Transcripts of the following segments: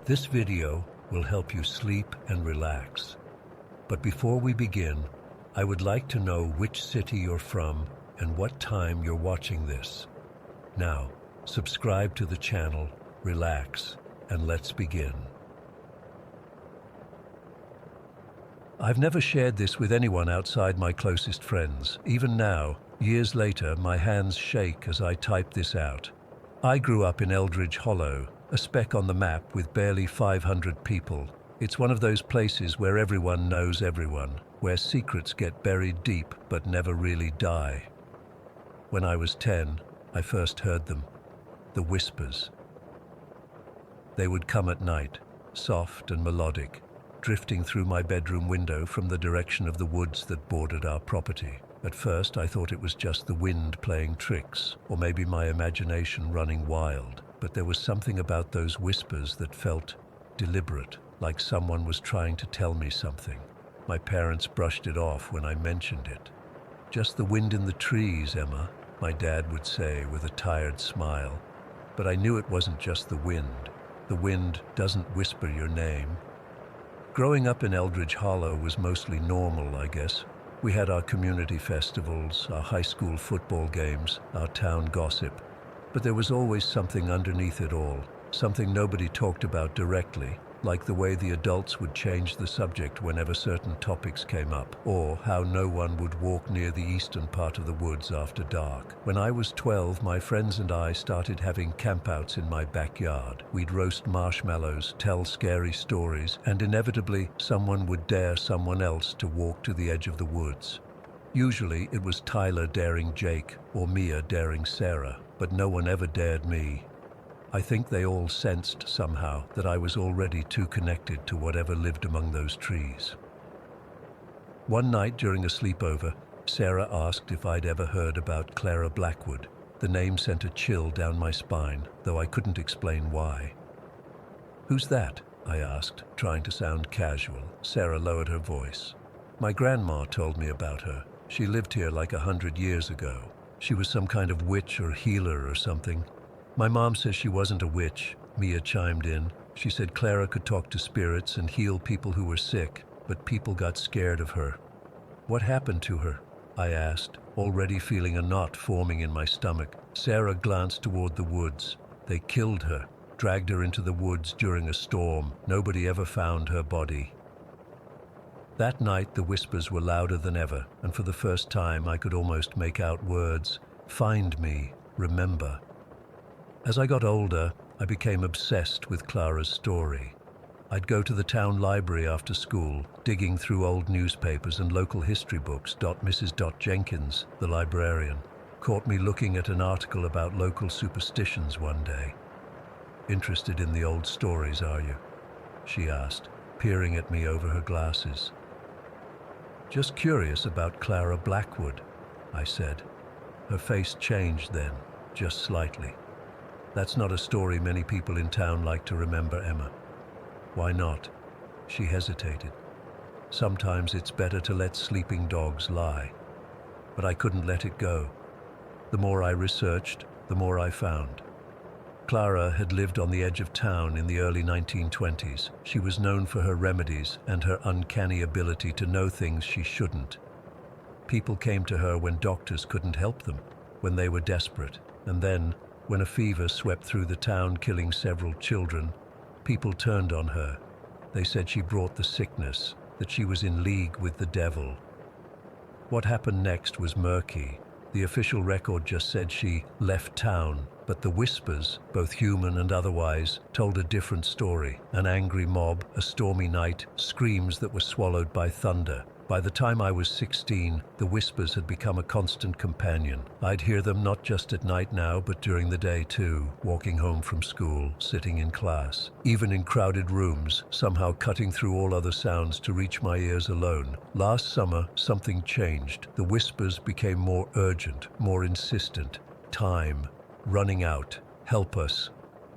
This video will help you sleep and relax. But before we begin, I would like to know which city you're from and what time you're watching this. Now, subscribe to the channel, relax, and let's begin. I've never shared this with anyone outside my closest friends. Even now, years later, my hands shake as I type this out. I grew up in Eldridge Hollow, a speck on the map with barely 500 people. It's one of those places where everyone knows everyone, where secrets get buried deep but never really die. When I was 10, I first heard them, the whispers. They would come at night, soft and melodic, drifting through my bedroom window from the direction of the woods that bordered our property. At first, I thought it was just the wind playing tricks, or maybe my imagination running wild. But there was something about those whispers that felt deliberate, like someone was trying to tell me something. My parents brushed it off when I mentioned it. "Just the wind in the trees, Emma," my dad would say with a tired smile. But I knew it wasn't just the wind. The wind doesn't whisper your name. Growing up in Eldridge Hollow was mostly normal, I guess. We had our community festivals, our high school football games, our town gossip. But there was always something underneath it all, something nobody talked about directly, like the way the adults would change the subject whenever certain topics came up, or how no one would walk near the eastern part of the woods after dark. When I was 12, my friends and I started having campouts in my backyard. We'd roast marshmallows, tell scary stories, and inevitably someone would dare someone else to walk to the edge of the woods. Usually it was Tyler daring Jake or Mia daring Sarah, but no one ever dared me. I think they all sensed somehow that I was already too connected to whatever lived among those trees. One night during a sleepover, Sarah asked if I'd ever heard about Clara Blackwood. The name sent a chill down my spine, though I couldn't explain why. "Who's that?" I asked, trying to sound casual. Sarah lowered her voice. "My grandma told me about her. She lived here like 100 years ago. She was some kind of witch or healer or something." "My mom says she wasn't a witch," Mia chimed in. "She said Clara could talk to spirits and heal people who were sick, but people got scared of her." "What happened to her?" I asked, already feeling a knot forming in my stomach. Sarah glanced toward the woods. "They killed her, dragged her into the woods during a storm. Nobody ever found her body." That night, the whispers were louder than ever, and for the first time I could almost make out words. "Find me, remember." As I got older, I became obsessed with Clara's story. I'd go to the town library after school, digging through old newspapers and local history books. Mrs. Jenkins, the librarian, caught me looking at an article about local superstitions one day. "Interested in the old stories, are you?" she asked, peering at me over her glasses. "Just curious about Clara Blackwood," I said. Her face changed then, just slightly. "That's not a story many people in town like to remember, Emma." "Why not?" She hesitated. "Sometimes it's better to let sleeping dogs lie." But I couldn't let it go. The more I researched, the more I found. Clara had lived on the edge of town in the early 1920s. She was known for her remedies and her uncanny ability to know things she shouldn't. People came to her when doctors couldn't help them, when they were desperate. And then, when a fever swept through the town, killing several children, people turned on her. They said she brought the sickness, that she was in league with the devil. What happened next was murky. The official record just said she left town, but the whispers, both human and otherwise, told a different story. An angry mob, a stormy night, screams that were swallowed by thunder. By the time I was 16, the whispers had become a constant companion. I'd hear them not just at night now, but during the day too, walking home from school, sitting in class, even in crowded rooms, somehow cutting through all other sounds to reach my ears alone. Last summer, something changed. The whispers became more urgent, more insistent. Time, running out, help us.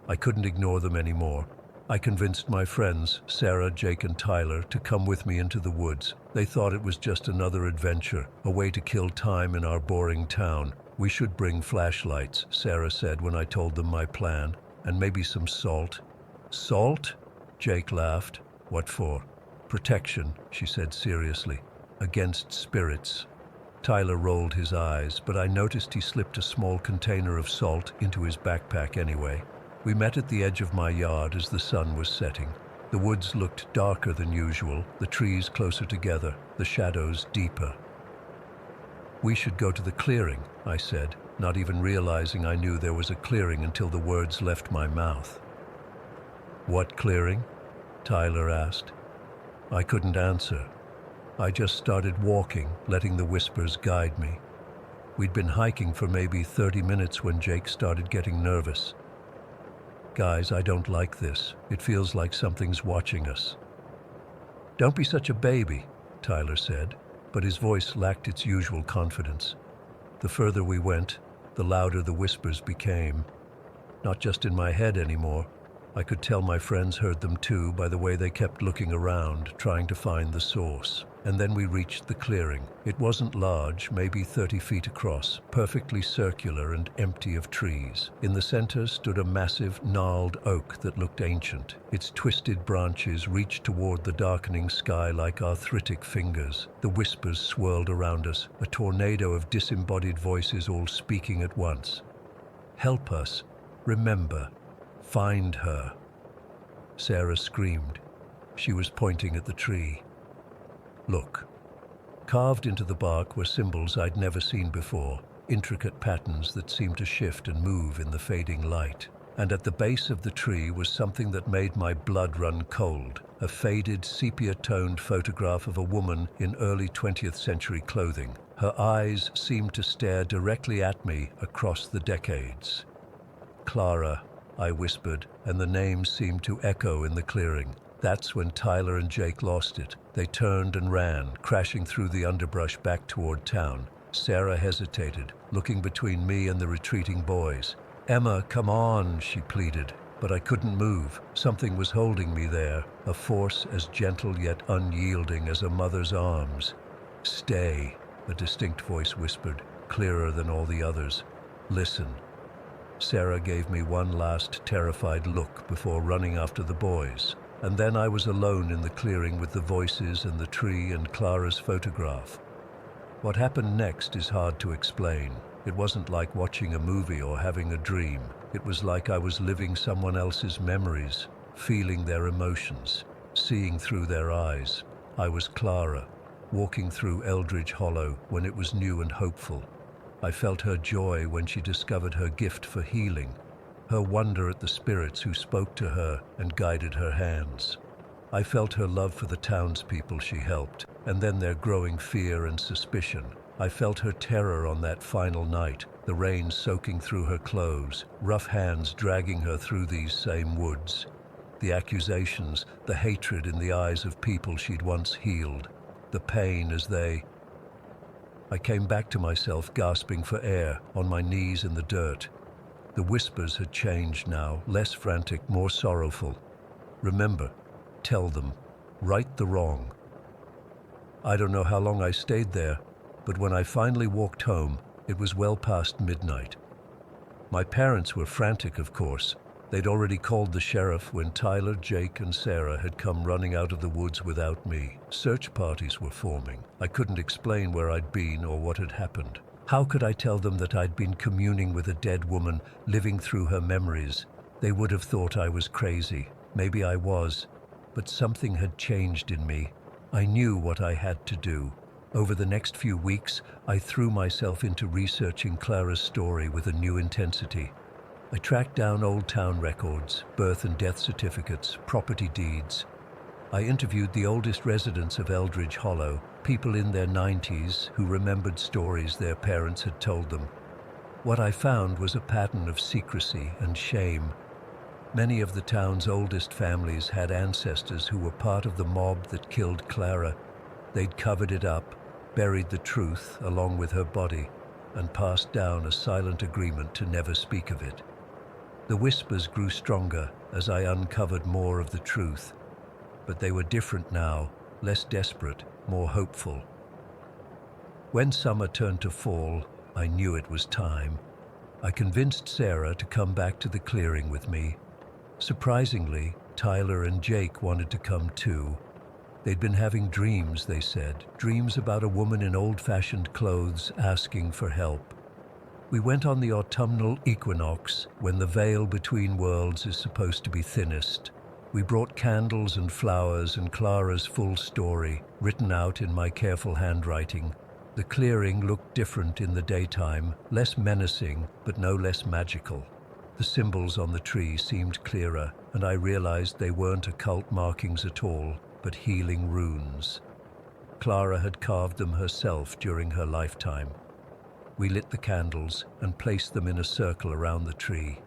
I couldn't ignore them anymore. I convinced my friends, Sarah, Jake, and Tyler, to come with me into the woods. They thought it was just another adventure, a way to kill time in our boring town. "We should bring flashlights," Sarah said when I told them my plan, "and maybe some salt." "Salt?" Jake laughed. What for? Protection, she said seriously. Against spirits. Tyler rolled his eyes, but I noticed he slipped a small container of salt into his backpack anyway. We met at the edge of my yard as the sun was setting. The woods looked darker than usual, the trees closer together, the shadows deeper. We should go to the clearing, I said, not even realizing I knew there was a clearing until the words left my mouth. What clearing? Tyler asked. I couldn't answer. I just started walking, letting the whispers guide me. We'd been hiking for maybe 30 minutes when Jake started getting nervous. Guys, I don't like this. It feels like something's watching us. Don't be such a baby, Tyler said, but his voice lacked its usual confidence. The further we went, the louder the whispers became. Not just in my head anymore. I could tell my friends heard them too by the way they kept looking around, trying to find the source. And then we reached the clearing. It wasn't large, maybe 30 feet across, perfectly circular and empty of trees. In the center stood a massive, gnarled oak that looked ancient. Its twisted branches reached toward the darkening sky like arthritic fingers. The whispers swirled around us, a tornado of disembodied voices all speaking at once. Help us. Remember. Find her. Sarah screamed. She was pointing at the tree. Look. Carved into the bark were symbols I'd never seen before, intricate patterns that seemed to shift and move in the fading light. And at the base of the tree was something that made my blood run cold, a faded, sepia-toned photograph of a woman in early 20th century clothing. Her eyes seemed to stare directly at me across the decades. Clara, I whispered, and the name seemed to echo in the clearing. That's when Tyler and Jake lost it. They turned and ran, crashing through the underbrush back toward town. Sarah hesitated, looking between me and the retreating boys. Emma, come on, she pleaded. But I couldn't move. Something was holding me there, a force as gentle yet unyielding as a mother's arms. Stay, a distinct voice whispered, clearer than all the others. Listen. Sarah gave me one last terrified look before running after the boys. And then I was alone in the clearing with the voices and the tree and Clara's photograph. What happened next is hard to explain. It wasn't like watching a movie or having a dream. It was like I was living someone else's memories, feeling their emotions, seeing through their eyes. I was Clara, walking through Eldridge Hollow when it was new and hopeful. I felt her joy when she discovered her gift for healing, her wonder at the spirits who spoke to her and guided her hands. I felt her love for the townspeople she helped, and then their growing fear and suspicion. I felt her terror on that final night, the rain soaking through her clothes, rough hands dragging her through these same woods. The accusations, the hatred in the eyes of people she'd once healed, the pain as they... I came back to myself, gasping for air, on my knees in the dirt. The whispers had changed now, less frantic, more sorrowful. Remember, tell them, right the wrong. I don't know how long I stayed there, but when I finally walked home, it was well past midnight. My parents were frantic, of course. They'd already called the sheriff when Tyler, Jake, and Sarah had come running out of the woods without me. Search parties were forming. I couldn't explain where I'd been or what had happened. How could I tell them that I'd been communing with a dead woman, living through her memories? They would have thought I was crazy. Maybe I was, but something had changed in me. I knew what I had to do. Over the next few weeks, I threw myself into researching Clara's story with a new intensity. I tracked down old town records, birth and death certificates, property deeds. I interviewed the oldest residents of Eldridge Hollow, people in their 90s who remembered stories their parents had told them. What I found was a pattern of secrecy and shame. Many of the town's oldest families had ancestors who were part of the mob that killed Clara. They'd covered it up, buried the truth along with her body, and passed down a silent agreement to never speak of it. The whispers grew stronger as I uncovered more of the truth, but they were different now, less desperate, more hopeful. When summer turned to fall, I knew it was time. I convinced Sarah to come back to the clearing with me. Surprisingly, Tyler and Jake wanted to come too. They'd been having dreams, they said, dreams about a woman in old-fashioned clothes asking for help. We went on the autumnal equinox, when the veil between worlds is supposed to be thinnest. We brought candles and flowers and Clara's full story, written out in my careful handwriting. The clearing looked different in the daytime, less menacing, but no less magical. The symbols on the tree seemed clearer, and I realized they weren't occult markings at all, but healing runes. Clara had carved them herself during her lifetime. We lit the candles and placed them in a circle around the tree.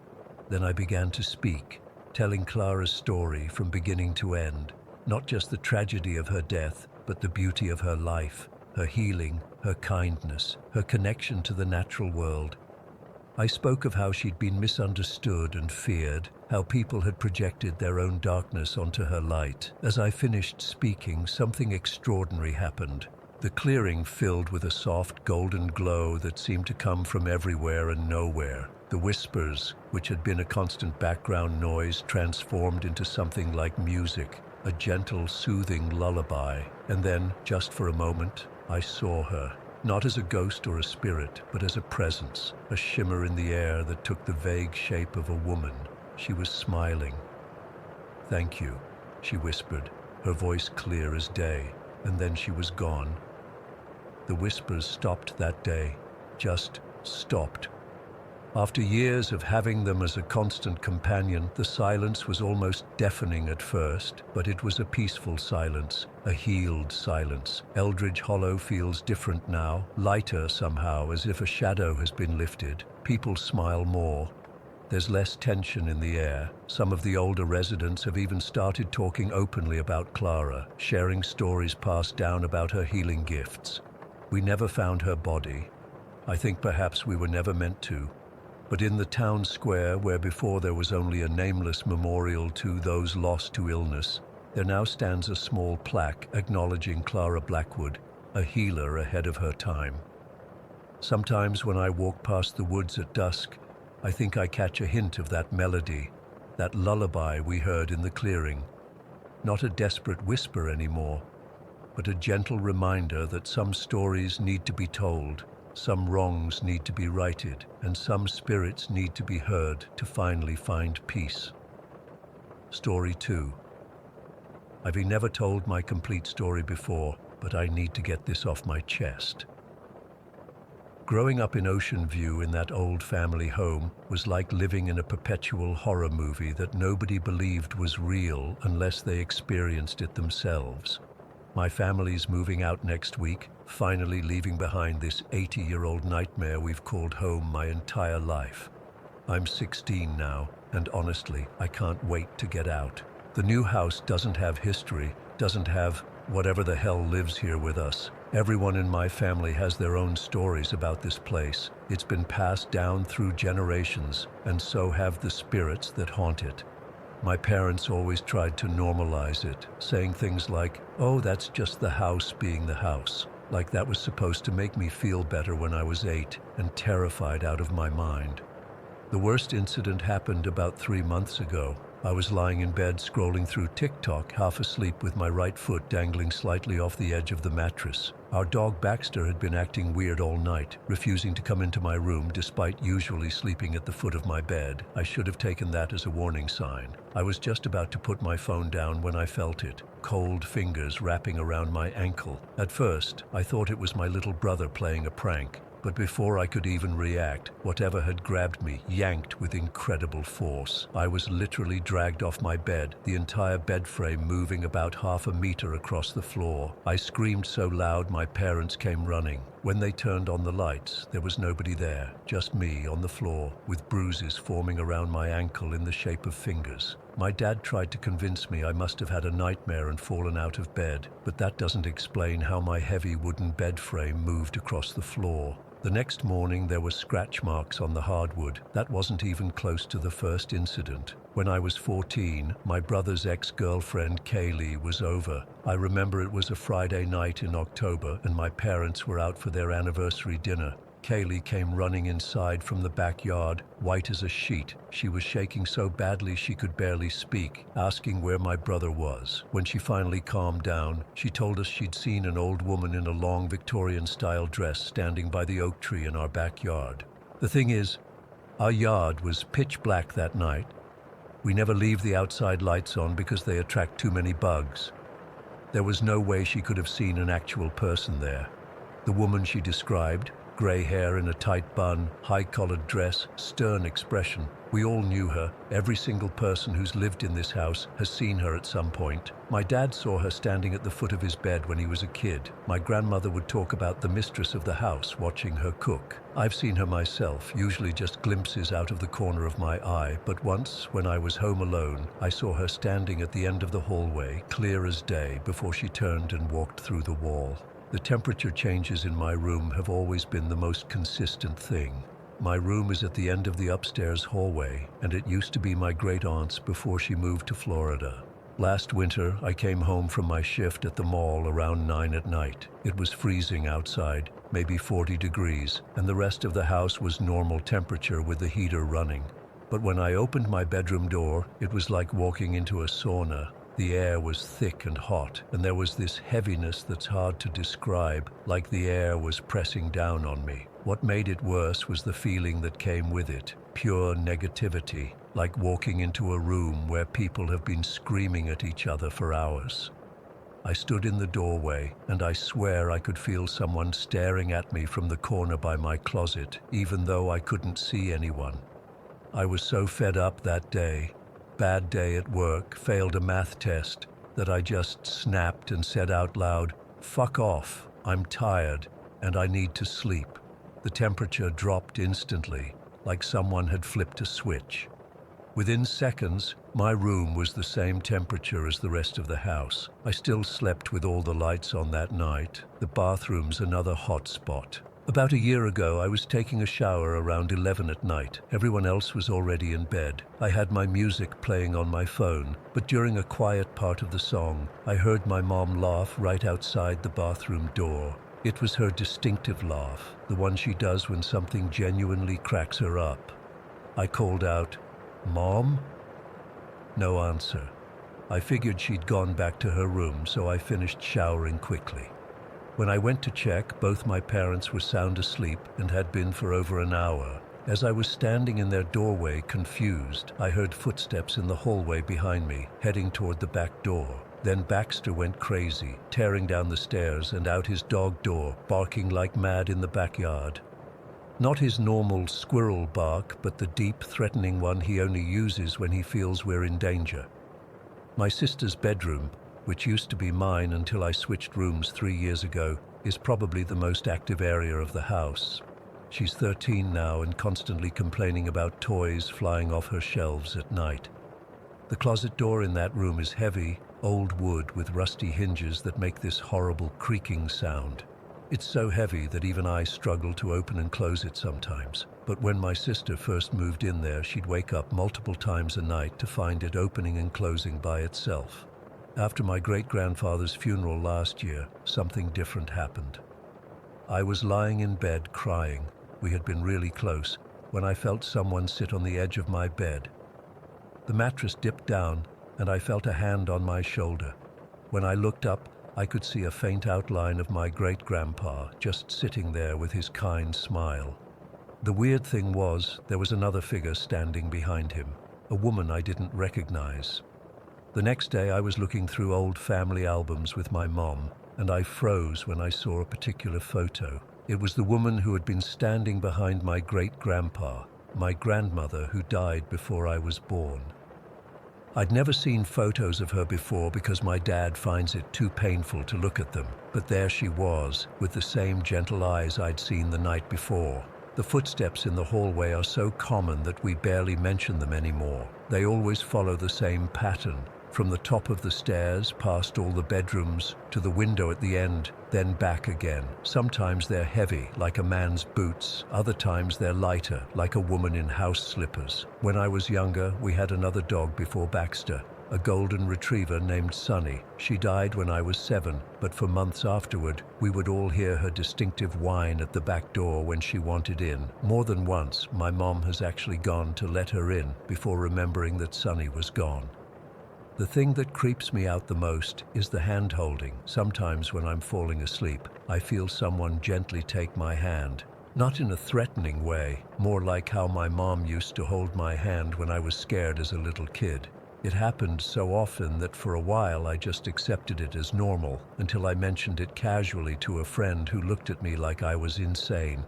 Then I began to speak, telling Clara's story from beginning to end, not just the tragedy of her death, but the beauty of her life, her healing, her kindness, her connection to the natural world. I spoke of how she'd been misunderstood and feared, how people had projected their own darkness onto her light. As I finished speaking, something extraordinary happened. The clearing filled with a soft golden glow that seemed to come from everywhere and nowhere. The whispers, which had been a constant background noise, transformed into something like music, a gentle, soothing lullaby. And then, just for a moment, I saw her. Not as a ghost or a spirit, but as a presence, a shimmer in the air that took the vague shape of a woman. She was smiling. "Thank you," she whispered, her voice clear as day, and then she was gone. The whispers stopped that day, just stopped. After years of having them as a constant companion, the silence was almost deafening at first, but it was a peaceful silence, a healed silence. Eldridge Hollow feels different now, lighter somehow, as if a shadow has been lifted. People smile more. There's less tension in the air. Some of the older residents have even started talking openly about Clara, sharing stories passed down about her healing gifts. We never found her body. I think perhaps we were never meant to. But in the town square, where before there was only a nameless memorial to those lost to illness, there now stands a small plaque acknowledging Clara Blackwood, a healer ahead of her time. Sometimes when I walk past the woods at dusk, I think I catch a hint of that melody, that lullaby we heard in the clearing. Not a desperate whisper anymore, but a gentle reminder that some stories need to be told, some wrongs need to be righted, and some spirits need to be heard to finally find peace. Story 2. I've never told my complete story before, but I need to get this off my chest. Growing up in Ocean View in that old family home was like living in a perpetual horror movie that nobody believed was real unless they experienced it themselves. My family's moving out next week, finally leaving behind this 80-year-old nightmare we've called home my entire life. I'm 16 now, and honestly, I can't wait to get out. The new house doesn't have history, doesn't have whatever the hell lives here with us. Everyone in my family has their own stories about this place. It's been passed down through generations, and so have the spirits that haunt it. My parents always tried to normalize it, saying things like, "Oh, that's just the house being the house." Like that was supposed to make me feel better when I was 8 and terrified out of my mind. The worst incident happened about 3 months ago. I was lying in bed scrolling through TikTok, half asleep with my right foot dangling slightly off the edge of the mattress. Our dog Baxter had been acting weird all night, refusing to come into my room despite usually sleeping at the foot of my bed. I should have taken that as a warning sign. I was just about to put my phone down when I felt it, cold fingers wrapping around my ankle. At first, I thought it was my little brother playing a prank. But before I could even react, whatever had grabbed me yanked with incredible force. I was literally dragged off my bed, the entire bed frame moving about half a meter across the floor. I screamed so loud my parents came running. When they turned on the lights, there was nobody there, just me on the floor, with bruises forming around my ankle in the shape of fingers. My dad tried to convince me I must have had a nightmare and fallen out of bed, but that doesn't explain how my heavy wooden bed frame moved across the floor. The next morning there were scratch marks on the hardwood. That wasn't even close to the first incident. When I was 14, my brother's ex-girlfriend Kaylee was over. I remember it was a Friday night in October and my parents were out for their anniversary dinner. Kaylee came running inside from the backyard, white as a sheet. She was shaking so badly she could barely speak, asking where my brother was. When she finally calmed down, she told us she'd seen an old woman in a long Victorian-style dress standing by the oak tree in our backyard. The thing is, our yard was pitch black that night. We never leave the outside lights on because they attract too many bugs. There was no way she could have seen an actual person there. The woman she described, grey hair in a tight bun, high-collared dress, stern expression. We all knew her. Every single person who's lived in this house has seen her at some point. My dad saw her standing at the foot of his bed when he was a kid. My grandmother would talk about the mistress of the house watching her cook. I've seen her myself, usually just glimpses out of the corner of my eye, but once, when I was home alone, I saw her standing at the end of the hallway, clear as day, before she turned and walked through the wall. The temperature changes in my room have always been the most consistent thing. My room is at the end of the upstairs hallway, and it used to be my great-aunt's before she moved to Florida. Last winter, I came home from my shift at the mall around 9 at night. It was freezing outside, maybe 40 degrees, and the rest of the house was normal temperature with the heater running. But when I opened my bedroom door, it was like walking into a sauna. The air was thick and hot, and there was this heaviness that's hard to describe, like the air was pressing down on me. What made it worse was the feeling that came with it, pure negativity, like walking into a room where people have been screaming at each other for hours. I stood in the doorway, and I swear I could feel someone staring at me from the corner by my closet, even though I couldn't see anyone. I was so fed up that day. Bad day at work, failed a math test, that I just snapped and said out loud, "Fuck off, I'm tired, and I need to sleep." The temperature dropped instantly, like someone had flipped a switch. Within seconds, my room was the same temperature as the rest of the house. I still slept with all the lights on that night. The bathroom's another hot spot. About a year ago, I was taking a shower around 11 at night. Everyone else was already in bed. I had my music playing on my phone, but during a quiet part of the song, I heard my mom laugh right outside the bathroom door. It was her distinctive laugh, the one she does when something genuinely cracks her up. I called out, "Mom?" No answer. I figured she'd gone back to her room, so I finished showering quickly. When I went to check, both my parents were sound asleep and had been for over an hour. As I was standing in their doorway, confused, I heard footsteps in the hallway behind me, heading toward the back door. Then Baxter went crazy, tearing down the stairs and out his dog door, barking like mad in the backyard. Not his normal squirrel bark, but the deep, threatening one he only uses when he feels we're in danger. My sister's bedroom, which used to be mine until I switched rooms 3 years ago, is probably the most active area of the house. She's 13 now and constantly complaining about toys flying off her shelves at night. The closet door in that room is heavy, old wood with rusty hinges that make this horrible creaking sound. It's so heavy that even I struggle to open and close it sometimes. But when my sister first moved in there, she'd wake up multiple times a night to find it opening and closing by itself. After my great-grandfather's funeral last year, something different happened. I was lying in bed crying. We had been really close when I felt someone sit on the edge of my bed. The mattress dipped down, and I felt a hand on my shoulder. When I looked up, I could see a faint outline of my great-grandpa just sitting there with his kind smile. The weird thing was, there was another figure standing behind him, a woman I didn't recognize. The next day, I was looking through old family albums with my mom, and I froze when I saw a particular photo. It was the woman who had been standing behind my great-grandpa, my grandmother who died before I was born. I'd never seen photos of her before because my dad finds it too painful to look at them, but there she was, with the same gentle eyes I'd seen the night before. The footsteps in the hallway are so common that we barely mention them anymore. They always follow the same pattern. From the top of the stairs, past all the bedrooms, to the window at the end, then back again. Sometimes they're heavy, like a man's boots. Other times they're lighter, like a woman in house slippers. When I was younger, we had another dog before Baxter. a golden retriever named Sunny. She died when I was 7, but for months afterward, we would all hear her distinctive whine at the back door when she wanted in. More than once, my mom has actually gone to let her in before remembering that Sunny was gone. The thing that creeps me out the most is the hand-holding. Sometimes when I'm falling asleep, I feel someone gently take my hand. Not in a threatening way, more like how my mom used to hold my hand when I was scared as a little kid. It happened so often that for a while I just accepted it as normal, until I mentioned it casually to a friend who looked at me like I was insane.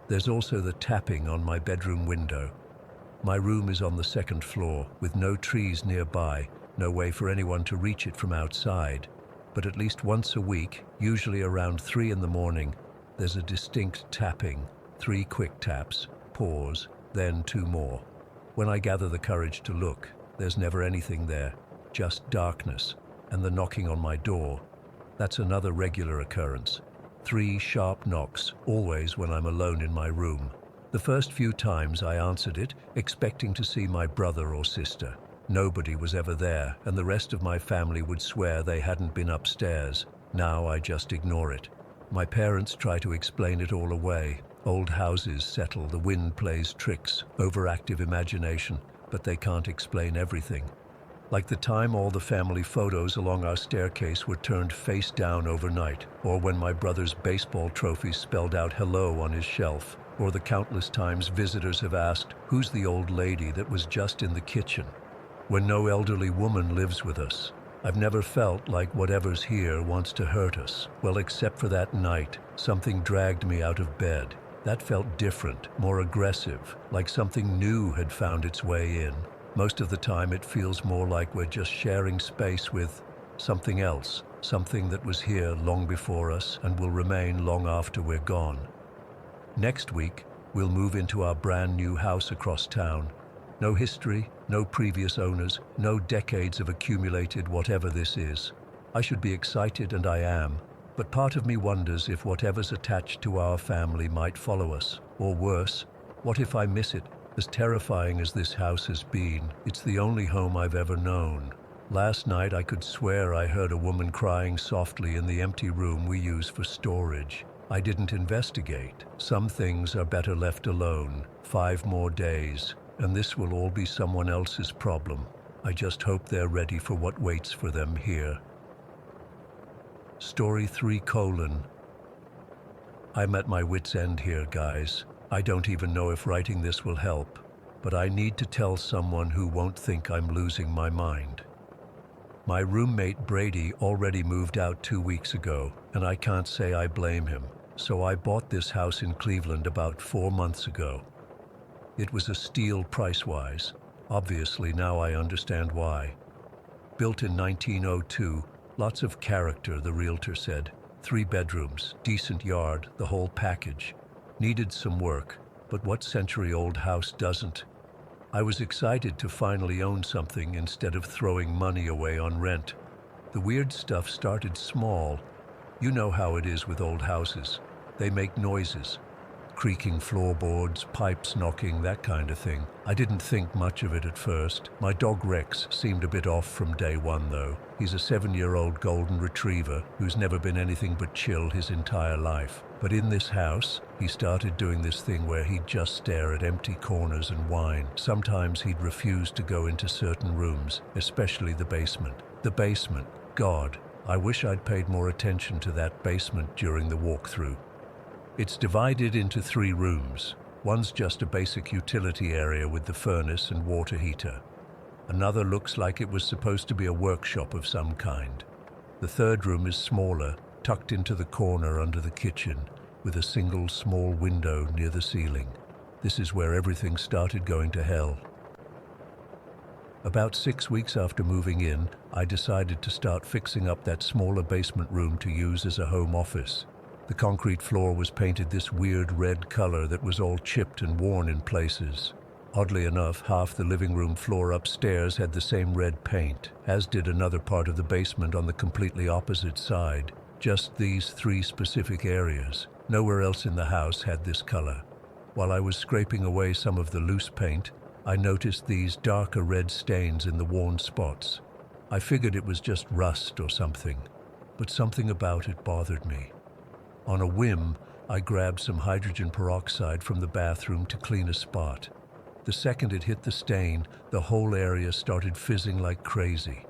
There's also the tapping on my bedroom window. My room is on the 2nd floor, with no trees nearby, no way for anyone to reach it from outside. But at least once a week, usually around 3 in the morning, there's a distinct tapping, 3 quick taps, pause, then 2 more. When I gather the courage to look, there's never anything there, just darkness, and the knocking on my door. That's another regular occurrence. 3 sharp knocks, always when I'm alone in my room. The first few times I answered it, expecting to see my brother or sister. Nobody was ever there, and the rest of my family would swear they hadn't been upstairs. Now I just ignore it. My parents try to explain it all away. Old houses settle, the wind plays tricks, overactive imagination, but they can't explain everything. Like the time all the family photos along our staircase were turned face down overnight, or when my brother's baseball trophies spelled out hello on his shelf, or the countless times visitors have asked, who's the old lady that was just in the kitchen? When no elderly woman lives with us, I've never felt like whatever's here wants to hurt us. Well, except for that night, something dragged me out of bed. That felt different, more aggressive, like something new had found its way in. Most of the time it feels more like we're just sharing space with something else, something that was here long before us and will remain long after we're gone. Next week, we'll move into our brand new house across town. No history, no previous owners, no decades of accumulated whatever this is. I should be excited, and I am, but part of me wonders if whatever's attached to our family might follow us. Or worse, what if I miss it? As terrifying as this house has been, it's the only home I've ever known. Last night I could swear I heard a woman crying softly in the empty room we use for storage. I didn't investigate. Some things are better left alone. 5 more days, and this will all be someone else's problem. I just hope they're ready for what waits for them here. Story 3: I'm at my wit's end here, guys. I don't even know if writing this will help, but I need to tell someone who won't think I'm losing my mind. My roommate Brady already moved out 2 weeks ago, and I can't say I blame him. So I bought this house in Cleveland about 4 months ago. It was a steal price-wise. Obviously now I understand why. Built in 1902, lots of character, the realtor said. 3 bedrooms, decent yard, the whole package. Needed some work, but what century-old house doesn't? I was excited to finally own something instead of throwing money away on rent. The weird stuff started small. You know how it is with old houses. They make noises. Creaking floorboards, pipes knocking, that kind of thing. I didn't think much of it at first. My dog Rex seemed a bit off from day one, though. He's a 7-year-old golden retriever who's never been anything but chill his entire life. But in this house, he started doing this thing where he'd just stare at empty corners and whine. Sometimes he'd refuse to go into certain rooms, especially the basement. The basement, God, I wish I'd paid more attention to that basement during the walkthrough. It's divided into 3 rooms. One's just a basic utility area with the furnace and water heater. Another looks like it was supposed to be a workshop of some kind. The 3rd room is smaller, tucked into the corner under the kitchen, with a single small window near the ceiling. This is where everything started going to hell. About 6 weeks after moving in, I decided to start fixing up that smaller basement room to use as a home office. The concrete floor was painted this weird red color that was all chipped and worn in places. Oddly enough, half the living room floor upstairs had the same red paint, as did another part of the basement on the completely opposite side. Just these 3 specific areas. Nowhere else in the house had this color. While I was scraping away some of the loose paint, I noticed these darker red stains in the worn spots. I figured it was just rust or something, but something about it bothered me. On a whim, I grabbed some hydrogen peroxide from the bathroom to clean a spot. The second it hit the stain, the whole area started fizzing like crazy.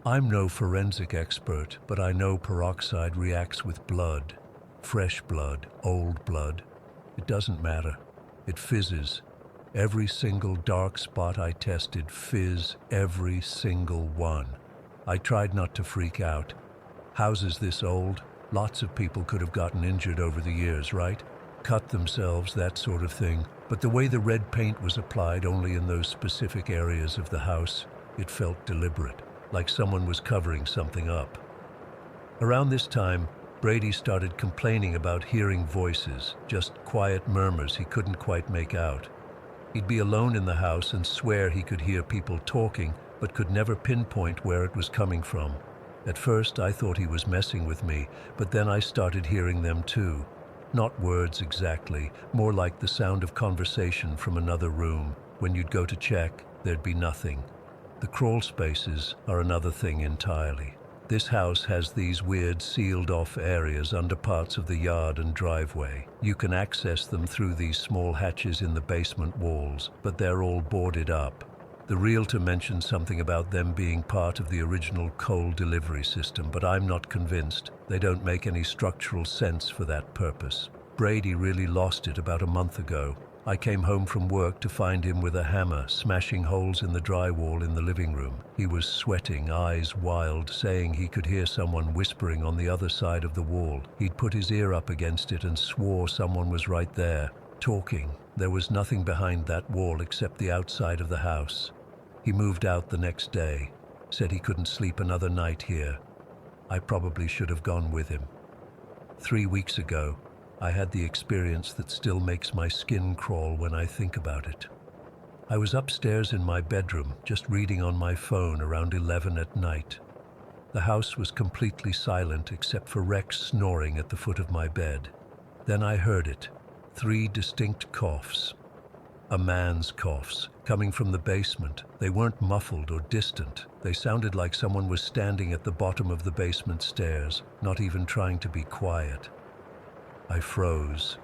I'm no forensic expert, but I know peroxide reacts with blood. Fresh blood, old blood. It doesn't matter. It fizzes. Every single dark spot I tested fizz, every single one. I tried not to freak out. Houses this old, lots of people could have gotten injured over the years, right? Cut themselves, that sort of thing. But the way the red paint was applied only in those specific areas of the house, it felt deliberate, like someone was covering something up. Around this time, Brady started complaining about hearing voices, just quiet murmurs he couldn't quite make out. He'd be alone in the house and swear he could hear people talking, but could never pinpoint where it was coming from. At first, I thought he was messing with me, but then I started hearing them too. Not words exactly, more like the sound of conversation from another room. When you'd go to check, there'd be nothing. The crawl spaces are another thing entirely. This house has these weird sealed-off areas under parts of the yard and driveway. You can access them through these small hatches in the basement walls, but they're all boarded up. The realtor mentioned something about them being part of the original coal delivery system, but I'm not convinced. They don't make any structural sense for that purpose. Brady really lost it about a month ago. I came home from work to find him with a hammer, smashing holes in the drywall in the living room. He was sweating, eyes wild, saying he could hear someone whispering on the other side of the wall. He'd put his ear up against it and swore someone was right there, talking. There was nothing behind that wall except the outside of the house. He moved out the next day, said he couldn't sleep another night here. I probably should have gone with him. 3 weeks ago, I had the experience that still makes my skin crawl when I think about it. I was upstairs in my bedroom, just reading on my phone around 11 at night. The house was completely silent except for Rex snoring at the foot of my bed. Then I heard it, 3 distinct coughs. A man's coughs, coming from the basement. They weren't muffled or distant. They sounded like someone was standing at the bottom of the basement stairs, not even trying to be quiet. I froze.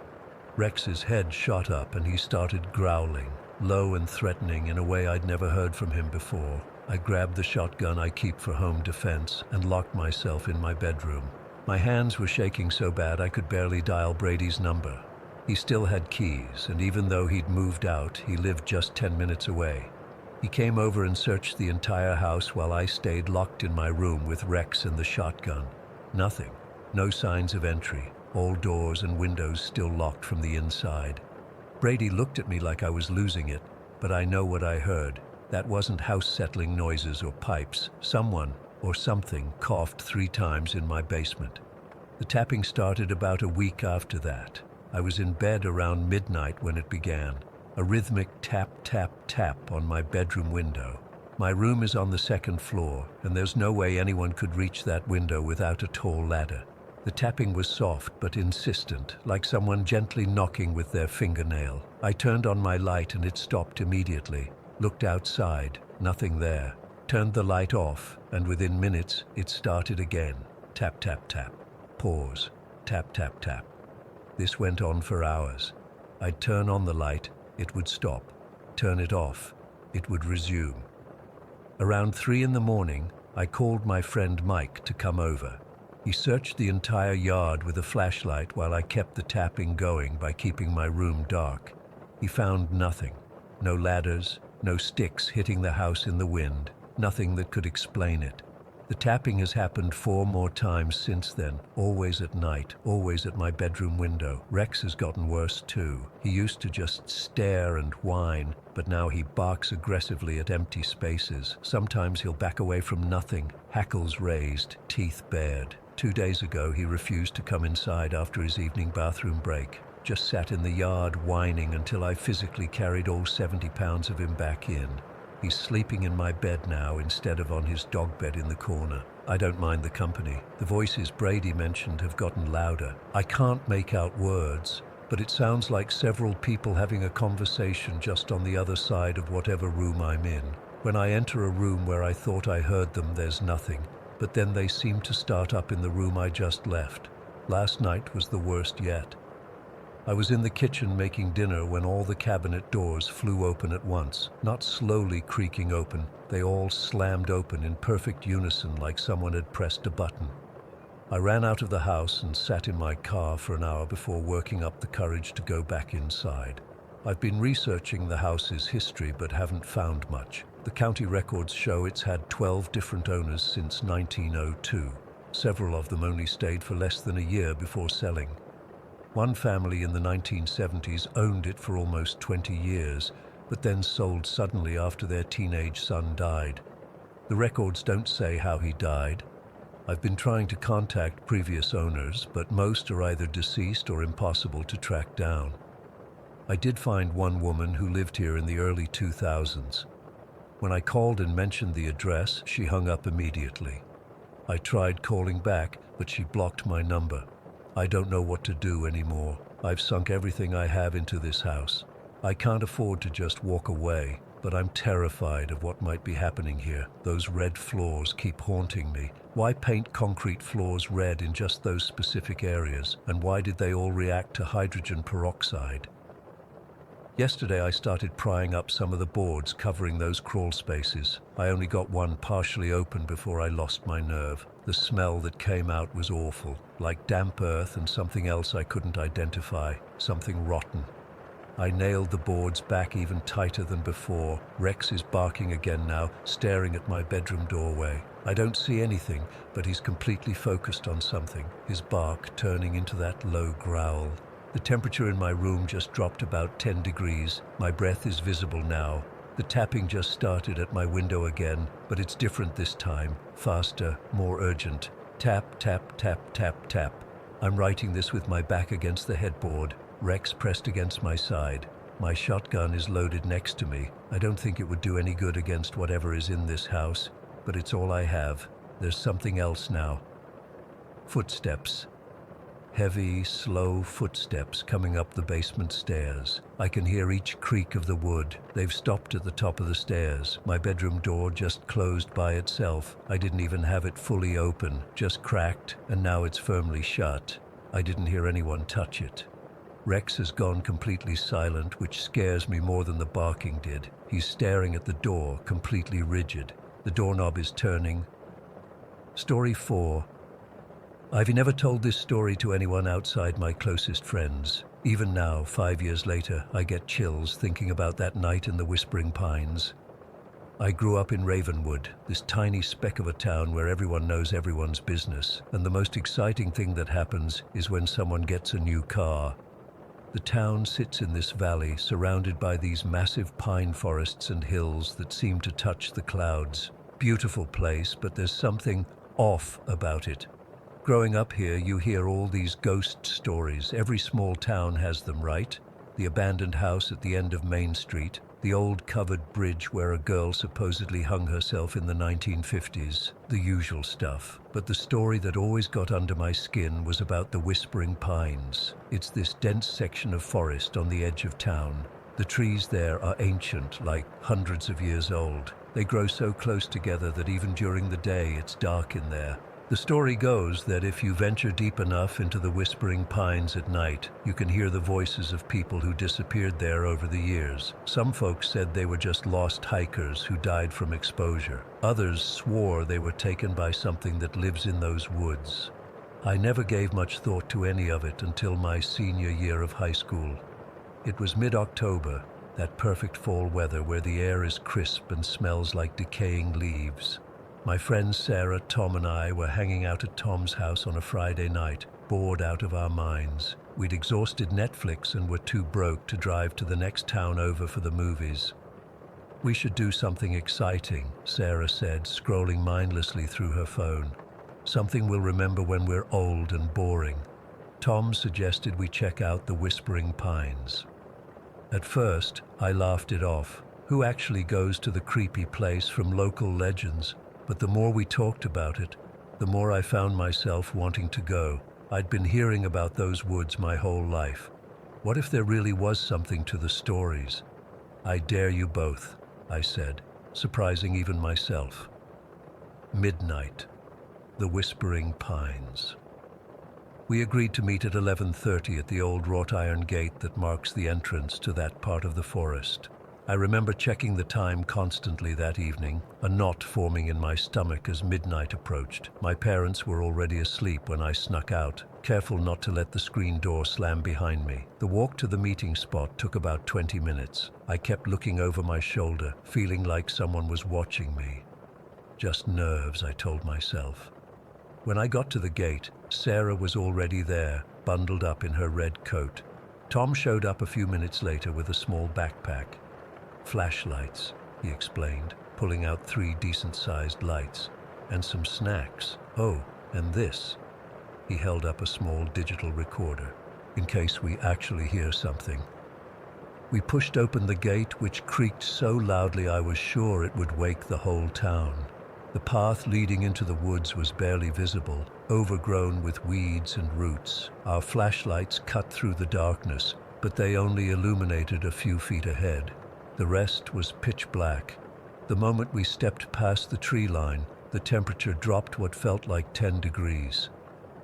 Rex's head shot up and he started growling, low and threatening in a way I'd never heard from him before. I grabbed the shotgun I keep for home defense and locked myself in my bedroom. My hands were shaking so bad I could barely dial Brady's number. He still had keys, and even though he'd moved out, he lived just 10 minutes away. He came over and searched the entire house while I stayed locked in my room with Rex and the shotgun. Nothing. No signs of entry. All doors and windows still locked from the inside. Brady looked at me like I was losing it, but I know what I heard. That wasn't house-settling noises or pipes. Someone, or something, coughed 3 times in my basement. The tapping started about a week after that. I was in bed around midnight when it began. A rhythmic tap, tap, tap on my bedroom window. My room is on the 2nd floor, and there's no way anyone could reach that window without a tall ladder. The tapping was soft but insistent, like someone gently knocking with their fingernail. I turned on my light and it stopped immediately. Looked outside, nothing there. Turned the light off, and within minutes it started again. Tap, tap, tap. Pause. Tap, tap, tap. This went on for hours. I'd turn on the light, it would stop. Turn it off, it would resume. Around 3 in the morning, I called my friend Mike to come over. He searched the entire yard with a flashlight while I kept the tapping going by keeping my room dark. He found nothing. No ladders, no sticks hitting the house in the wind, nothing that could explain it. The tapping has happened 4 more times since then, always at night, always at my bedroom window. Rex has gotten worse too. He used to just stare and whine, but now he barks aggressively at empty spaces. Sometimes he'll back away from nothing, hackles raised, teeth bared. 2 days ago, he refused to come inside after his evening bathroom break. Just sat in the yard whining until I physically carried all 70 pounds of him back in. He's sleeping in my bed now instead of on his dog bed in the corner. I don't mind the company. The voices Brady mentioned have gotten louder. I can't make out words, but it sounds like several people having a conversation just on the other side of whatever room I'm in. When I enter a room where I thought I heard them, there's nothing, but then they seem to start up in the room I just left. Last night was the worst yet. I was in the kitchen making dinner when all the cabinet doors flew open at once, not slowly creaking open. They all slammed open in perfect unison like someone had pressed a button. I ran out of the house and sat in my car for an hour before working up the courage to go back inside. I've been researching the house's history but haven't found much. The county records show it's had 12 different owners since 1902. Several of them only stayed for less than a year before selling. One family in the 1970s owned it for almost 20 years, but then sold suddenly after their teenage son died. The records don't say how he died. I've been trying to contact previous owners, but most are either deceased or impossible to track down. I did find one woman who lived here in the early 2000s. When I called and mentioned the address, she hung up immediately. I tried calling back, but she blocked my number. I don't know what to do anymore. I've sunk everything I have into this house. I can't afford to just walk away, but I'm terrified of what might be happening here. Those red floors keep haunting me. Why paint concrete floors red in just those specific areas? And why did they all react to hydrogen peroxide? Yesterday I started prying up some of the boards covering those crawl spaces. I only got one partially open before I lost my nerve. The smell that came out was awful, like damp earth and something else I couldn't identify, something rotten. I nailed the boards back even tighter than before. Rex is barking again now, staring at my bedroom doorway. I don't see anything, but he's completely focused on something, his bark turning into that low growl. The temperature in my room just dropped about 10 degrees. My breath is visible now. The tapping just started at my window again, but it's different this time. Faster, more urgent. Tap, tap, tap, tap, tap. I'm writing this with my back against the headboard, Rex pressed against my side. My shotgun is loaded next to me. I don't think it would do any good against whatever is in this house, but it's all I have. There's something else now. Footsteps. Heavy, slow footsteps coming up the basement stairs. I can hear each creak of the wood. They've stopped at the top of the stairs. My bedroom door just closed by itself. I didn't even have it fully open, just cracked, and now it's firmly shut. I didn't hear anyone touch it. Rex has gone completely silent, which scares me more than the barking did. He's staring at the door, completely rigid. The doorknob is turning. Story 4. I've never told this story to anyone outside my closest friends. Even now, 5 years later, I get chills thinking about that night in the Whispering Pines. I grew up in Ravenwood, this tiny speck of a town where everyone knows everyone's business, and the most exciting thing that happens is when someone gets a new car. The town sits in this valley, surrounded by these massive pine forests and hills that seem to touch the clouds. Beautiful place, but there's something off about it. Growing up here, you hear all these ghost stories. Every small town has them, right? The abandoned house at the end of Main Street, the old covered bridge where a girl supposedly hung herself in the 1950s, the usual stuff. But the story that always got under my skin was about the Whispering Pines. It's this dense section of forest on the edge of town. The trees there are ancient, like hundreds of years old. They grow so close together that even during the day it's dark in there. The story goes that if you venture deep enough into the Whispering Pines at night, you can hear the voices of people who disappeared there over the years. Some folks said they were just lost hikers who died from exposure. Others swore they were taken by something that lives in those woods. I never gave much thought to any of it until my senior year of high school. It was mid-October, that perfect fall weather where the air is crisp and smells like decaying leaves. My friends Sarah, Tom, and I were hanging out at Tom's house on a Friday night, bored out of our minds. We'd exhausted Netflix and were too broke to drive to the next town over for the movies. "We should do something exciting," Sarah said, scrolling mindlessly through her phone. "Something we'll remember when we're old and boring." Tom suggested we check out the Whispering Pines. At first, I laughed it off. Who actually goes to the creepy place from local legends? But the more we talked about it, the more I found myself wanting to go. I'd been hearing about those woods my whole life. What if there really was something to the stories? I dare you both, I said, surprising even myself. Midnight. The Whispering Pines. We agreed to meet at 11:30 at the old wrought iron gate that marks the entrance to that part of the forest. I remember checking the time constantly that evening, a knot forming in my stomach as midnight approached. My parents were already asleep when I snuck out, careful not to let the screen door slam behind me. The walk to the meeting spot took about 20 minutes. I kept looking over my shoulder, feeling like someone was watching me. Just nerves, I told myself. When I got to the gate, Sarah was already there, bundled up in her red coat. Tom showed up a few minutes later with a small backpack. Flashlights, he explained, pulling out 3 decent-sized lights. And some snacks. Oh, and this. He held up a small digital recorder, in case we actually hear something. We pushed open the gate, which creaked so loudly I was sure it would wake the whole town. The path leading into the woods was barely visible, overgrown with weeds and roots. Our flashlights cut through the darkness, but they only illuminated a few feet ahead. The rest was pitch black. The moment we stepped past the tree line, the temperature dropped what felt like 10 degrees.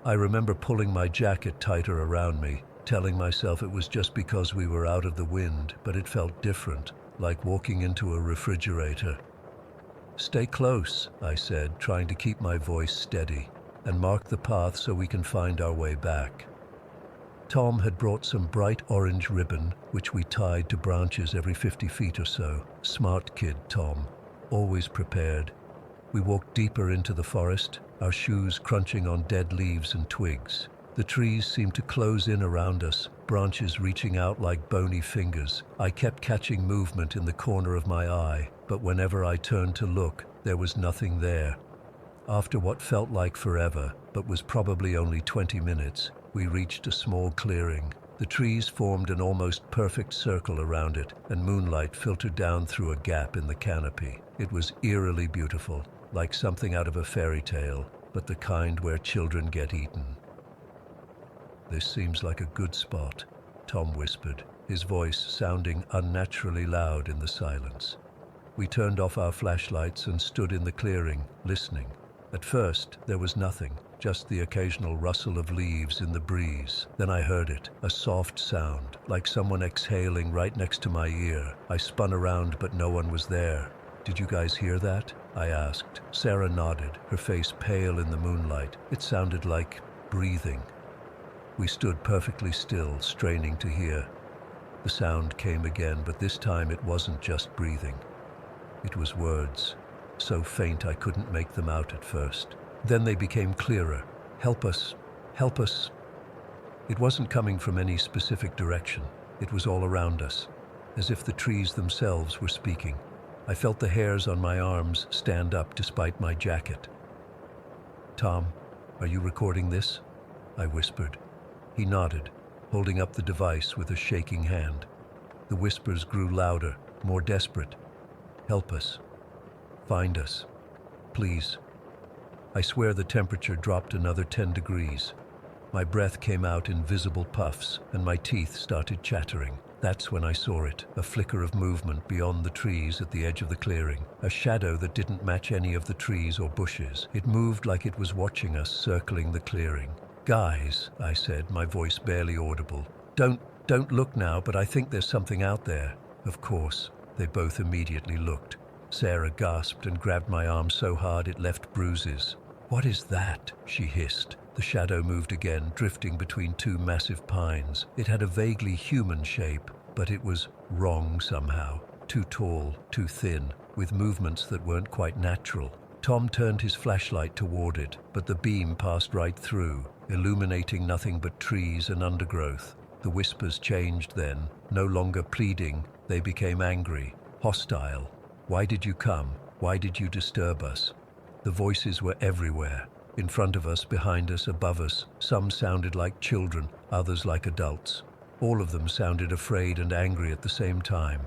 I remember pulling my jacket tighter around me, telling myself it was just because we were out of the wind, but it felt different, like walking into a refrigerator. "Stay close," I said, trying to keep my voice steady, "and mark the path so we can find our way back." Tom had brought some bright orange ribbon, which we tied to branches every 50 feet or so. Smart kid, Tom, always prepared. We walked deeper into the forest, our shoes crunching on dead leaves and twigs. The trees seemed to close in around us, branches reaching out like bony fingers. I kept catching movement in the corner of my eye, but whenever I turned to look, there was nothing there. After what felt like forever, but was probably only 20 minutes, we reached a small clearing. The trees formed an almost perfect circle around it, and moonlight filtered down through a gap in the canopy. It was eerily beautiful, like something out of a fairy tale, but the kind where children get eaten. "This seems like a good spot," Tom whispered, his voice sounding unnaturally loud in the silence. We turned off our flashlights and stood in the clearing, listening. At first, there was nothing, just the occasional rustle of leaves in the breeze. Then I heard it, a soft sound, like someone exhaling right next to my ear. I spun around, but no one was there. "Did you guys hear that?" I asked. Sarah nodded, her face pale in the moonlight. It sounded like breathing. We stood perfectly still, straining to hear. The sound came again, but this time it wasn't just breathing. It was words, so faint I couldn't make them out at first. Then they became clearer. "Help us, help us." It wasn't coming from any specific direction. It was all around us, as if the trees themselves were speaking. I felt the hairs on my arms stand up despite my jacket. "Tom, are you recording this?" I whispered. He nodded, holding up the device with a shaking hand. The whispers grew louder, more desperate. "Help us. Find us. Please." I swear the temperature dropped another 10 degrees. My breath came out in visible puffs, and my teeth started chattering. That's when I saw it, a flicker of movement beyond the trees at the edge of the clearing, a shadow that didn't match any of the trees or bushes. It moved like it was watching us, circling the clearing. "Guys," I said, my voice barely audible. Don't look now, but I think there's something out there." Of course, they both immediately looked. Sarah gasped and grabbed my arm so hard it left bruises. "What is that?" she hissed. The shadow moved again, drifting between 2 massive pines. It had a vaguely human shape, but it was wrong somehow. Too tall, too thin, with movements that weren't quite natural. Tom turned his flashlight toward it, but the beam passed right through, illuminating nothing but trees and undergrowth. The whispers changed then, no longer pleading, they became angry, hostile. "Why did you come? Why did you disturb us?" The voices were everywhere. In front of us, behind us, above us. Some sounded like children, others like adults. All of them sounded afraid and angry at the same time.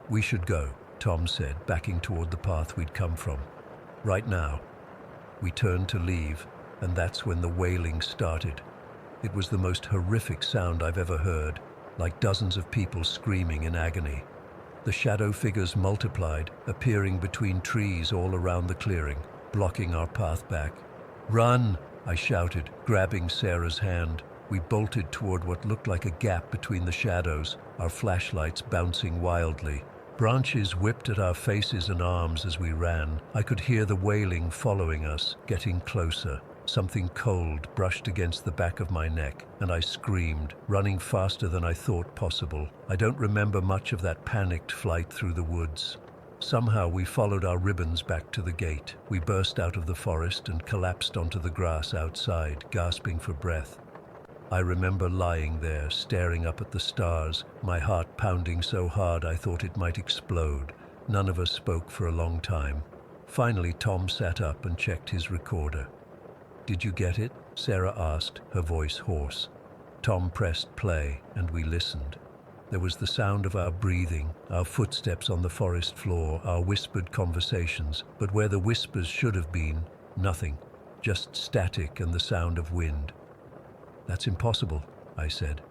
"We should go," Tom said, backing toward the path we'd come from. "Right now." We turned to leave, and that's when the wailing started. It was the most horrific sound I've ever heard. like dozens of people screaming in agony. The shadow figures multiplied, appearing between trees all around the clearing, blocking our path back. "Run!" I shouted, grabbing Sarah's hand. We bolted toward what looked like a gap between the shadows, our flashlights bouncing wildly. Branches whipped at our faces and arms as we ran. I could hear the wailing following us, getting closer. Something cold brushed against the back of my neck, and I screamed, running faster than I thought possible. I don't remember much of that panicked flight through the woods. Somehow we followed our ribbons back to the gate. We burst out of the forest and collapsed onto the grass outside, gasping for breath. I remember lying there, staring up at the stars, my heart pounding so hard I thought it might explode. None of us spoke for a long time. Finally, Tom sat up and checked his recorder. "Did you get it?" Sarah asked, her voice hoarse. Tom pressed play, and we listened. There was the sound of our breathing, our footsteps on the forest floor, our whispered conversations, but where the whispers should have been, nothing, just static and the sound of wind. "That's impossible," I said.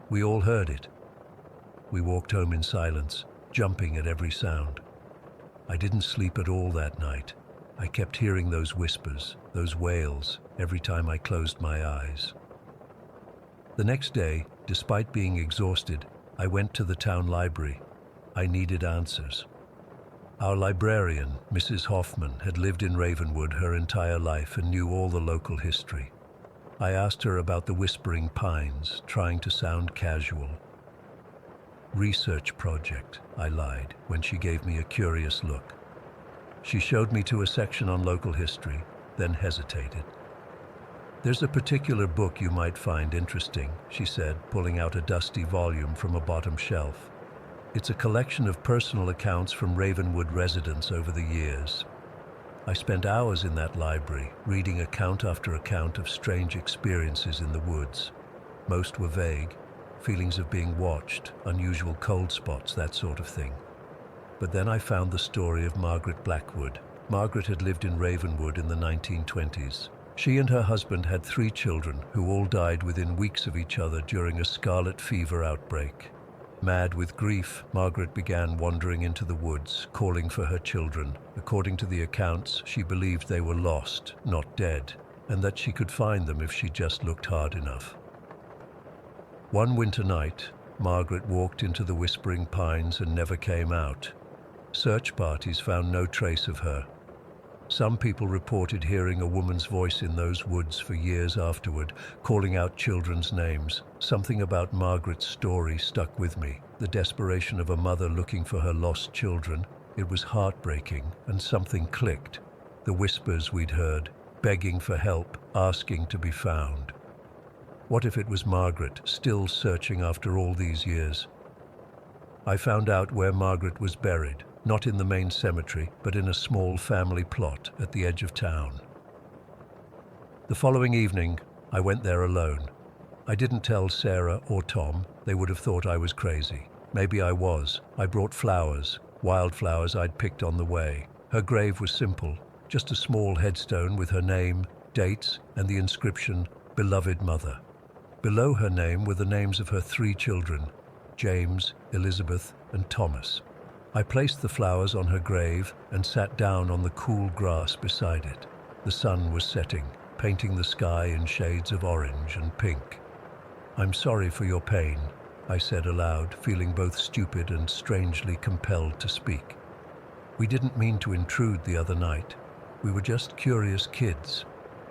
We all heard it. We walked home in silence, jumping at every sound. I didn't sleep at all that night. I kept hearing those whispers, those wails, every time I closed my eyes. The next day, despite being exhausted, I went to the town library. I needed answers. Our librarian, Mrs. Hoffman, had lived in Ravenwood her entire life and knew all the local history. I asked her about the Whispering Pines, trying to sound casual. "Research project," I lied, when she gave me a curious look. She showed me to a section on local history, then hesitated. "There's a particular book you might find interesting," she said, pulling out a dusty volume from a bottom shelf. "It's a collection of personal accounts from Ravenwood residents over the years." I spent hours in that library, reading account after account of strange experiences in the woods. Most were vague, feelings of being watched, unusual cold spots, that sort of thing. But then I found the story of Margaret Blackwood. Margaret had lived in Ravenwood in the 1920s. She and her husband had 3 children who all died within weeks of each other during a scarlet fever outbreak. Mad with grief, Margaret began wandering into the woods, calling for her children. According to the accounts, she believed they were lost, not dead, and that she could find them if she just looked hard enough. One winter night, Margaret walked into the Whispering Pines and never came out. Search parties found no trace of her. Some people reported hearing a woman's voice in those woods for years afterward, calling out children's names. Something about Margaret's story stuck with me, the desperation of a mother looking for her lost children. It was heartbreaking, and something clicked. The whispers we'd heard, begging for help, asking to be found. What if it was Margaret, still searching after all these years? I found out where Margaret was buried. Not in the main cemetery, but in a small family plot at the edge of town. The following evening, I went there alone. I didn't tell Sarah or Tom. They would have thought I was crazy. Maybe I was. I brought flowers, wildflowers I'd picked on the way. Her grave was simple, just a small headstone with her name, dates, and the inscription, "Beloved Mother." Below her name were the names of her 3 children, James, Elizabeth, and Thomas. I placed the flowers on her grave and sat down on the cool grass beside it. The sun was setting, painting the sky in shades of orange and pink. "I'm sorry for your pain," I said aloud, feeling both stupid and strangely compelled to speak. "We didn't mean to intrude the other night. We were just curious kids.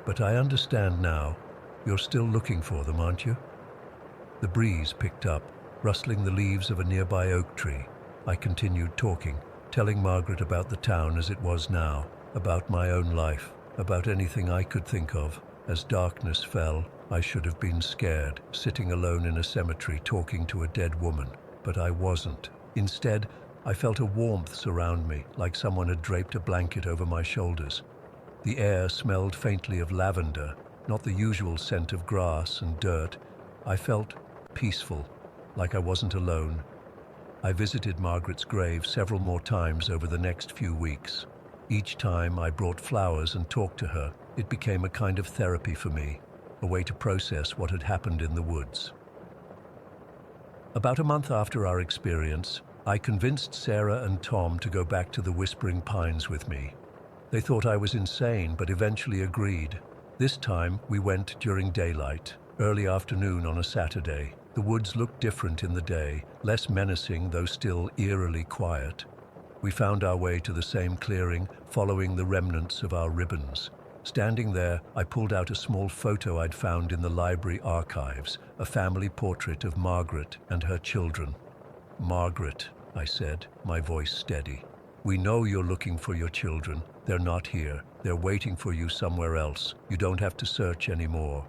But I understand now. You're still looking for them, aren't you?" The breeze picked up, rustling the leaves of a nearby oak tree. I continued talking, telling Margaret about the town as it was now, about my own life, about anything I could think of. As darkness fell, I should have been scared, sitting alone in a cemetery talking to a dead woman, but I wasn't. Instead, I felt a warmth surround me, like someone had draped a blanket over my shoulders. The air smelled faintly of lavender, not the usual scent of grass and dirt. I felt peaceful, like I wasn't alone. I visited Margaret's grave several more times over the next few weeks. Each time I brought flowers and talked to her. It became a kind of therapy for me, a way to process what had happened in the woods. About a month after our experience, I convinced Sarah and Tom to go back to the Whispering Pines with me. They thought I was insane, but eventually agreed. This time, we went during daylight, early afternoon on a Saturday. The woods looked different in the day, less menacing though still eerily quiet. We found our way to the same clearing, following the remnants of our ribbons. Standing there, I pulled out a small photo I'd found in the library archives, a family portrait of Margaret and her children. "Margaret," I said, my voice steady. "We know you're looking for your children. They're not here. They're waiting for you somewhere else. You don't have to search anymore."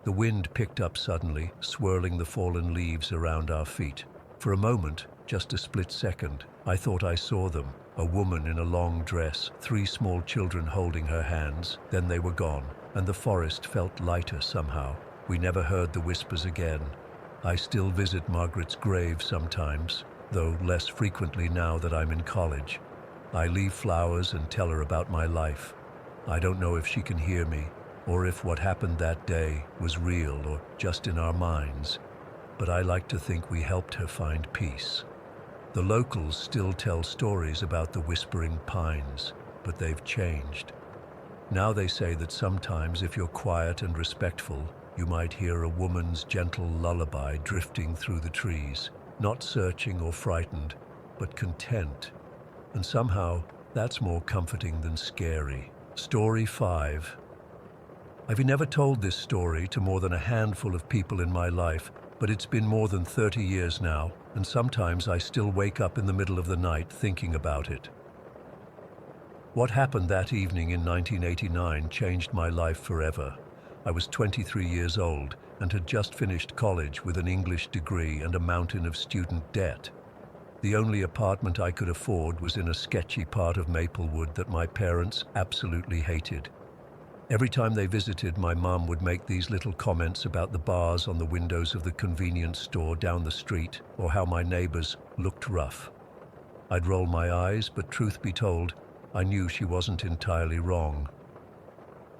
The wind picked up suddenly, swirling the fallen leaves around our feet. For a moment, just a split second, I thought I saw them. A woman in a long dress, 3 small children holding her hands. Then they were gone, and the forest felt lighter somehow. We never heard the whispers again. I still visit Margaret's grave sometimes, though less frequently now that I'm in college. I leave flowers and tell her about my life. I don't know if she can hear me, or if what happened that day was real or just in our minds, but I like to think we helped her find peace. The locals still tell stories about the Whispering Pines, but they've changed. Now they say that sometimes if you're quiet and respectful, you might hear a woman's gentle lullaby drifting through the trees, not searching or frightened, but content. And somehow, that's more comforting than scary. Story 5. I've never told this story to more than a handful of people in my life, but it's been more than 30 years now, and sometimes I still wake up in the middle of the night thinking about it. What happened that evening in 1989 changed my life forever. I was 23 years old and had just finished college with an English degree and a mountain of student debt. The only apartment I could afford was in a sketchy part of Maplewood that my parents absolutely hated. Every time they visited, my mum would make these little comments about the bars on the windows of the convenience store down the street, or how my neighbors looked rough. I'd roll my eyes, but truth be told, I knew she wasn't entirely wrong.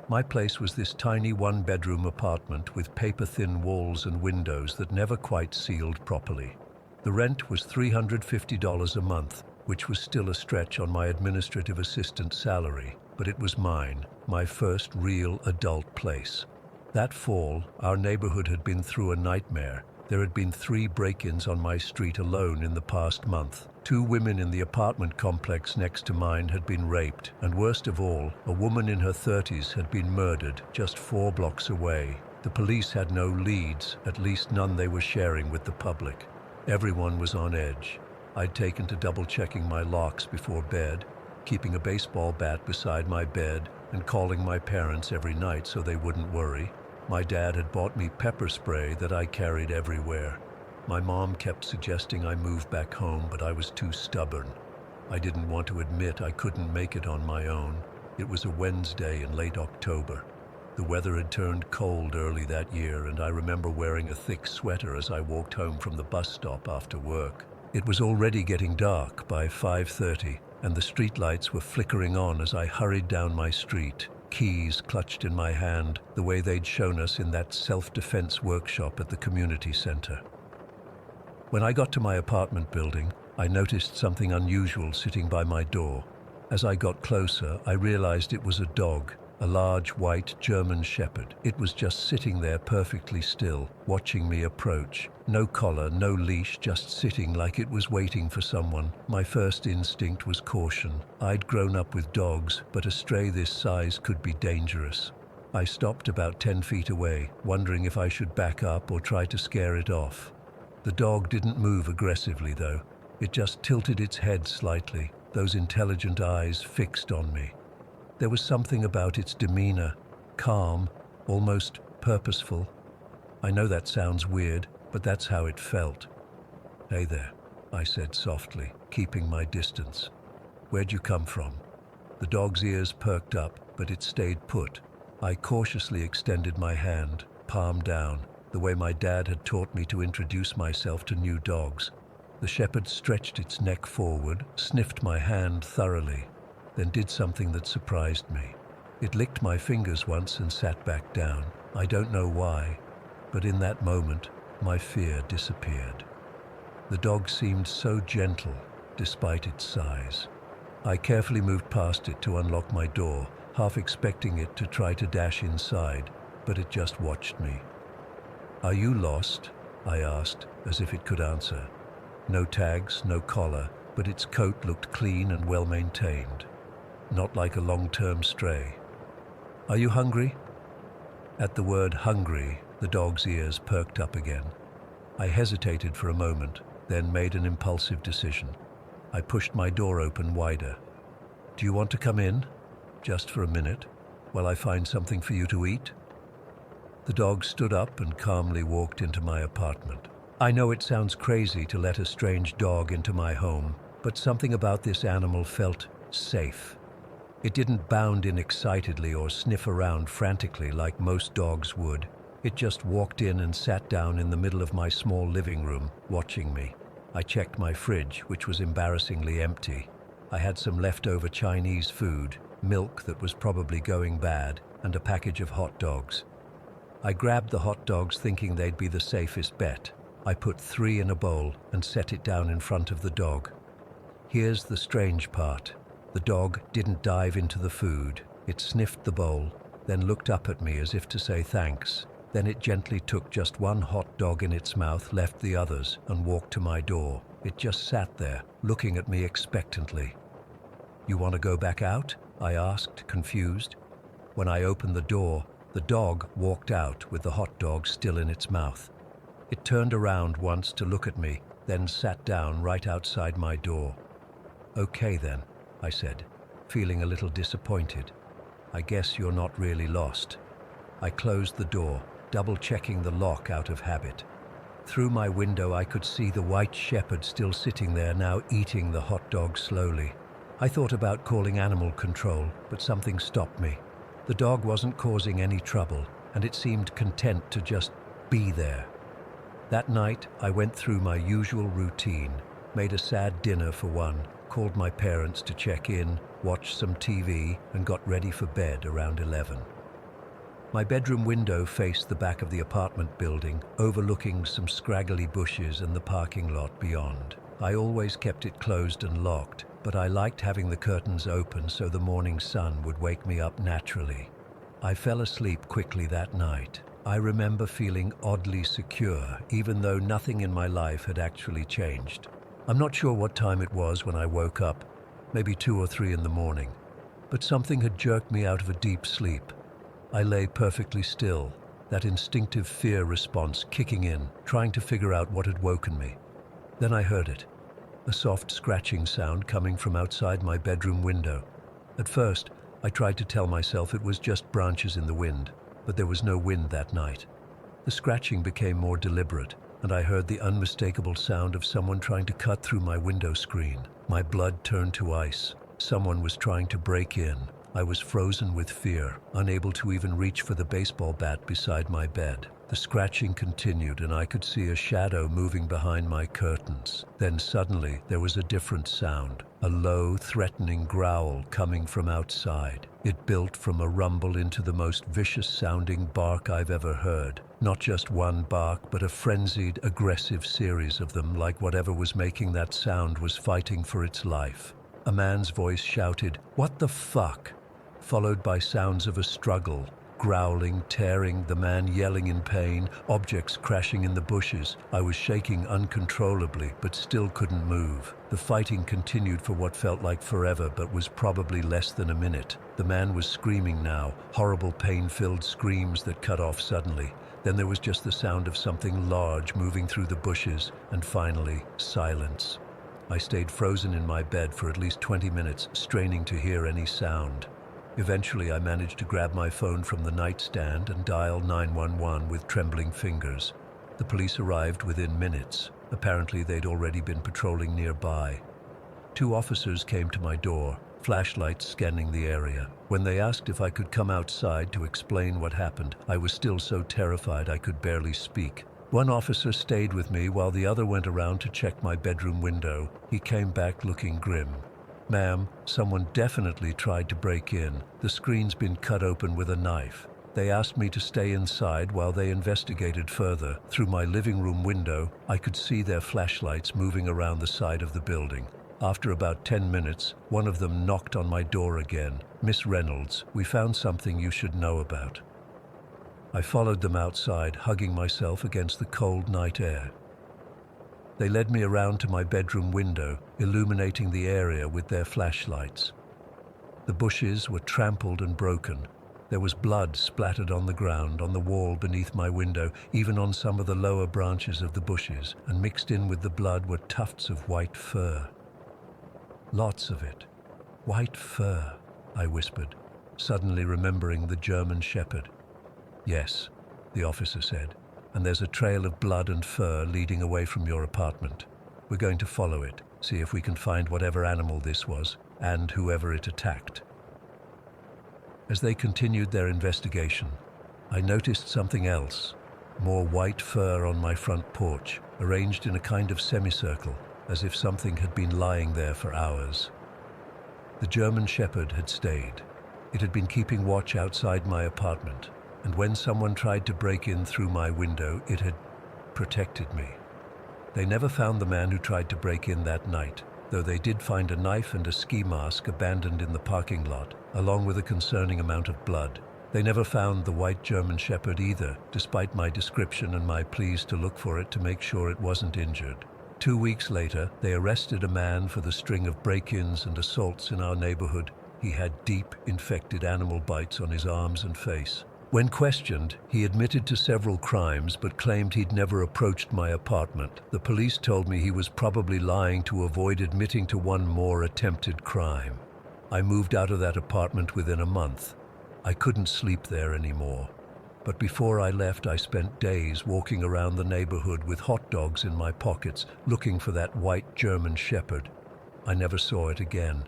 My place was this tiny one-bedroom apartment with paper-thin walls and windows that never quite sealed properly. The rent was $350 a month, which was still a stretch on my administrative assistant salary, but it was mine, my first real adult place. That fall, our neighborhood had been through a nightmare. There had been 3 break-ins on my street alone in the past month. 2 women in the apartment complex next to mine had been raped, and worst of all, a woman in her 30s had been murdered just 4 blocks away. The police had no leads, at least none they were sharing with the public. Everyone was on edge. I'd taken to double-checking my locks before bed, keeping a baseball bat beside my bed, and calling my parents every night so they wouldn't worry. My dad had bought me pepper spray that I carried everywhere. My mom kept suggesting I move back home, but I was too stubborn. I didn't want to admit I couldn't make it on my own. It was a Wednesday in late October. The weather had turned cold early that year, and I remember wearing a thick sweater as I walked home from the bus stop after work. It was already getting dark by 5:30, and the streetlights were flickering on as I hurried down my street, keys clutched in my hand, the way they'd shown us in that self-defense workshop at the community center. When I got to my apartment building, I noticed something unusual sitting by my door. As I got closer, I realized it was a dog, a large white German shepherd. It was just sitting there perfectly still, watching me approach. No collar, no leash, just sitting like it was waiting for someone. My first instinct was caution. I'd grown up with dogs, but a stray this size could be dangerous. I stopped about 10 feet away, wondering if I should back up or try to scare it off. The dog didn't move aggressively, though. It just tilted its head slightly, those intelligent eyes fixed on me. There was something about its demeanor, calm, almost purposeful. I know that sounds weird, but that's how it felt. "Hey there," I said softly, keeping my distance. "Where'd you come from?" The dog's ears perked up, but it stayed put. I cautiously extended my hand, palm down, the way my dad had taught me to introduce myself to new dogs. The shepherd stretched its neck forward, sniffed my hand thoroughly, then did something that surprised me. It licked my fingers once and sat back down. I don't know why, but in that moment, my fear disappeared. The dog seemed so gentle, despite its size. I carefully moved past it to unlock my door, half expecting it to try to dash inside, but it just watched me. "Are you lost?" I asked, as if it could answer. No tags, no collar, but its coat looked clean and well maintained. Not like a long-term stray. "Are you hungry?" At the word hungry, the dog's ears perked up again. I hesitated for a moment, then made an impulsive decision. I pushed my door open wider. "Do you want to come in? Just for a minute, while I find something for you to eat?" The dog stood up and calmly walked into my apartment. I know it sounds crazy to let a strange dog into my home, but something about this animal felt safe. It didn't bound in excitedly or sniff around frantically like most dogs would. It just walked in and sat down in the middle of my small living room, watching me. I checked my fridge, which was embarrassingly empty. I had some leftover Chinese food, milk that was probably going bad, and a package of hot dogs. I grabbed the hot dogs thinking they'd be the safest bet. I put 3 in a bowl and set it down in front of the dog. Here's the strange part. The dog didn't dive into the food. It sniffed the bowl, then looked up at me as if to say thanks. Then it gently took just one hot dog in its mouth, left the others, and walked to my door. It just sat there, looking at me expectantly. "You want to go back out?" I asked, confused. When I opened the door, the dog walked out with the hot dog still in its mouth. It turned around once to look at me, then sat down right outside my door. "Okay then," I said, feeling a little disappointed. "I guess you're not really lost." I closed the door, double-checking the lock out of habit. Through my window I could see the white shepherd still sitting there, now eating the hot dog slowly. I thought about calling animal control, but something stopped me. The dog wasn't causing any trouble, and it seemed content to just be there. That night, I went through my usual routine, made a sad dinner for one, called my parents to check in, watched some TV, and got ready for bed around 11. My bedroom window faced the back of the apartment building, overlooking some scraggly bushes and the parking lot beyond. I always kept it closed and locked, but I liked having the curtains open so the morning sun would wake me up naturally. I fell asleep quickly that night. I remember feeling oddly secure, even though nothing in my life had actually changed. I'm not sure what time it was when I woke up, maybe 2 or 3 in the morning, but something had jerked me out of a deep sleep. I lay perfectly still, that instinctive fear response kicking in, trying to figure out what had woken me. Then I heard it, a soft scratching sound coming from outside my bedroom window. At first, I tried to tell myself it was just branches in the wind, but there was no wind that night. The scratching became more deliberate, and I heard the unmistakable sound of someone trying to cut through my window screen. My blood turned to ice. Someone was trying to break in. I was frozen with fear, unable to even reach for the baseball bat beside my bed. The scratching continued, and I could see a shadow moving behind my curtains. Then suddenly, there was a different sound, a low, threatening growl coming from outside. It built from a rumble into the most vicious-sounding bark I've ever heard. Not just one bark, but a frenzied, aggressive series of them, like whatever was making that sound was fighting for its life. A man's voice shouted, "What the fuck?" followed by sounds of a struggle. Growling, tearing, the man yelling in pain, objects crashing in the bushes. I was shaking uncontrollably, but still couldn't move. The fighting continued for what felt like forever, but was probably less than a minute. The man was screaming now, horrible pain-filled screams that cut off suddenly. Then there was just the sound of something large moving through the bushes, and finally, silence. I stayed frozen in my bed for at least 20 minutes, straining to hear any sound. Eventually, I managed to grab my phone from the nightstand and dial 911 with trembling fingers. The police arrived within minutes. Apparently, they'd already been patrolling nearby. 2 officers came to my door, flashlights scanning the area. When they asked if I could come outside to explain what happened, I was still so terrified I could barely speak. One officer stayed with me while the other went around to check my bedroom window. He came back looking grim. "Ma'am, someone definitely tried to break in. The screen's been cut open with a knife." They asked me to stay inside while they investigated further. Through my living room window, I could see their flashlights moving around the side of the building. After about 10 minutes, one of them knocked on my door again. "Miss Reynolds, we found something you should know about." I followed them outside, hugging myself against the cold night air. They led me around to my bedroom window, illuminating the area with their flashlights. The bushes were trampled and broken. There was blood splattered on the ground, on the wall beneath my window, even on some of the lower branches of the bushes, and mixed in with the blood were tufts of white fur. Lots of it. White fur, I whispered, suddenly remembering the German shepherd. "Yes," the officer said, "and there's a trail of blood and fur leading away from your apartment. We're going to follow it, see if we can find whatever animal this was, and whoever it attacked." As they continued their investigation, I noticed something else. More white fur on my front porch, arranged in a kind of semicircle, as if something had been lying there for hours. The German shepherd had stayed. It had been keeping watch outside my apartment, and when someone tried to break in through my window, it had protected me. They never found the man who tried to break in that night, though they did find a knife and a ski mask abandoned in the parking lot, along with a concerning amount of blood. They never found the white German shepherd either, despite my description and my pleas to look for it to make sure it wasn't injured. 2 weeks later, they arrested a man for the string of break-ins and assaults in our neighborhood. He had deep, infected animal bites on his arms and face. When questioned, he admitted to several crimes but claimed he'd never approached my apartment. The police told me he was probably lying to avoid admitting to one more attempted crime. I moved out of that apartment within a month. I couldn't sleep there anymore. But before I left, I spent days walking around the neighborhood with hot dogs in my pockets, looking for that white German shepherd. I never saw it again.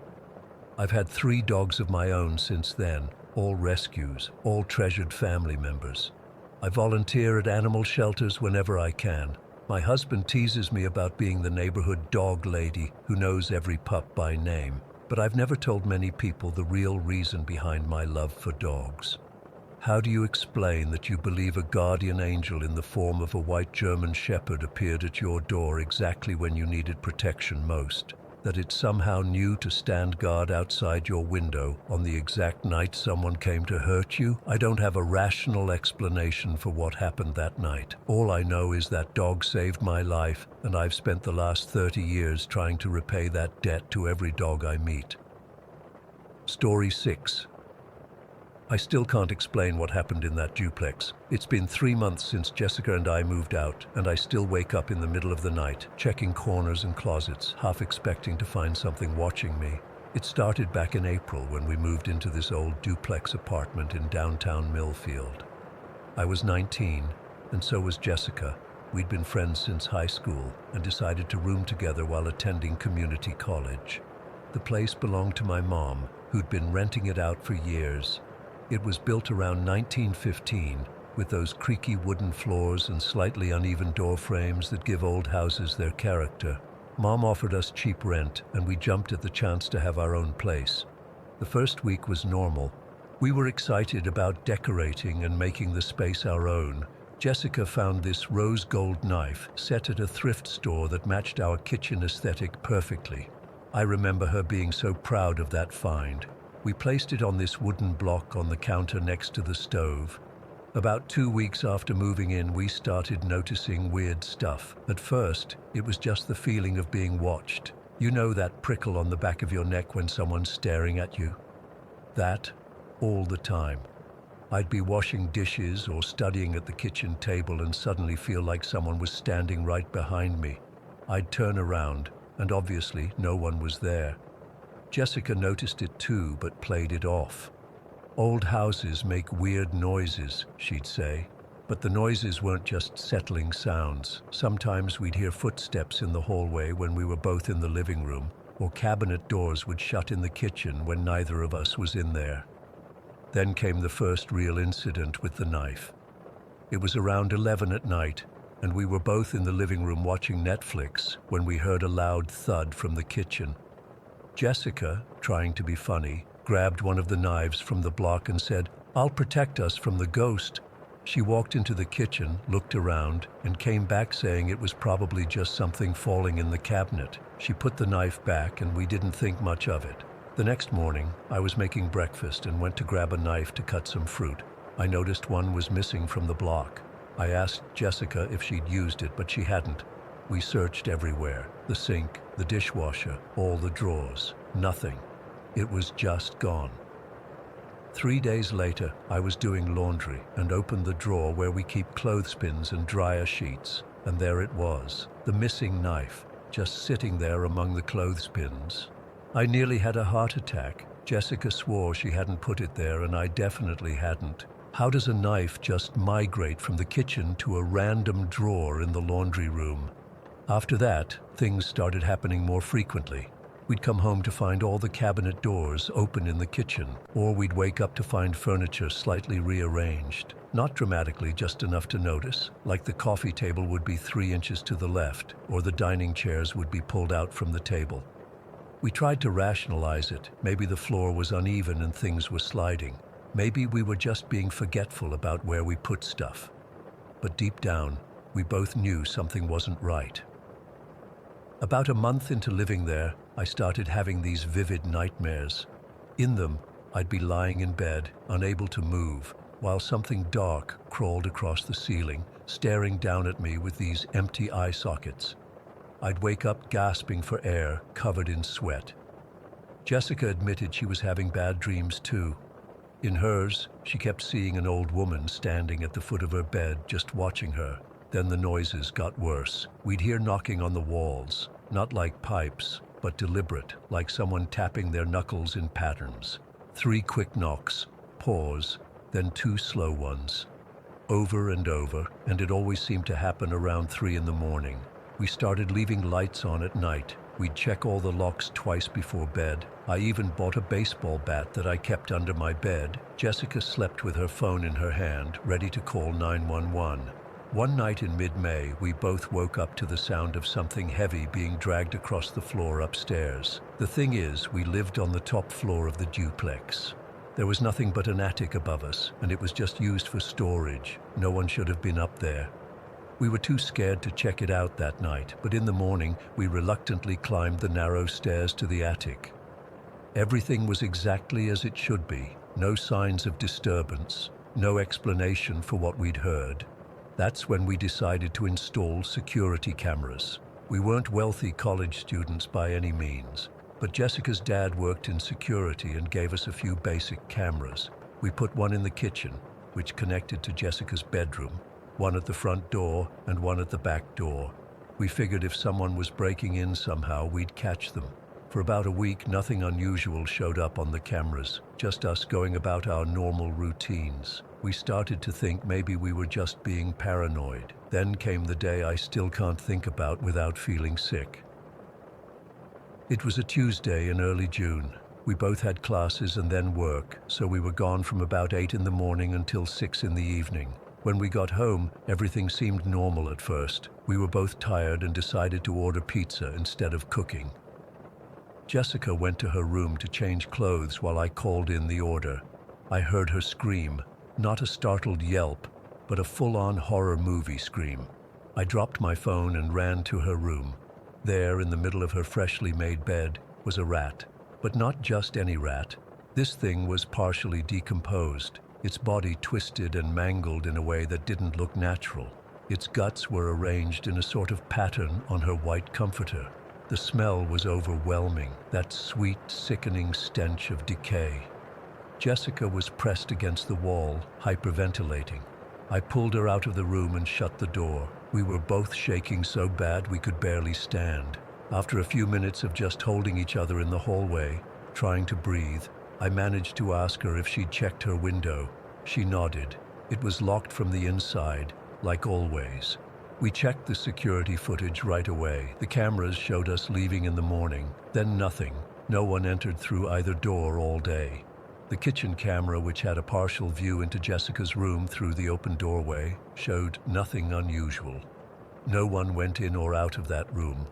I've had 3 dogs of my own since then, all rescues, all treasured family members. I volunteer at animal shelters whenever I can. My husband teases me about being the neighborhood dog lady who knows every pup by name, but I've never told many people the real reason behind my love for dogs. How do you explain that you believe a guardian angel in the form of a white German shepherd appeared at your door exactly when you needed protection most? That it somehow knew to stand guard outside your window on the exact night someone came to hurt you? I don't have a rational explanation for what happened that night. All I know is that dog saved my life, and I've spent the last 30 years trying to repay that debt to every dog I meet. Story 6. I still can't explain what happened in that duplex. It's been 3 months since Jessica and I moved out, and I still wake up in the middle of the night, checking corners and closets, half expecting to find something watching me. It started back in April when we moved into this old duplex apartment in downtown Millfield. I was 19, and so was Jessica. We'd been friends since high school and decided to room together while attending community college. The place belonged to my mom, who'd been renting it out for years. It was built around 1915, with those creaky wooden floors and slightly uneven door frames that give old houses their character. Mom offered us cheap rent, and we jumped at the chance to have our own place. The first week was normal. We were excited about decorating and making the space our own. Jessica found this rose gold knife set at a thrift store that matched our kitchen aesthetic perfectly. I remember her being so proud of that find. We placed it on this wooden block on the counter next to the stove. About 2 weeks after moving in, we started noticing weird stuff. At first, it was just the feeling of being watched. You know that prickle on the back of your neck when someone's staring at you? That, all the time. I'd be washing dishes or studying at the kitchen table and suddenly feel like someone was standing right behind me. I'd turn around, and obviously no one was there. Jessica noticed it too, but played it off. Old houses make weird noises, she'd say. But the noises weren't just settling sounds. Sometimes we'd hear footsteps in the hallway when we were both in the living room, or cabinet doors would shut in the kitchen when neither of us was in there. Then came the first real incident with the knife. It was around 11 at night, and we were both in the living room watching Netflix when we heard a loud thud from the kitchen. Jessica, trying to be funny, grabbed one of the knives from the block and said, "I'll protect us from the ghost." She walked into the kitchen, looked around, and came back saying it was probably just something falling in the cabinet. She put the knife back and we didn't think much of it. The next morning, I was making breakfast and went to grab a knife to cut some fruit. I noticed one was missing from the block. I asked Jessica if she'd used it, but she hadn't. We searched everywhere, the sink, the dishwasher, all the drawers. Nothing. It was just gone. 3 days later, I was doing laundry and opened the drawer where we keep clothespins and dryer sheets, and there it was, the missing knife, just sitting there among the clothespins. I nearly had a heart attack. Jessica swore she hadn't put it there, and I definitely hadn't. How does a knife just migrate from the kitchen to a random drawer in the laundry room? After that, things started happening more frequently. We'd come home to find all the cabinet doors open in the kitchen, or we'd wake up to find furniture slightly rearranged. Not dramatically, just enough to notice, like the coffee table would be 3 inches to the left, or the dining chairs would be pulled out from the table. We tried to rationalize it. Maybe the floor was uneven and things were sliding. Maybe we were just being forgetful about where we put stuff. But deep down, we both knew something wasn't right. About a month into living there, I started having these vivid nightmares. In them, I'd be lying in bed, unable to move, while something dark crawled across the ceiling, staring down at me with these empty eye sockets. I'd wake up gasping for air, covered in sweat. Jessica admitted she was having bad dreams too. In hers, she kept seeing an old woman standing at the foot of her bed, just watching her. Then the noises got worse. We'd hear knocking on the walls, not like pipes, but deliberate, like someone tapping their knuckles in patterns. 3 quick knocks, pause, then 2 slow ones. Over and over, and it always seemed to happen around 3 in the morning. We started leaving lights on at night. We'd check all the locks twice before bed. I even bought a baseball bat that I kept under my bed. Jessica slept with her phone in her hand, ready to call 911. One night in mid-May, we both woke up to the sound of something heavy being dragged across the floor upstairs. The thing is, we lived on the top floor of the duplex. There was nothing but an attic above us, and it was just used for storage. No one should have been up there. We were too scared to check it out that night, but in the morning, we reluctantly climbed the narrow stairs to the attic. Everything was exactly as it should be. No signs of disturbance, no explanation for what we'd heard. That's when we decided to install security cameras. We weren't wealthy college students by any means, but Jessica's dad worked in security and gave us a few basic cameras. We put one in the kitchen, which connected to Jessica's bedroom, one at the front door and one at the back door. We figured if someone was breaking in somehow, we'd catch them. For about a week, nothing unusual showed up on the cameras, just us going about our normal routines. We started to think maybe we were just being paranoid. Then came the day I still can't think about without feeling sick. It was a Tuesday in early June. We both had classes and then work, so we were gone from about 8 in the morning until 6 in the evening. When we got home, everything seemed normal at first. We were both tired and decided to order pizza instead of cooking. Jessica went to her room to change clothes while I called in the order. I heard her scream, not a startled yelp, but a full-on horror movie scream. I dropped my phone and ran to her room. There, in the middle of her freshly made bed, was a rat. But not just any rat. This thing was partially decomposed, its body twisted and mangled in a way that didn't look natural. Its guts were arranged in a sort of pattern on her white comforter. The smell was overwhelming, that sweet, sickening stench of decay. Jessica was pressed against the wall, hyperventilating. I pulled her out of the room and shut the door. We were both shaking so bad we could barely stand. After a few minutes of just holding each other in the hallway, trying to breathe, I managed to ask her if she'd checked her window. She nodded. It was locked from the inside, like always. We checked the security footage right away. The cameras showed us leaving in the morning, then nothing. No one entered through either door all day. The kitchen camera, which had a partial view into Jessica's room through the open doorway, showed nothing unusual. No one went in or out of that room,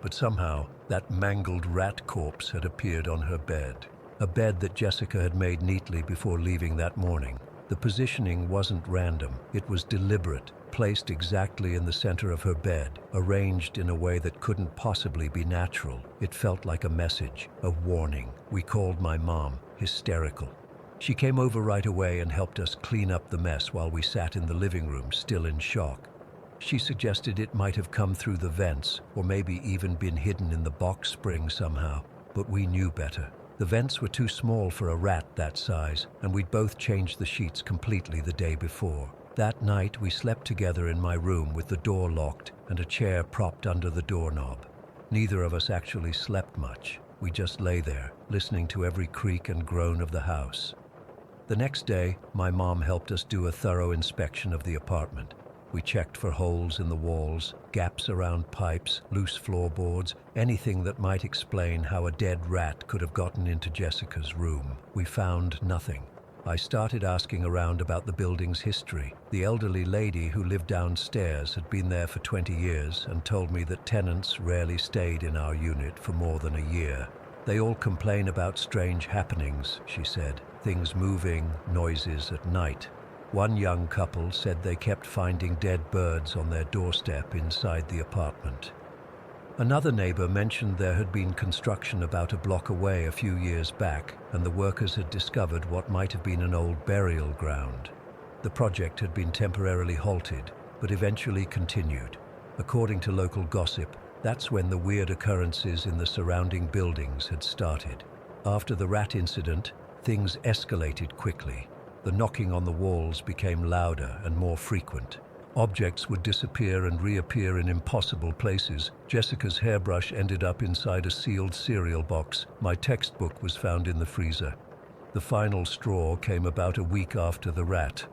but somehow that mangled rat corpse had appeared on her bed. a bed that Jessica had made neatly before leaving that morning. The positioning wasn't random, it was deliberate, placed exactly in the center of her bed, arranged in a way that couldn't possibly be natural. It felt like a message, a warning. We called my mom, hysterical. She came over right away and helped us clean up the mess while we sat in the living room, still in shock. She suggested it might have come through the vents, or maybe even been hidden in the box spring somehow, but we knew better. The vents were too small for a rat that size, and we'd both changed the sheets completely the day before. That night, we slept together in my room with the door locked and a chair propped under the doorknob. Neither of us actually slept much. We just lay there, listening to every creak and groan of the house. The next day, my mom helped us do a thorough inspection of the apartment. We checked for holes in the walls, gaps around pipes, loose floorboards, anything that might explain how a dead rat could have gotten into Jessica's room. We found nothing. I started asking around about the building's history. The elderly lady who lived downstairs had been there for 20 years and told me that tenants rarely stayed in our unit for more than a year. They all complain about strange happenings, she said. Things moving, noises at night. One young couple said they kept finding dead birds on their doorstep inside the apartment. Another neighbor mentioned there had been construction about a block away a few years back, and the workers had discovered what might have been an old burial ground. The project had been temporarily halted, but eventually continued. According to local gossip, that's when the weird occurrences in the surrounding buildings had started. After the rat incident, things escalated quickly. The knocking on the walls became louder and more frequent. Objects would disappear and reappear in impossible places. Jessica's hairbrush ended up inside a sealed cereal box. My textbook was found in the freezer. The final straw came about a week after the rat.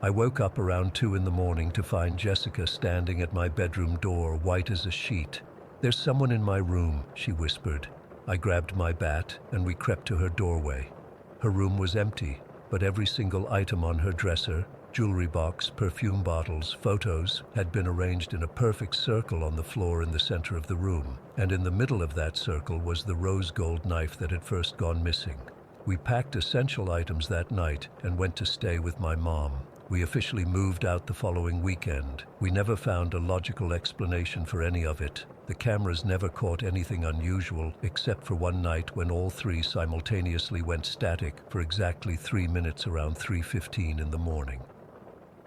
I woke up around 2 in the morning to find Jessica standing at my bedroom door, white as a sheet. "There's someone in my room," she whispered. I grabbed my bat and we crept to her doorway. Her room was empty, but every single item on her dresser, jewelry box, perfume bottles, photos, had been arranged in a perfect circle on the floor in the center of the room. And in the middle of that circle was the rose gold knife that had first gone missing. We packed essential items that night and went to stay with my mom. We officially moved out the following weekend. We never found a logical explanation for any of it. The cameras never caught anything unusual, except for one night when all three simultaneously went static for exactly 3 minutes around 3:15 in the morning.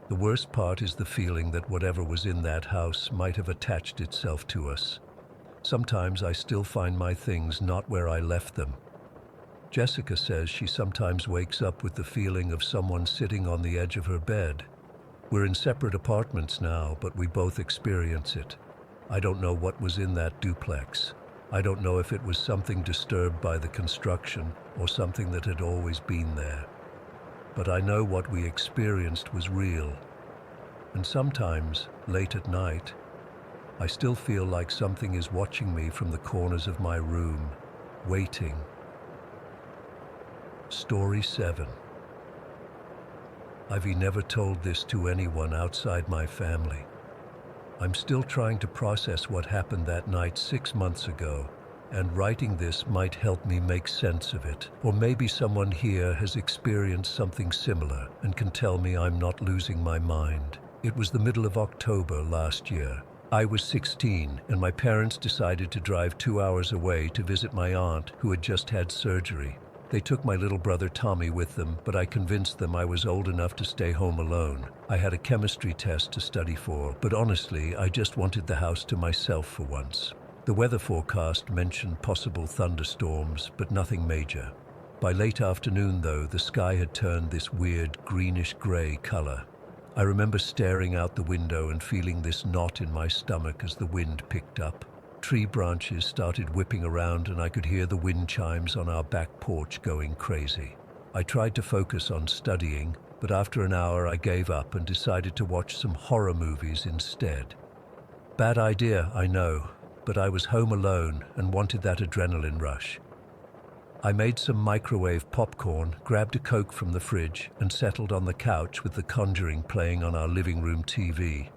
The worst part is the feeling that whatever was in that house might have attached itself to us. Sometimes I still find my things not where I left them. Jessica says she sometimes wakes up with the feeling of someone sitting on the edge of her bed. We're in separate apartments now, but we both experience it. I don't know what was in that duplex. I don't know if it was something disturbed by the construction or something that had always been there. But I know what we experienced was real. And sometimes, late at night, I still feel like something is watching me from the corners of my room, waiting. Story 7. I've never told this to anyone outside my family. I'm still trying to process what happened that night 6 months ago, and writing this might help me make sense of it. Or maybe someone here has experienced something similar and can tell me I'm not losing my mind. It was the middle of October last year. I was 16, and my parents decided to drive 2 hours away to visit my aunt who had just had surgery. They took my little brother Tommy with them, but I convinced them I was old enough to stay home alone. I had a chemistry test to study for, but honestly, I just wanted the house to myself for once. The weather forecast mentioned possible thunderstorms, but nothing major. By late afternoon, though, the sky had turned this weird greenish-gray color. I remember staring out the window and feeling this knot in my stomach as the wind picked up. Tree branches started whipping around and I could hear the wind chimes on our back porch going crazy. I tried to focus on studying, but after an hour I gave up and decided to watch some horror movies instead. Bad idea, I know, but I was home alone and wanted that adrenaline rush. I made some microwave popcorn, grabbed a Coke from the fridge, and settled on the couch with The Conjuring playing on our living room TV.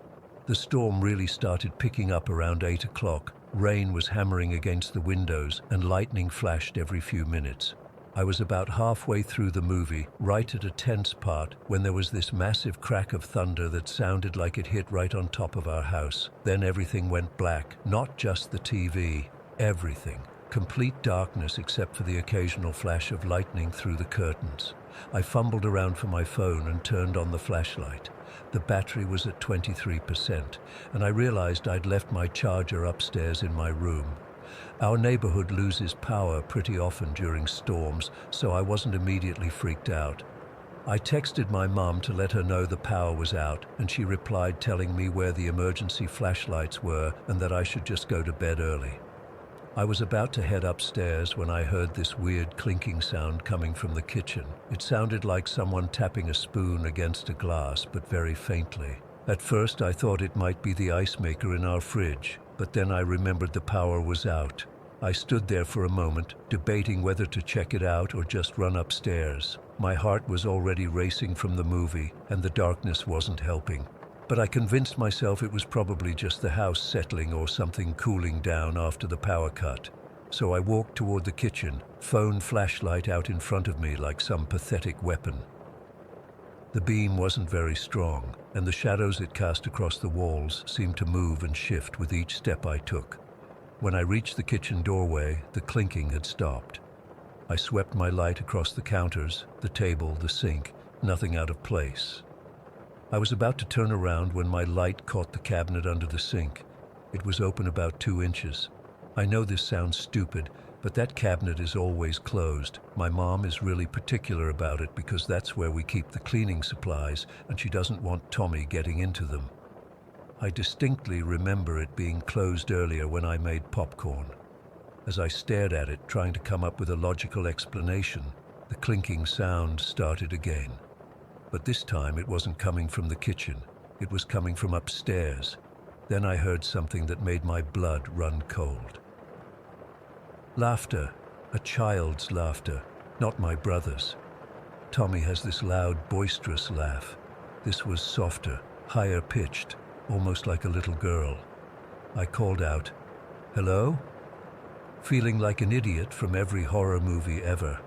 The storm really started picking up around 8 o'clock. Rain was hammering against the windows and lightning flashed every few minutes. I was about halfway through the movie, right at a tense part, when there was this massive crack of thunder that sounded like it hit right on top of our house. Then everything went black, not just the TV, everything. Complete darkness except for the occasional flash of lightning through the curtains. I fumbled around for my phone and turned on the flashlight. The battery was at 23%, and I realized I'd left my charger upstairs in my room. Our neighborhood loses power pretty often during storms, so I wasn't immediately freaked out. I texted my mom to let her know the power was out, and she replied telling me where the emergency flashlights were and that I should just go to bed early. I was about to head upstairs when I heard this weird clinking sound coming from the kitchen. It sounded like someone tapping a spoon against a glass, but very faintly. At first I thought it might be the ice maker in our fridge, but then I remembered the power was out. I stood there for a moment, debating whether to check it out or just run upstairs. My heart was already racing from the movie, and the darkness wasn't helping. But I convinced myself it was probably just the house settling or something cooling down after the power cut. So I walked toward the kitchen, phone flashlight out in front of me like some pathetic weapon. The beam wasn't very strong, and the shadows it cast across the walls seemed to move and shift with each step I took. When I reached the kitchen doorway, the clinking had stopped. I swept my light across the counters, the table, the sink, nothing out of place. I was about to turn around when my light caught the cabinet under the sink. It was open about 2 inches. I know this sounds stupid, but that cabinet is always closed. My mom is really particular about it because that's where we keep the cleaning supplies, and she doesn't want Tommy getting into them. I distinctly remember it being closed earlier when I made popcorn. As I stared at it, trying to come up with a logical explanation, the clinking sound started again. But this time it wasn't coming from the kitchen. It was coming from upstairs. Then I heard something that made my blood run cold. Laughter, a child's laughter, not my brother's. Tommy has this loud, boisterous laugh. This was softer, higher pitched, almost like a little girl. I called out, "Hello?" Feeling like an idiot from every horror movie ever.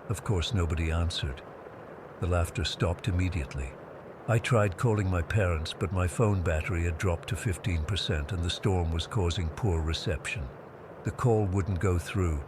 Of course, nobody answered. The laughter stopped immediately. I tried calling my parents, but my phone battery had dropped to 15% and the storm was causing poor reception. The call wouldn't go through.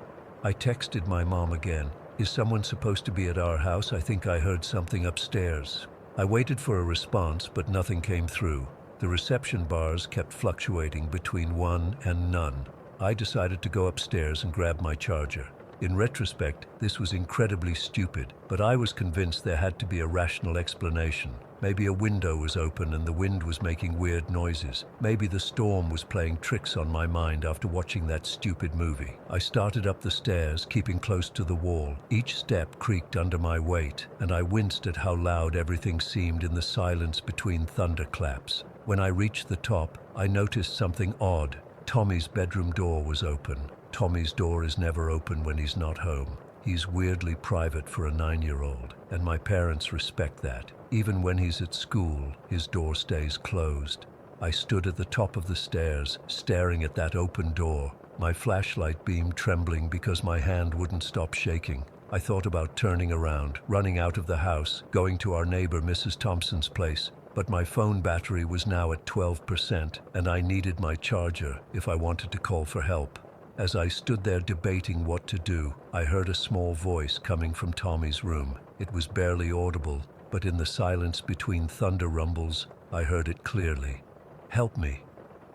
I texted my mom again. "Is someone supposed to be at our house? I think I heard something upstairs." I waited for a response, but nothing came through. The reception bars kept fluctuating between 1 and none. I decided to go upstairs and grab my charger. In retrospect, this was incredibly stupid, but I was convinced there had to be a rational explanation. Maybe a window was open and the wind was making weird noises. Maybe the storm was playing tricks on my mind after watching that stupid movie. I started up the stairs, keeping close to the wall. Each step creaked under my weight, and I winced at how loud everything seemed in the silence between thunderclaps. When I reached the top, I noticed something odd. Tommy's bedroom door was open. Tommy's door is never open when he's not home. He's weirdly private for a 9-year-old, and my parents respect that. Even when he's at school, his door stays closed. I stood at the top of the stairs, staring at that open door, my flashlight beam trembling because my hand wouldn't stop shaking. I thought about turning around, running out of the house, going to our neighbor Mrs. Thompson's place, but my phone battery was now at 12%, and I needed my charger if I wanted to call for help. As I stood there debating what to do, I heard a small voice coming from Tommy's room. It was barely audible, but in the silence between thunder rumbles, I heard it clearly. "Help me."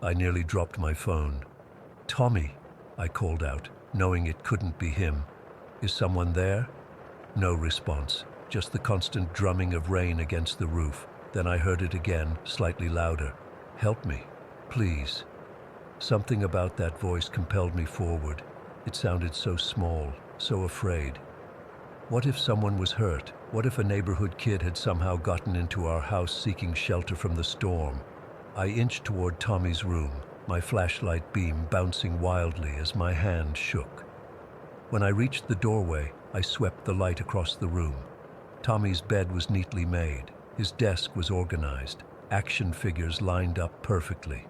I nearly dropped my phone. "Tommy," I called out, knowing it couldn't be him. "Is someone there?" No response, just the constant drumming of rain against the roof. Then I heard it again, slightly louder. "Help me, please." Something about that voice compelled me forward. It sounded so small, so afraid. What if someone was hurt? What if a neighborhood kid had somehow gotten into our house seeking shelter from the storm? I inched toward Tommy's room, my flashlight beam bouncing wildly as my hand shook. When I reached the doorway, I swept the light across the room. Tommy's bed was neatly made. His desk was organized, action figures lined up perfectly.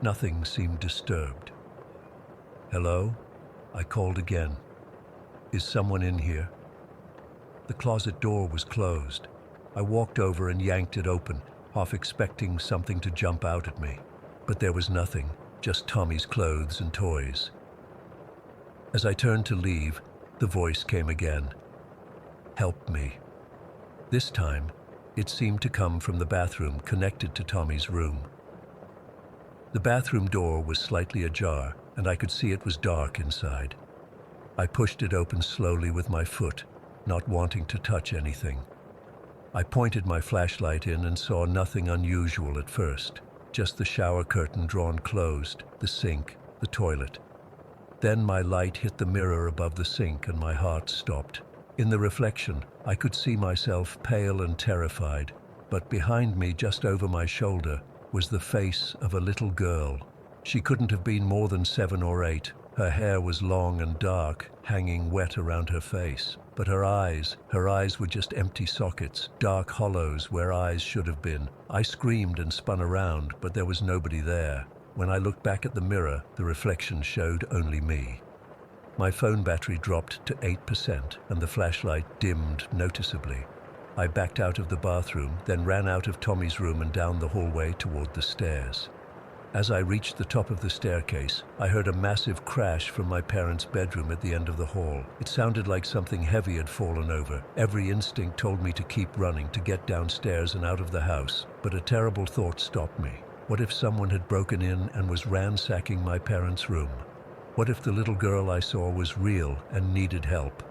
Nothing seemed disturbed. "Hello?" I called again. Is someone in here? The closet door was closed. I walked over and yanked it open, half expecting something to jump out at me. But there was nothing, just Tommy's clothes and toys. As I turned to leave, the voice came again. Help me. This time, it seemed to come from the bathroom connected to Tommy's room. The bathroom door was slightly ajar, and I could see it was dark inside. I pushed it open slowly with my foot, not wanting to touch anything. I pointed my flashlight in and saw nothing unusual at first, just the shower curtain drawn closed, the sink, the toilet. Then my light hit the mirror above the sink and my heart stopped. In the reflection, I could see myself pale and terrified, but behind me, just over my shoulder, was the face of a little girl. She couldn't have been more than 7 or 8. Her hair was long and dark, hanging wet around her face. But her eyes were just empty sockets, dark hollows where eyes should have been. I screamed and spun around, but there was nobody there. When I looked back at the mirror, the reflection showed only me. My phone battery dropped to 8% and the flashlight dimmed noticeably. I backed out of the bathroom, then ran out of Tommy's room and down the hallway toward the stairs. As I reached the top of the staircase, I heard a massive crash from my parents' bedroom at the end of the hall. It sounded like something heavy had fallen over. Every instinct told me to keep running, to get downstairs and out of the house. But a terrible thought stopped me. What if someone had broken in and was ransacking my parents' room? What if the little girl I saw was real and needed help?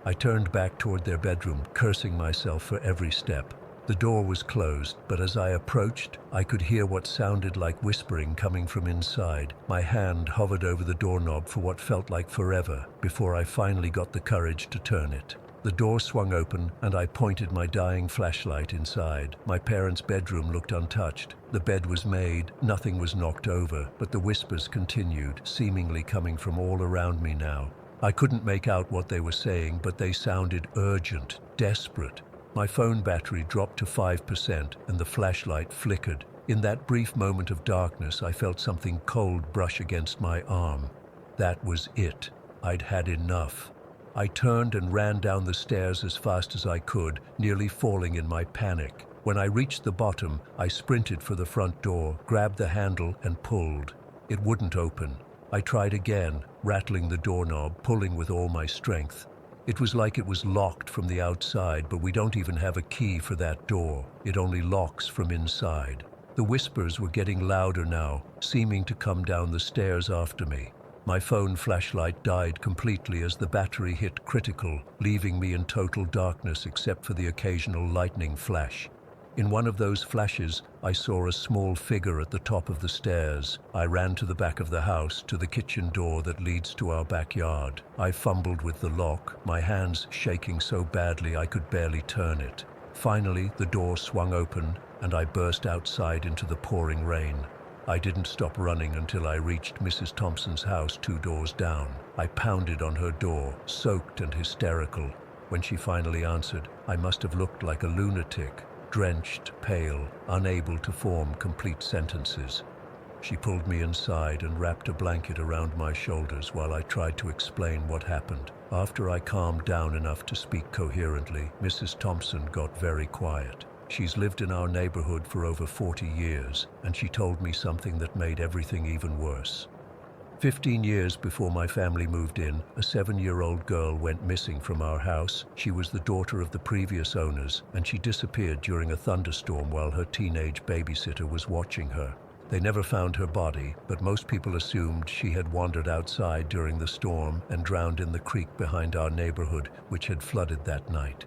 I turned back toward their bedroom, cursing myself for every step. The door was closed, but as I approached, I could hear what sounded like whispering coming from inside. My hand hovered over the doorknob for what felt like forever before I finally got the courage to turn it. The door swung open, and I pointed my dying flashlight inside. My parents' bedroom looked untouched. The bed was made, nothing was knocked over, but the whispers continued, seemingly coming from all around me now. I couldn't make out what they were saying, but they sounded urgent, desperate. My phone battery dropped to 5% and the flashlight flickered. In that brief moment of darkness, I felt something cold brush against my arm. That was it. I'd had enough. I turned and ran down the stairs as fast as I could, nearly falling in my panic. When I reached the bottom, I sprinted for the front door, grabbed the handle and pulled. It wouldn't open. I tried again, rattling the doorknob, pulling with all my strength. It was like it was locked from the outside, but we don't even have a key for that door. It only locks from inside. The whispers were getting louder now, seeming to come down the stairs after me. My phone flashlight died completely as the battery hit critical, leaving me in total darkness except for the occasional lightning flash. In one of those flashes, I saw a small figure at the top of the stairs. I ran to the back of the house, to the kitchen door that leads to our backyard. I fumbled with the lock, my hands shaking so badly I could barely turn it. Finally, the door swung open, and I burst outside into the pouring rain. I didn't stop running until I reached Mrs. Thompson's house 2 doors down. I pounded on her door, soaked and hysterical. When she finally answered, I must have looked like a lunatic. Drenched, pale, unable to form complete sentences. She pulled me inside and wrapped a blanket around my shoulders while I tried to explain what happened. After I calmed down enough to speak coherently, Mrs. Thompson got very quiet. She's lived in our neighborhood for over 40 years, and she told me something that made everything even worse. 15 years before my family moved in, a 7-year-old girl went missing from our house. She was the daughter of the previous owners, and she disappeared during a thunderstorm while her teenage babysitter was watching her. They never found her body, but most people assumed she had wandered outside during the storm and drowned in the creek behind our neighborhood, which had flooded that night.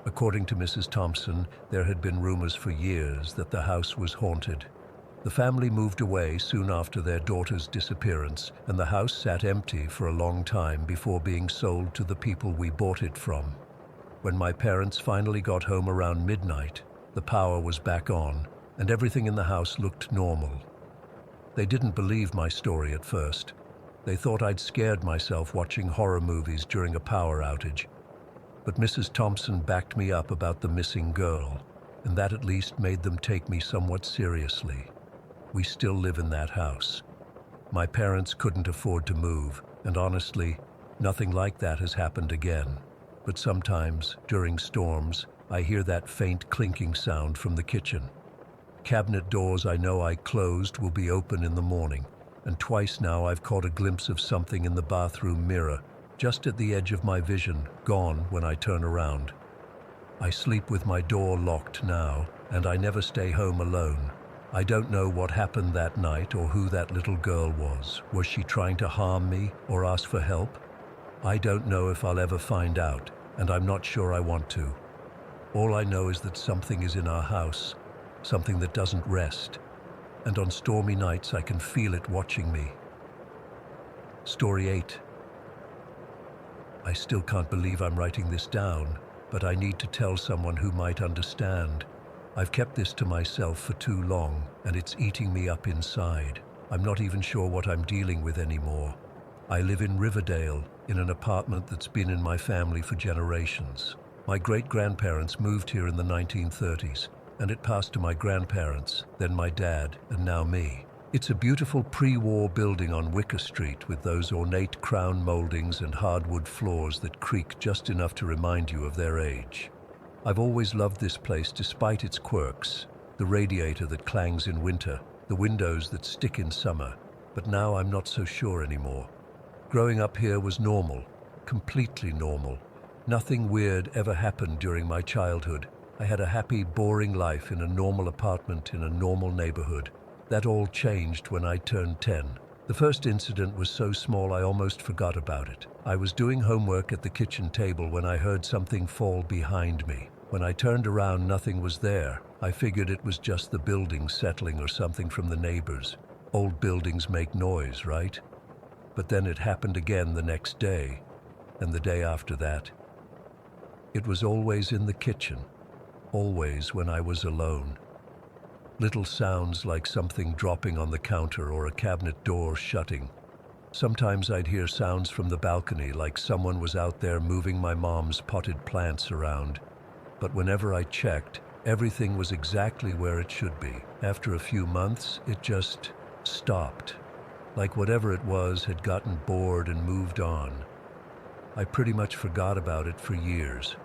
According to Mrs. Thompson, there had been rumors for years that the house was haunted. The family moved away soon after their daughter's disappearance, and the house sat empty for a long time before being sold to the people we bought it from. When my parents finally got home around midnight, the power was back on, and everything in the house looked normal. They didn't believe my story at first. They thought I'd scared myself watching horror movies during a power outage. But Mrs. Thompson backed me up about the missing girl, and that at least made them take me somewhat seriously. We still live in that house. My parents couldn't afford to move, and honestly, Nothing like that has happened again. But sometimes, during storms, I hear that faint clinking sound from the kitchen. Cabinet doors I know I closed will be open in the morning, and twice now I've caught a glimpse of something in the bathroom mirror, just at the edge of my vision, gone when I turn around. I sleep with my door locked now, and I never stay home alone. I don't know what happened that night or who that little girl was. Was she trying to harm me or ask for help? I don't know if I'll ever find out, and I'm not sure I want to. All I know is that something is in our house, something that doesn't rest, and on stormy nights I can feel it watching me. Story 8. I still can't believe I'm writing this down, but I need to tell someone who might understand. I've kept this to myself for too long, and it's eating me up inside. I'm not even sure what I'm dealing with anymore. I live in Riverdale, in an apartment that's been in my family for generations. My great-grandparents moved here in the 1930s, and it passed to my grandparents, then my dad, and now me. It's a beautiful pre-war building on Wicker Street with those ornate crown moldings and hardwood floors that creak just enough to remind you of their age. I've always loved this place despite its quirks, the radiator that clangs in winter, the windows that stick in summer, but now I'm not so sure anymore. Growing up here was normal, completely normal. Nothing weird ever happened during my childhood. I had a happy, boring life in a normal apartment in a normal neighborhood. That all changed when I turned 10. The first incident was so small I almost forgot about it. I was doing homework at the kitchen table when I heard something fall behind me. When I turned around, nothing was there. I figured it was just the building settling or something from the neighbors. Old buildings make noise, right? But then it happened again the next day, and the day after that. It was always in the kitchen, always when I was alone. Little sounds like something dropping on the counter or a cabinet door shutting. Sometimes I'd hear sounds from the balcony like someone was out there moving my mom's potted plants around. But whenever I checked, everything was exactly where it should be. After a few months, it just stopped. Like whatever it was had gotten bored and moved on. I pretty much forgot about it for years.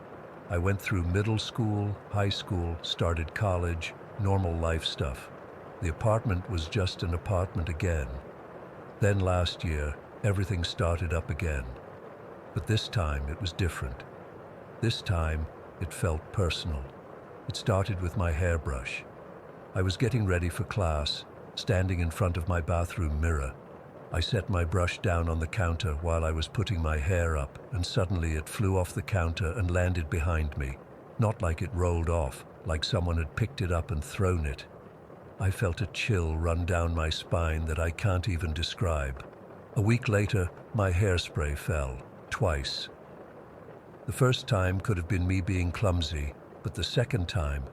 I went through middle school, high school, started college, normal life stuff. The apartment was just an apartment again. Then last year, everything started up again. But this time it was different. This time, it felt personal. It started with my hairbrush. I was getting ready for class, standing in front of my bathroom mirror. I set my brush down on the counter while I was putting my hair up, and suddenly it flew off the counter and landed behind me. Not like it rolled off, like someone had picked it up and thrown it. I felt a chill run down my spine that I can't even describe. A week later, my hairspray fell, twice. The first time could have been me being clumsy, but the second time,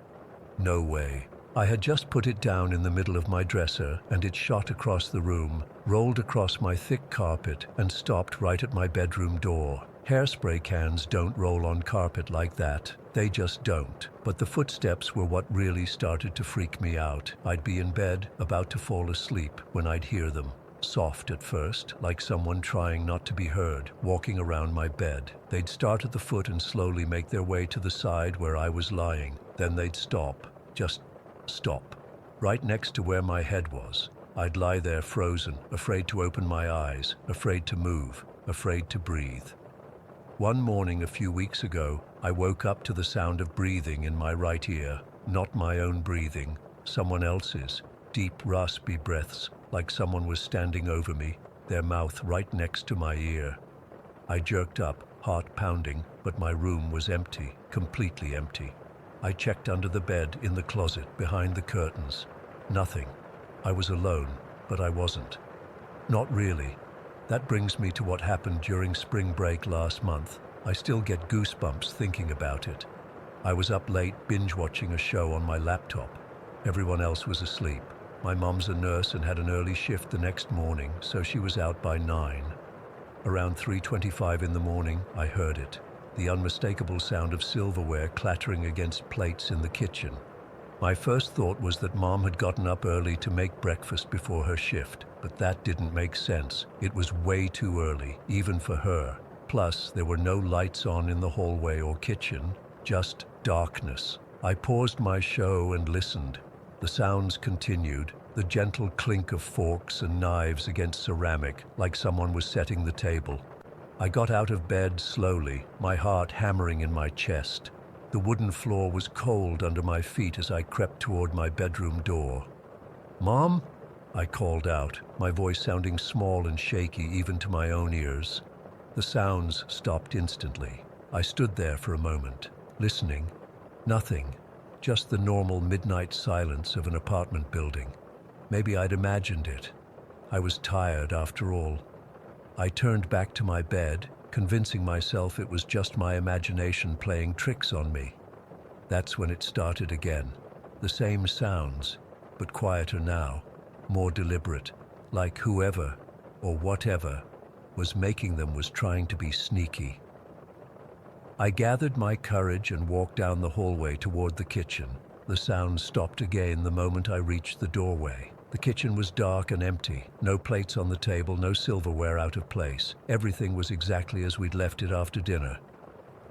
no way. I had just put it down in the middle of my dresser, and it shot across the room, rolled across my thick carpet, and stopped right at my bedroom door. Hairspray cans don't roll on carpet like that. They just don't. But the footsteps were what really started to freak me out. I'd be in bed, about to fall asleep, when I'd hear them. Soft at first, like someone trying not to be heard, walking around my bed. They'd start at the foot and slowly make their way to the side where I was lying. Then they'd stop. Just stop. Right next to where my head was. I'd lie there frozen, afraid to open my eyes, afraid to move, afraid to breathe. One morning a few weeks ago, I woke up to the sound of breathing in my right ear. Not my own breathing, someone else's. Deep, raspy breaths, like someone was standing over me, their mouth right next to my ear. I jerked up, heart pounding, but my room was empty, completely empty. I checked under the bed, in the closet, behind the curtains. Nothing. I was alone, but I wasn't. Not really. That brings me to what happened during spring break last month. I still get goosebumps thinking about it. I was up late binge-watching a show on my laptop. Everyone else was asleep. My mom's a nurse and had an early shift the next morning, so she was out by 9. Around 3:25 in the morning, I heard it. The unmistakable sound of silverware clattering against plates in the kitchen. My first thought was that Mom had gotten up early to make breakfast before her shift, but that didn't make sense. It was way too early, even for her. Plus, there were no lights on in the hallway or kitchen, just darkness. I paused my show and listened. The sounds continued, the gentle clink of forks and knives against ceramic, like someone was setting the table. I got out of bed slowly, my heart hammering in my chest. The wooden floor was cold under my feet as I crept toward my bedroom door. "Mom?" I called out, my voice sounding small and shaky even to my own ears. The sounds stopped instantly. I stood there for a moment, listening. Nothing, just the normal midnight silence of an apartment building. Maybe I'd imagined it. I was tired after all. I turned back to my bed, convincing myself it was just my imagination playing tricks on me. That's when it started again. The same sounds, but quieter now, more deliberate, like whoever, or whatever, was making them was trying to be sneaky. I gathered my courage and walked down the hallway toward the kitchen. The sound stopped again the moment I reached the doorway. The kitchen was dark and empty. No plates on the table, no silverware out of place. Everything was exactly as we'd left it after dinner.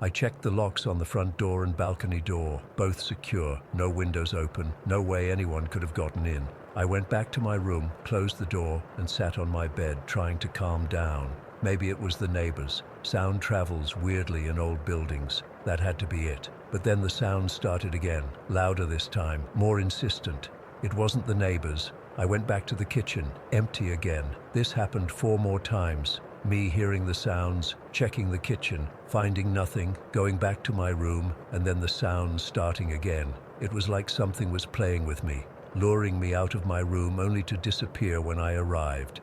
I checked the locks on the front door and balcony door, both secure, no windows open, no way anyone could have gotten in. I went back to my room, closed the door, and sat on my bed, trying to calm down. Maybe it was the neighbors. Sound travels weirdly in old buildings. That had to be it. But then the sound started again, louder this time, more insistent. It wasn't the neighbors. I went back to the kitchen, empty again. This happened 4 more times. Me hearing the sounds, checking the kitchen, finding nothing, going back to my room, and then the sounds starting again. It was like something was playing with me, luring me out of my room only to disappear when I arrived.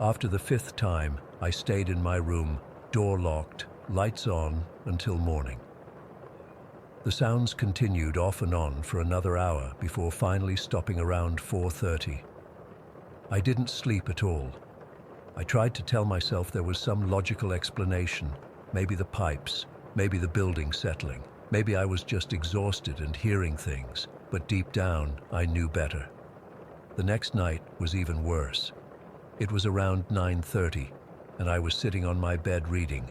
After the 5th time, I stayed in my room, door locked, lights on, until morning. The sounds continued off and on for another hour before finally stopping around 4:30. I didn't sleep at all. I tried to tell myself there was some logical explanation, maybe the pipes, maybe the building settling, maybe I was just exhausted and hearing things, but deep down, I knew better. The next night was even worse. It was around 9:30, and I was sitting on my bed reading.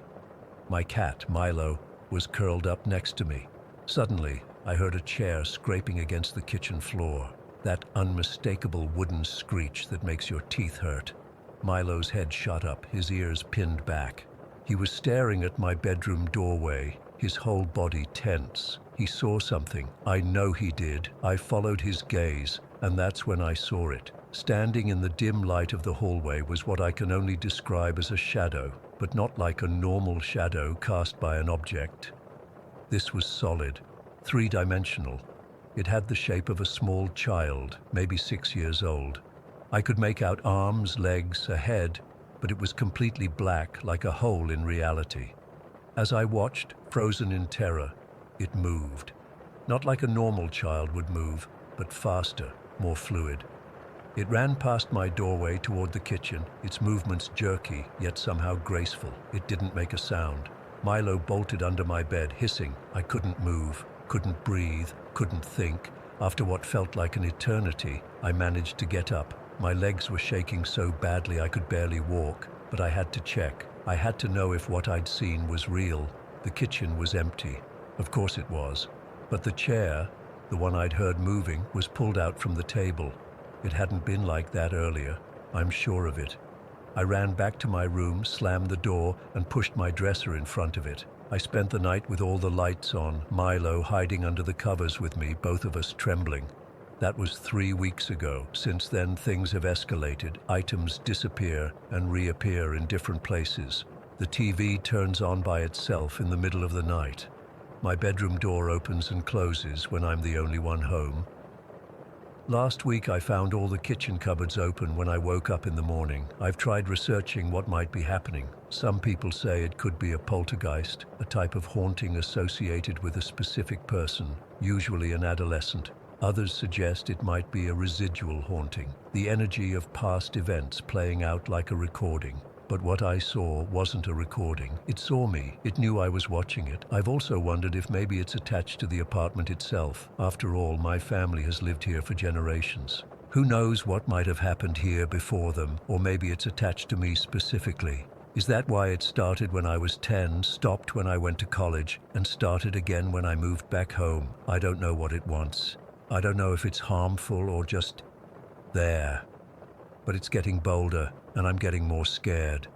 My cat, Milo, was curled up next to me. Suddenly, I heard a chair scraping against the kitchen floor, that unmistakable wooden screech that makes your teeth hurt. Milo's head shot up, his ears pinned back. He was staring at my bedroom doorway, his whole body tense. He saw something. I know he did. I followed his gaze, and that's when I saw it. Standing in the dim light of the hallway was what I can only describe as a shadow, but not like a normal shadow cast by an object. This was solid, 3-dimensional. It had the shape of a small child, maybe 6 years old. I could make out arms, legs, a head, but it was completely black, like a hole in reality. As I watched, frozen in terror, it moved. Not like a normal child would move, but faster, more fluid. It ran past my doorway toward the kitchen, its movements jerky, yet somehow graceful. It didn't make a sound. Milo bolted under my bed, hissing. I couldn't move, couldn't breathe, couldn't think. After what felt like an eternity, I managed to get up. My legs were shaking so badly I could barely walk, but I had to check. I had to know if what I'd seen was real. The kitchen was empty. Of course it was. But the chair, the one I'd heard moving, was pulled out from the table. It hadn't been like that earlier. I'm sure of it. I ran back to my room, slammed the door, and pushed my dresser in front of it. I spent the night with all the lights on, Milo hiding under the covers with me, both of us trembling. That was 3 weeks ago. Since then, things have escalated. Items disappear and reappear in different places. The TV turns on by itself in the middle of the night. My bedroom door opens and closes when I'm the only one home. Last week I found all the kitchen cupboards open when I woke up in the morning. I've tried researching what might be happening. Some people say it could be a poltergeist, a type of haunting associated with a specific person, usually an adolescent. Others suggest it might be a residual haunting, the energy of past events playing out like a recording. But what I saw wasn't a recording. It saw me. It knew I was watching it. I've also wondered if maybe it's attached to the apartment itself. After all, my family has lived here for generations. Who knows what might have happened here before them, or maybe it's attached to me specifically. Is that why it started when I was 10, stopped when I went to college, and started again when I moved back home? I don't know what it wants. I don't know if it's harmful or just there. But it's getting bolder, and I'm getting more scared.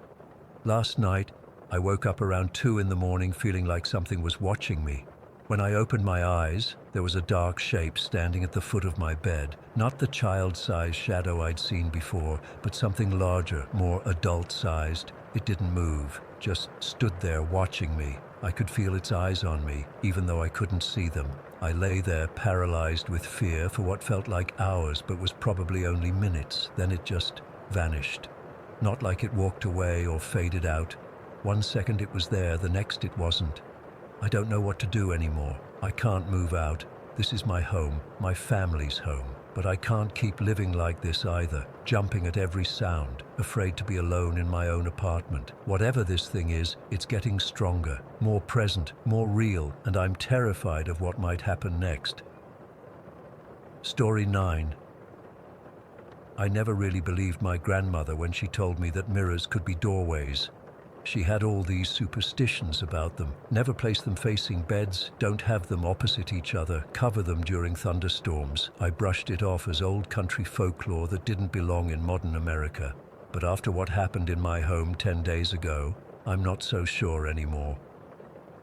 Last night, I woke up around 2 in the morning feeling like something was watching me. When I opened my eyes, there was a dark shape standing at the foot of my bed. Not the child-sized shadow I'd seen before, but something larger, more adult-sized. It didn't move, just stood there watching me. I could feel its eyes on me, even though I couldn't see them. I lay there paralyzed with fear for what felt like hours, but was probably only minutes. Then it just vanished. Not like it walked away or faded out. 1 second it was there, the next it wasn't. I don't know what to do anymore. I can't move out. This is my home, my family's home. But I can't keep living like this either, jumping at every sound, afraid to be alone in my own apartment. Whatever this thing is, it's getting stronger, more present, more real, and I'm terrified of what might happen next. Story 9. I never really believed my grandmother when she told me that mirrors could be doorways. She had all these superstitions about them. Never place them facing beds, don't have them opposite each other, cover them during thunderstorms. I brushed it off as old country folklore that didn't belong in modern America. But after what happened in my home 10 days ago, I'm not so sure anymore.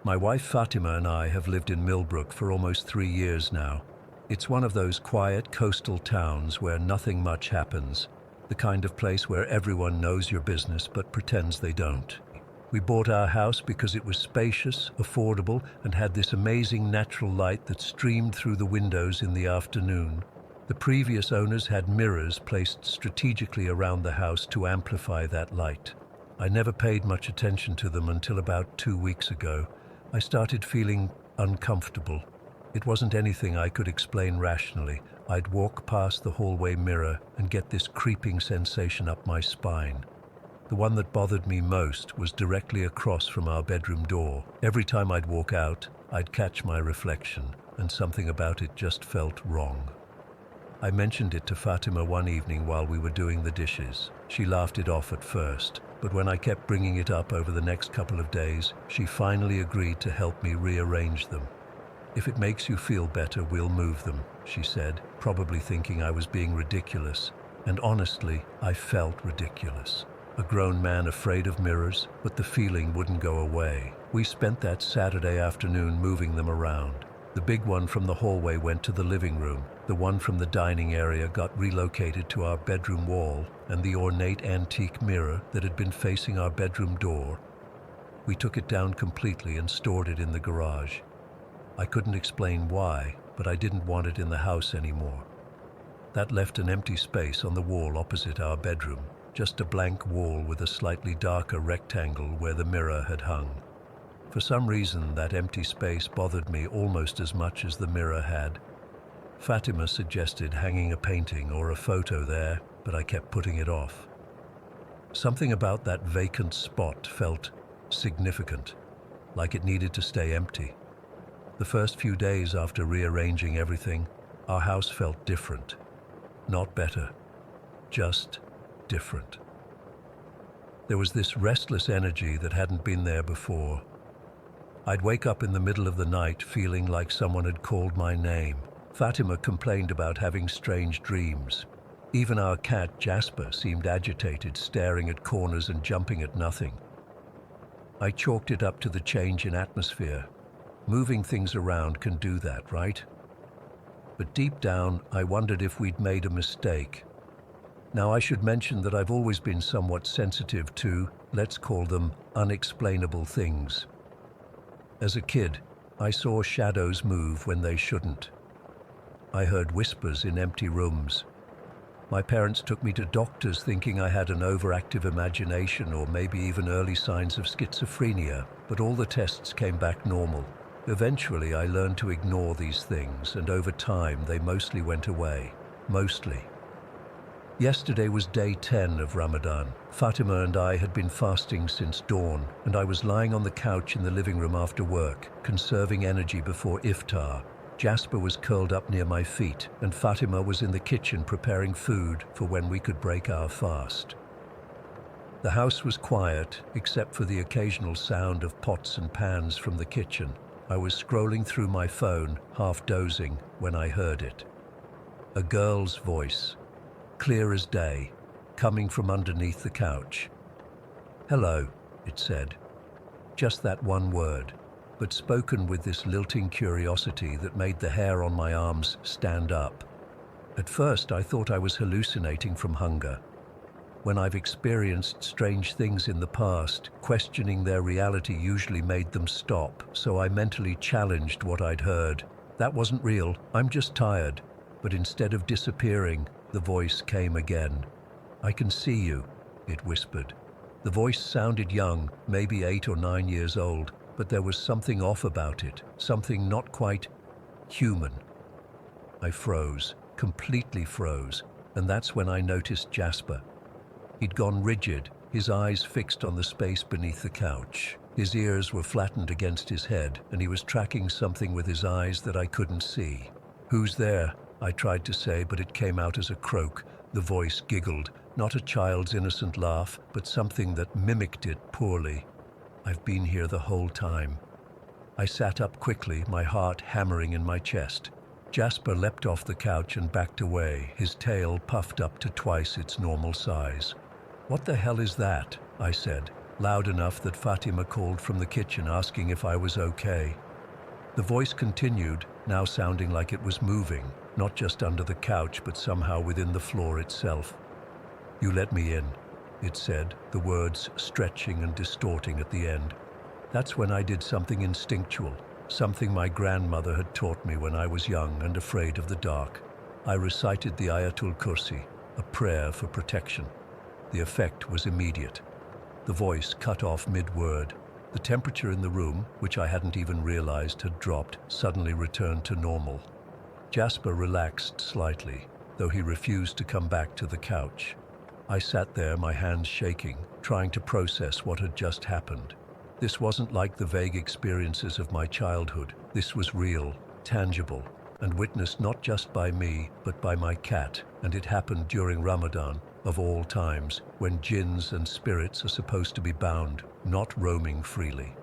My wife Fatima and I have lived in Millbrook for almost 3 years now. It's one of those quiet coastal towns where nothing much happens. The kind of place where everyone knows your business but pretends they don't. We bought our house because it was spacious, affordable, and had this amazing natural light that streamed through the windows in the afternoon. The previous owners had mirrors placed strategically around the house to amplify that light. I never paid much attention to them until about 2 weeks ago. I started feeling uncomfortable. It wasn't anything I could explain rationally. I'd walk past the hallway mirror and get this creeping sensation up my spine. The one that bothered me most was directly across from our bedroom door. Every time I'd walk out, I'd catch my reflection, and something about it just felt wrong. I mentioned it to Fatima one evening while we were doing the dishes. She laughed it off at first, but when I kept bringing it up over the next couple of days, she finally agreed to help me rearrange them. "If it makes you feel better, we'll move them," she said, probably thinking I was being ridiculous. And honestly, I felt ridiculous. A grown man afraid of mirrors, but the feeling wouldn't go away. We spent that Saturday afternoon moving them around. The big one from the hallway went to the living room. The one from the dining area got relocated to our bedroom wall, and the ornate antique mirror that had been facing our bedroom door, we took it down completely and stored it in the garage. I couldn't explain why, but I didn't want it in the house anymore. That left an empty space on the wall opposite our bedroom. Just a blank wall with a slightly darker rectangle where the mirror had hung. For some reason, that empty space bothered me almost as much as the mirror had. Fatima suggested hanging a painting or a photo there, but I kept putting it off. Something about that vacant spot felt significant, like it needed to stay empty. The first few days after rearranging everything, our house felt different. Not better, just different. There was this restless energy that hadn't been there before. I'd wake up in the middle of the night feeling like someone had called my name. Fatima complained about having strange dreams. Even our cat Jasper seemed agitated, staring at corners and jumping at nothing. I chalked it up to the change in atmosphere. Moving things around can do that, right? But deep down, I wondered if we'd made a mistake. Now, I should mention that I've always been somewhat sensitive to, let's call them, unexplainable things. As a kid, I saw shadows move when they shouldn't. I heard whispers in empty rooms. My parents took me to doctors thinking I had an overactive imagination or maybe even early signs of schizophrenia, but all the tests came back normal. Eventually, I learned to ignore these things, and over time, they mostly went away. Mostly. Yesterday was day 10 of Ramadan. Fatima and I had been fasting since dawn, and I was lying on the couch in the living room after work, conserving energy before iftar. Jasper was curled up near my feet, and Fatima was in the kitchen preparing food for when we could break our fast. The house was quiet, except for the occasional sound of pots and pans from the kitchen. I was scrolling through my phone, half dozing, when I heard it. A girl's voice, clear as day, coming from underneath the couch. "Hello," it said. Just that one word, but spoken with this lilting curiosity that made the hair on my arms stand up. At first, I thought I was hallucinating from hunger. When I've experienced strange things in the past, questioning their reality usually made them stop, so I mentally challenged what I'd heard. "That wasn't real, I'm just tired." But instead of disappearing, the voice came again. "I can see you," it whispered. The voice sounded young, maybe 8 or 9 years old, but there was something off about it, something not quite human. I froze, completely froze, and that's when I noticed Jasper. He'd gone rigid, his eyes fixed on the space beneath the couch. His ears were flattened against his head, and he was tracking something with his eyes that I couldn't see. "Who's there?" I tried to say, but it came out as a croak. The voice giggled, not a child's innocent laugh, but something that mimicked it poorly. "I've been here the whole time." I sat up quickly, my heart hammering in my chest. Jasper leapt off the couch and backed away, his tail puffed up to twice its normal size. "What the hell is that?" I said, loud enough that Fatima called from the kitchen asking if I was okay. The voice continued, now sounding like it was moving, not just under the couch but somehow within the floor itself. "You let me in," it said, the words stretching and distorting at the end. That's when I did something instinctual, something my grandmother had taught me when I was young and afraid of the dark. I recited the Ayatul Kursi, a prayer for protection. The effect was immediate. The voice cut off mid-word. The temperature in the room, which I hadn't even realized had dropped, suddenly returned to normal. Jasper relaxed slightly, though he refused to come back to the couch. I sat there, my hands shaking, trying to process what had just happened. This wasn't like the vague experiences of my childhood. This was real, tangible, and witnessed not just by me, but by my cat, and it happened during Ramadan, of all times, when jinns and spirits are supposed to be bound, not roaming freely.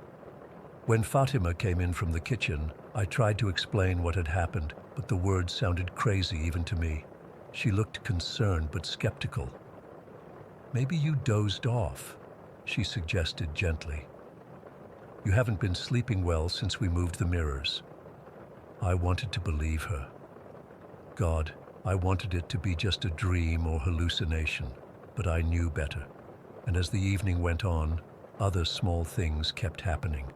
When Fatima came in from the kitchen, I tried to explain what had happened, but the words sounded crazy even to me. She looked concerned but skeptical. "Maybe you dozed off," she suggested gently. "You haven't been sleeping well since we moved the mirrors." I wanted to believe her. God, I wanted it to be just a dream or hallucination, but I knew better. And as the evening went on, other small things kept happening.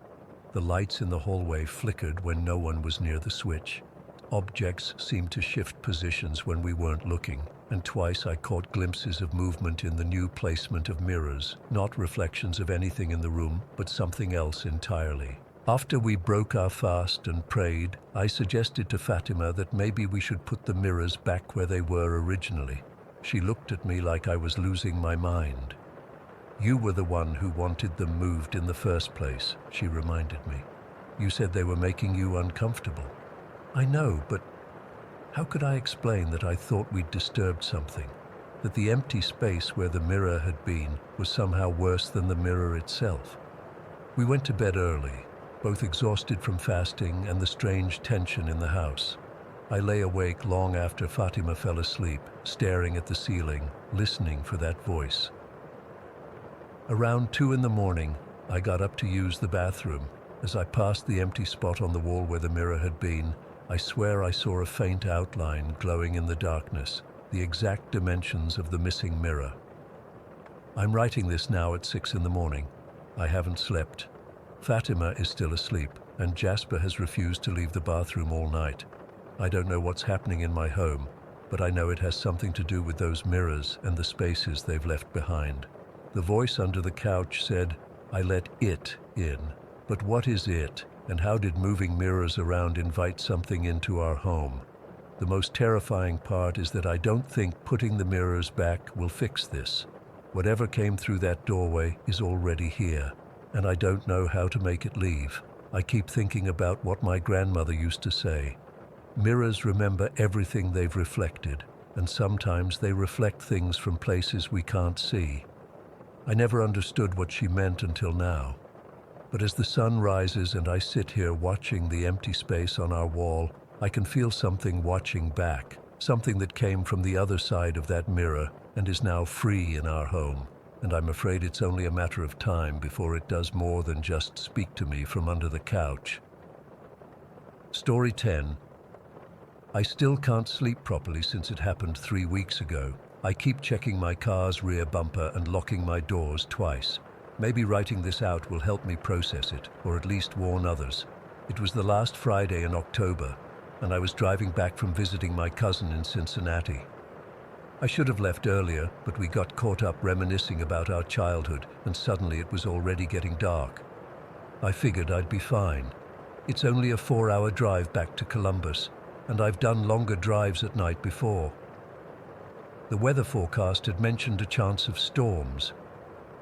The lights in the hallway flickered when no one was near the switch. Objects seemed to shift positions when we weren't looking, and twice I caught glimpses of movement in the new placement of mirrors, not reflections of anything in the room, but something else entirely. After we broke our fast and prayed, I suggested to Fatima that maybe we should put the mirrors back where they were originally. She looked at me like I was losing my mind. "You were the one who wanted them moved in the first place," she reminded me. "You said they were making you uncomfortable." "I know, but how could I explain that I thought we'd disturbed something? That the empty space where the mirror had been was somehow worse than the mirror itself?" We went to bed early, both exhausted from fasting and the strange tension in the house. I lay awake long after Fatima fell asleep, staring at the ceiling, listening for that voice. Around 2 in the morning, I got up to use the bathroom. As I passed the empty spot on the wall where the mirror had been, I swear I saw a faint outline glowing in the darkness, the exact dimensions of the missing mirror. I'm writing this now at 6 in the morning. I haven't slept. Fatima is still asleep, and Jasper has refused to leave the bathroom all night. I don't know what's happening in my home, but I know it has something to do with those mirrors and the spaces they've left behind. The voice under the couch said, "I let it in." But what is it, and how did moving mirrors around invite something into our home? The most terrifying part is that I don't think putting the mirrors back will fix this. Whatever came through that doorway is already here, and I don't know how to make it leave. I keep thinking about what my grandmother used to say. Mirrors remember everything they've reflected, and sometimes they reflect things from places we can't see. I never understood what she meant until now. But as the sun rises and I sit here watching the empty space on our wall, I can feel something watching back, something that came from the other side of that mirror and is now free in our home. And I'm afraid it's only a matter of time before it does more than just speak to me from under the couch. Story 10. I still can't sleep properly since it happened 3 weeks ago. I keep checking my car's rear bumper and locking my doors twice. Maybe writing this out will help me process it, or at least warn others. It was the last Friday in October, and I was driving back from visiting my cousin in Cincinnati. I should have left earlier, but we got caught up reminiscing about our childhood, and suddenly it was already getting dark. I figured I'd be fine. It's only a 4-hour drive back to Columbus, and I've done longer drives at night before. The weather forecast had mentioned a chance of storms,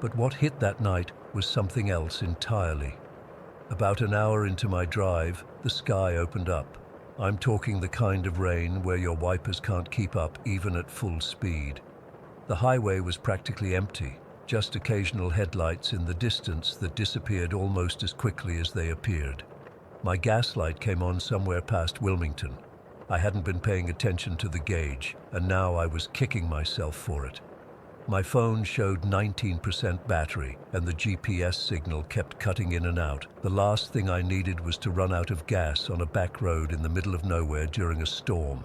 but what hit that night was something else entirely. About an hour into my drive, the sky opened up. I'm talking the kind of rain where your wipers can't keep up even at full speed. The highway was practically empty, just occasional headlights in the distance that disappeared almost as quickly as they appeared. My gas light came on somewhere past Wilmington. I hadn't been paying attention to the gauge, and now I was kicking myself for it. My phone showed 19% battery, and the GPS signal kept cutting in and out. The last thing I needed was to run out of gas on a back road in the middle of nowhere during a storm.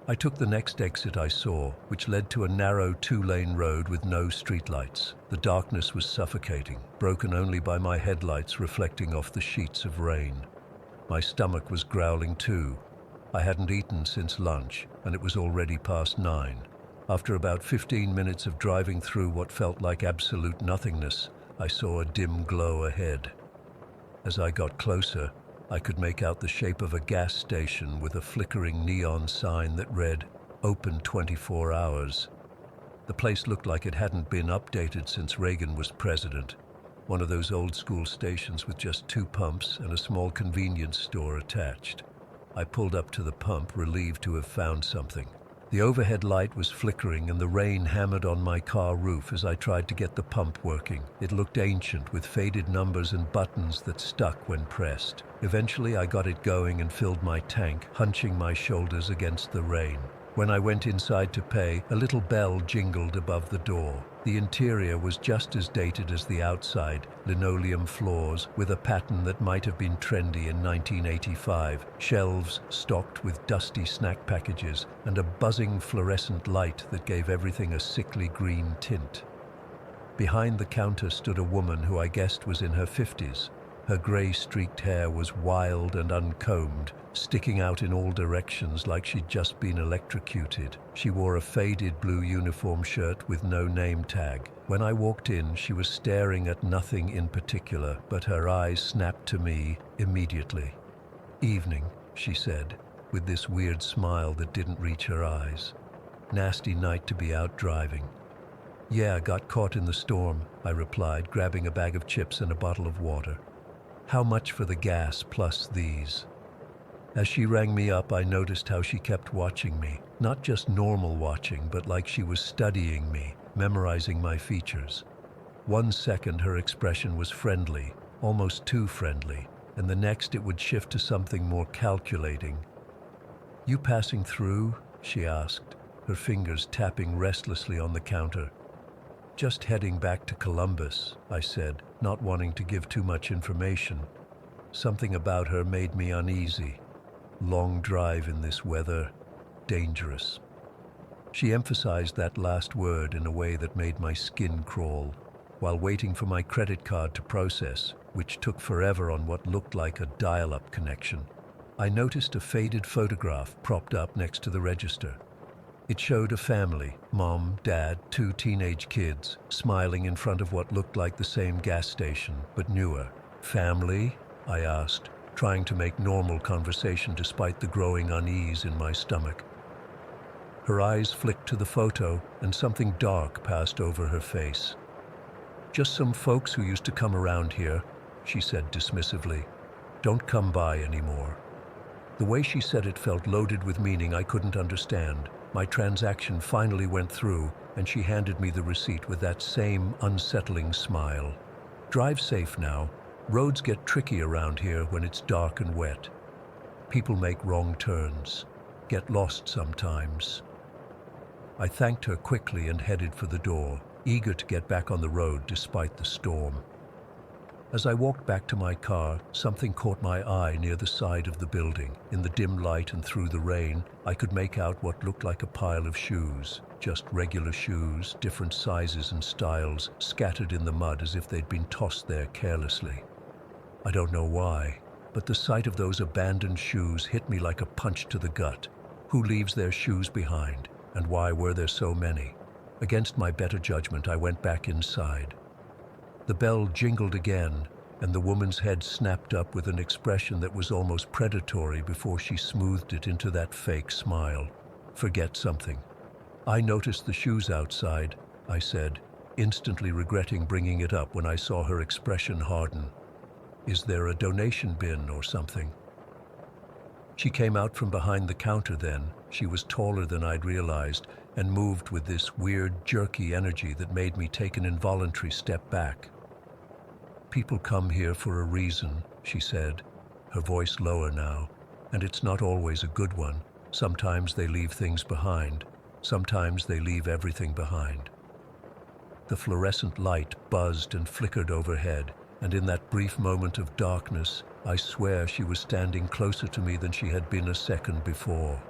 I took the next exit I saw, which led to a narrow 2-lane road with no streetlights. The darkness was suffocating, broken only by my headlights reflecting off the sheets of rain. My stomach was growling too. I hadn't eaten since lunch, and it was already past 9. After about 15 minutes of driving through what felt like absolute nothingness, I saw a dim glow ahead. As I got closer, I could make out the shape of a gas station with a flickering neon sign that read, "Open 24 hours." The place looked like it hadn't been updated since Reagan was president. One of those old-school stations with just 2 pumps and a small convenience store attached. I pulled up to the pump, relieved to have found something. The overhead light was flickering and the rain hammered on my car roof as I tried to get the pump working. It looked ancient with faded numbers and buttons that stuck when pressed. Eventually I got it going and filled my tank, hunching my shoulders against the rain. When I went inside to pay, a little bell jingled above the door. The interior was just as dated as the outside, linoleum floors with a pattern that might have been trendy in 1985, shelves stocked with dusty snack packages, and a buzzing fluorescent light that gave everything a sickly green tint. Behind the counter stood a woman who I guessed was in her 50s. Her gray-streaked hair was wild and uncombed, sticking out in all directions like she'd just been electrocuted. She wore a faded blue uniform shirt with no name tag. When I walked in, she was staring at nothing in particular, but her eyes snapped to me immediately. "Evening," she said, with this weird smile that didn't reach her eyes. "Nasty night to be out driving." "Yeah, got caught in the storm," I replied, grabbing a bag of chips and a bottle of water. "How much for the gas plus these?" As she rang me up, I noticed how she kept watching me. Not just normal watching, but like she was studying me, memorizing my features. 1 second her expression was friendly, almost too friendly, and the next it would shift to something more calculating. "You passing through?" she asked, her fingers tapping restlessly on the counter. "Just heading back to Columbus," I said, not wanting to give too much information. Something about her made me uneasy. Long drive in this weather, dangerous. She emphasized that last word in a way that made my skin crawl, while waiting for my credit card to process, which took forever on what looked like a dial-up connection. I noticed a faded photograph propped up next to the register. It showed a family, mom, dad, 2 teenage kids, smiling in front of what looked like the same gas station, but newer. "Family?" I asked, trying to make normal conversation despite the growing unease in my stomach. Her eyes flicked to the photo, and something dark passed over her face. "Just some folks who used to come around here," she said dismissively. "Don't come by anymore." The way she said it felt loaded with meaning I couldn't understand. My transaction finally went through, and she handed me the receipt with that same unsettling smile. Drive safe now. Roads get tricky around here when it's dark and wet. People make wrong turns, get lost sometimes. I thanked her quickly and headed for the door, eager to get back on the road despite the storm. As I walked back to my car, something caught my eye near the side of the building. In the dim light and through the rain, I could make out what looked like a pile of shoes. Just regular shoes, different sizes and styles, scattered in the mud as if they'd been tossed there carelessly. I don't know why, but the sight of those abandoned shoes hit me like a punch to the gut. Who leaves their shoes behind, and why were there so many? Against my better judgment, I went back inside. The bell jingled again, and the woman's head snapped up with an expression that was almost predatory before she smoothed it into that fake smile. Forget something. I noticed the shoes outside, I said, instantly regretting bringing it up when I saw her expression harden. Is there a donation bin or something? She came out from behind the counter then. She was taller than I'd realized and moved with this weird, jerky energy that made me take an involuntary step back. People come here for a reason, she said, her voice lower now, and it's not always a good one. Sometimes they leave things behind. Sometimes they leave everything behind. The fluorescent light buzzed and flickered overhead, and in that brief moment of darkness, I swear she was standing closer to me than she had been a second before.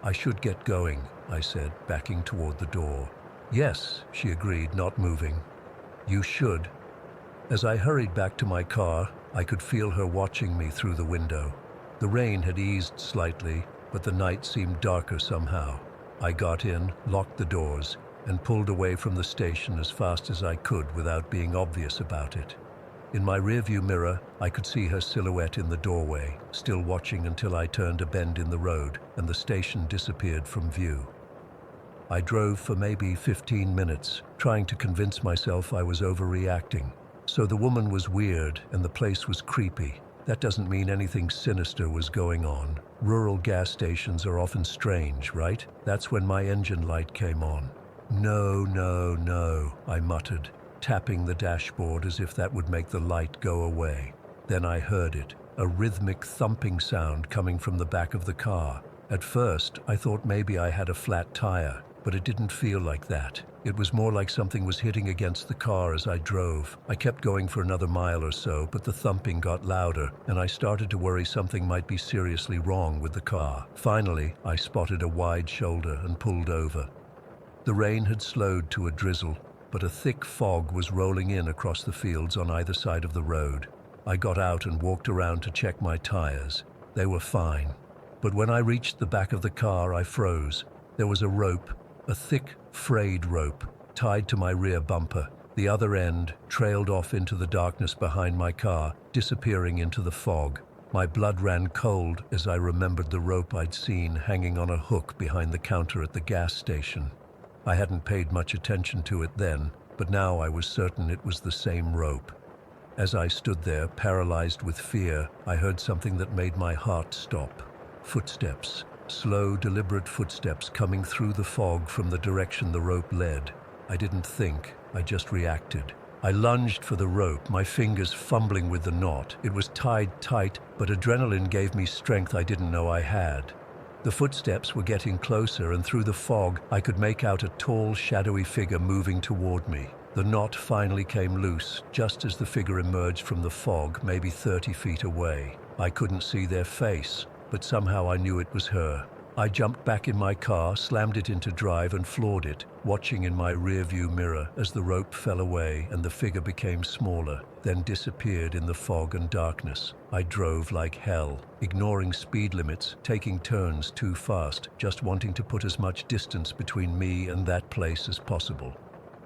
I should get going, I said, backing toward the door. Yes, she agreed, not moving. You should. As I hurried back to my car, I could feel her watching me through the window. The rain had eased slightly, but the night seemed darker somehow. I got in, locked the doors, and pulled away from the station as fast as I could without being obvious about it. In my rearview mirror, I could see her silhouette in the doorway, still watching until I turned a bend in the road and the station disappeared from view. I drove for maybe 15 minutes, trying to convince myself I was overreacting. So the woman was weird and the place was creepy. That doesn't mean anything sinister was going on. Rural gas stations are often strange, right? That's when my engine light came on. No, no, no, I muttered, tapping the dashboard as if that would make the light go away. Then I heard it, a rhythmic thumping sound coming from the back of the car. At first, I thought maybe I had a flat tire, but it didn't feel like that. It was more like something was hitting against the car as I drove. I kept going for another mile or so, but the thumping got louder, and I started to worry something might be seriously wrong with the car. Finally, I spotted a wide shoulder and pulled over. The rain had slowed to a drizzle, but a thick fog was rolling in across the fields on either side of the road. I got out and walked around to check my tires. They were fine. But when I reached the back of the car, I froze. There was a rope, a thick, frayed rope, tied to my rear bumper. The other end trailed off into the darkness behind my car, disappearing into the fog. My blood ran cold as I remembered the rope I'd seen hanging on a hook behind the counter at the gas station. I hadn't paid much attention to it then, but now I was certain it was the same rope. As I stood there, paralyzed with fear, I heard something that made my heart stop. Footsteps. Slow, deliberate footsteps coming through the fog from the direction the rope led. I didn't think, I just reacted. I lunged for the rope, my fingers fumbling with the knot. It was tied tight, but adrenaline gave me strength I didn't know I had. The footsteps were getting closer, and through the fog, I could make out a tall, shadowy figure moving toward me. The knot finally came loose, just as the figure emerged from the fog, maybe 30 feet away. I couldn't see their face, but somehow I knew it was her. I jumped back in my car, slammed it into drive and floored it, watching in my rearview mirror as the rope fell away and the figure became smaller, then disappeared in the fog and darkness. I drove like hell, ignoring speed limits, taking turns too fast, just wanting to put as much distance between me and that place as possible.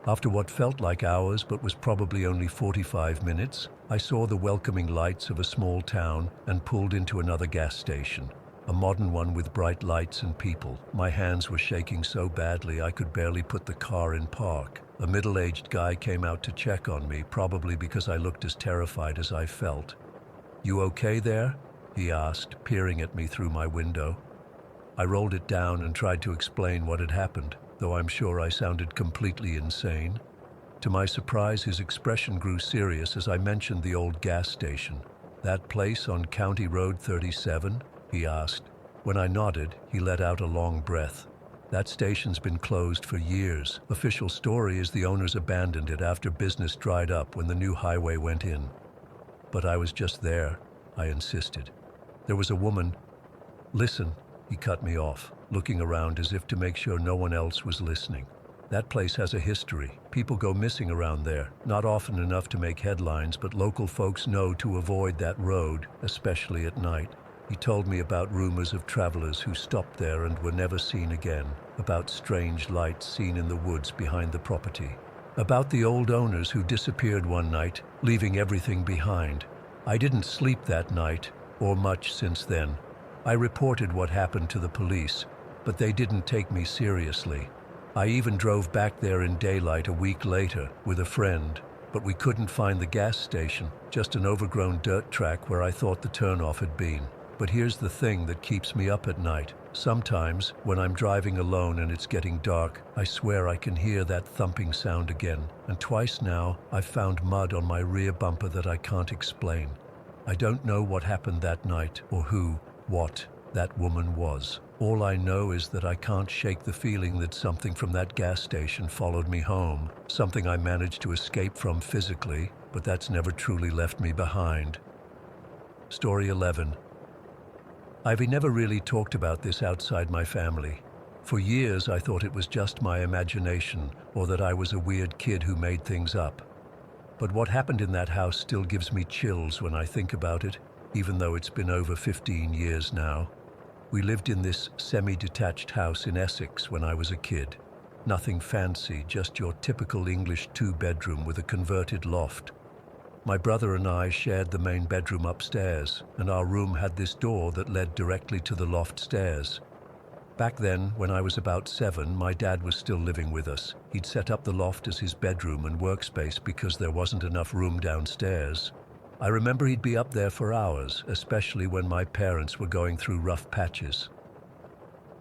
After what felt like hours but was probably only 45 minutes, I saw the welcoming lights of a small town and pulled into another gas station, a modern one with bright lights and people. My hands were shaking so badly I could barely put the car in park. A middle-aged guy came out to check on me, probably because I looked as terrified as I felt. "You okay there?" he asked, peering at me through my window. I rolled it down and tried to explain what had happened, though I'm sure I sounded completely insane. To my surprise, his expression grew serious as I mentioned the old gas station. "That place on County Road 37?" he asked. When I nodded, he let out a long breath. "That station's been closed for years. Official story is the owners abandoned it after business dried up when the new highway went in." "But I was just there," I insisted. "There was a woman—" "Listen," he cut me off, looking around as if to make sure no one else was listening. "That place has a history. People go missing around there, not often enough to make headlines, but local folks know to avoid that road, especially at night." He told me about rumors of travelers who stopped there and were never seen again, about strange lights seen in the woods behind the property, about the old owners who disappeared one night, leaving everything behind. I didn't sleep that night, or much since then. I reported what happened to the police, but they didn't take me seriously. I even drove back there in daylight a week later with a friend, but we couldn't find the gas station, just an overgrown dirt track where I thought the turnoff had been. But here's the thing that keeps me up at night. Sometimes, when I'm driving alone and it's getting dark, I swear I can hear that thumping sound again. And twice now, I've found mud on my rear bumper that I can't explain. I don't know what happened that night, or who, what that woman was. All I know is that I can't shake the feeling that something from that gas station followed me home, something I managed to escape from physically, but that's never truly left me behind. Story 11. I've never really talked about this outside my family. For years I thought it was just my imagination, or that I was a weird kid who made things up. But what happened in that house still gives me chills when I think about it, even though it's been over 15 years now. We lived in this semi-detached house in Essex when I was a kid. Nothing fancy, just your typical English two-bedroom with a converted loft. My brother and I shared the main bedroom upstairs, and our room had this door that led directly to the loft stairs. Back then, when I was about 7, my dad was still living with us. He'd set up the loft as his bedroom and workspace because there wasn't enough room downstairs. I remember he'd be up there for hours, especially when my parents were going through rough patches.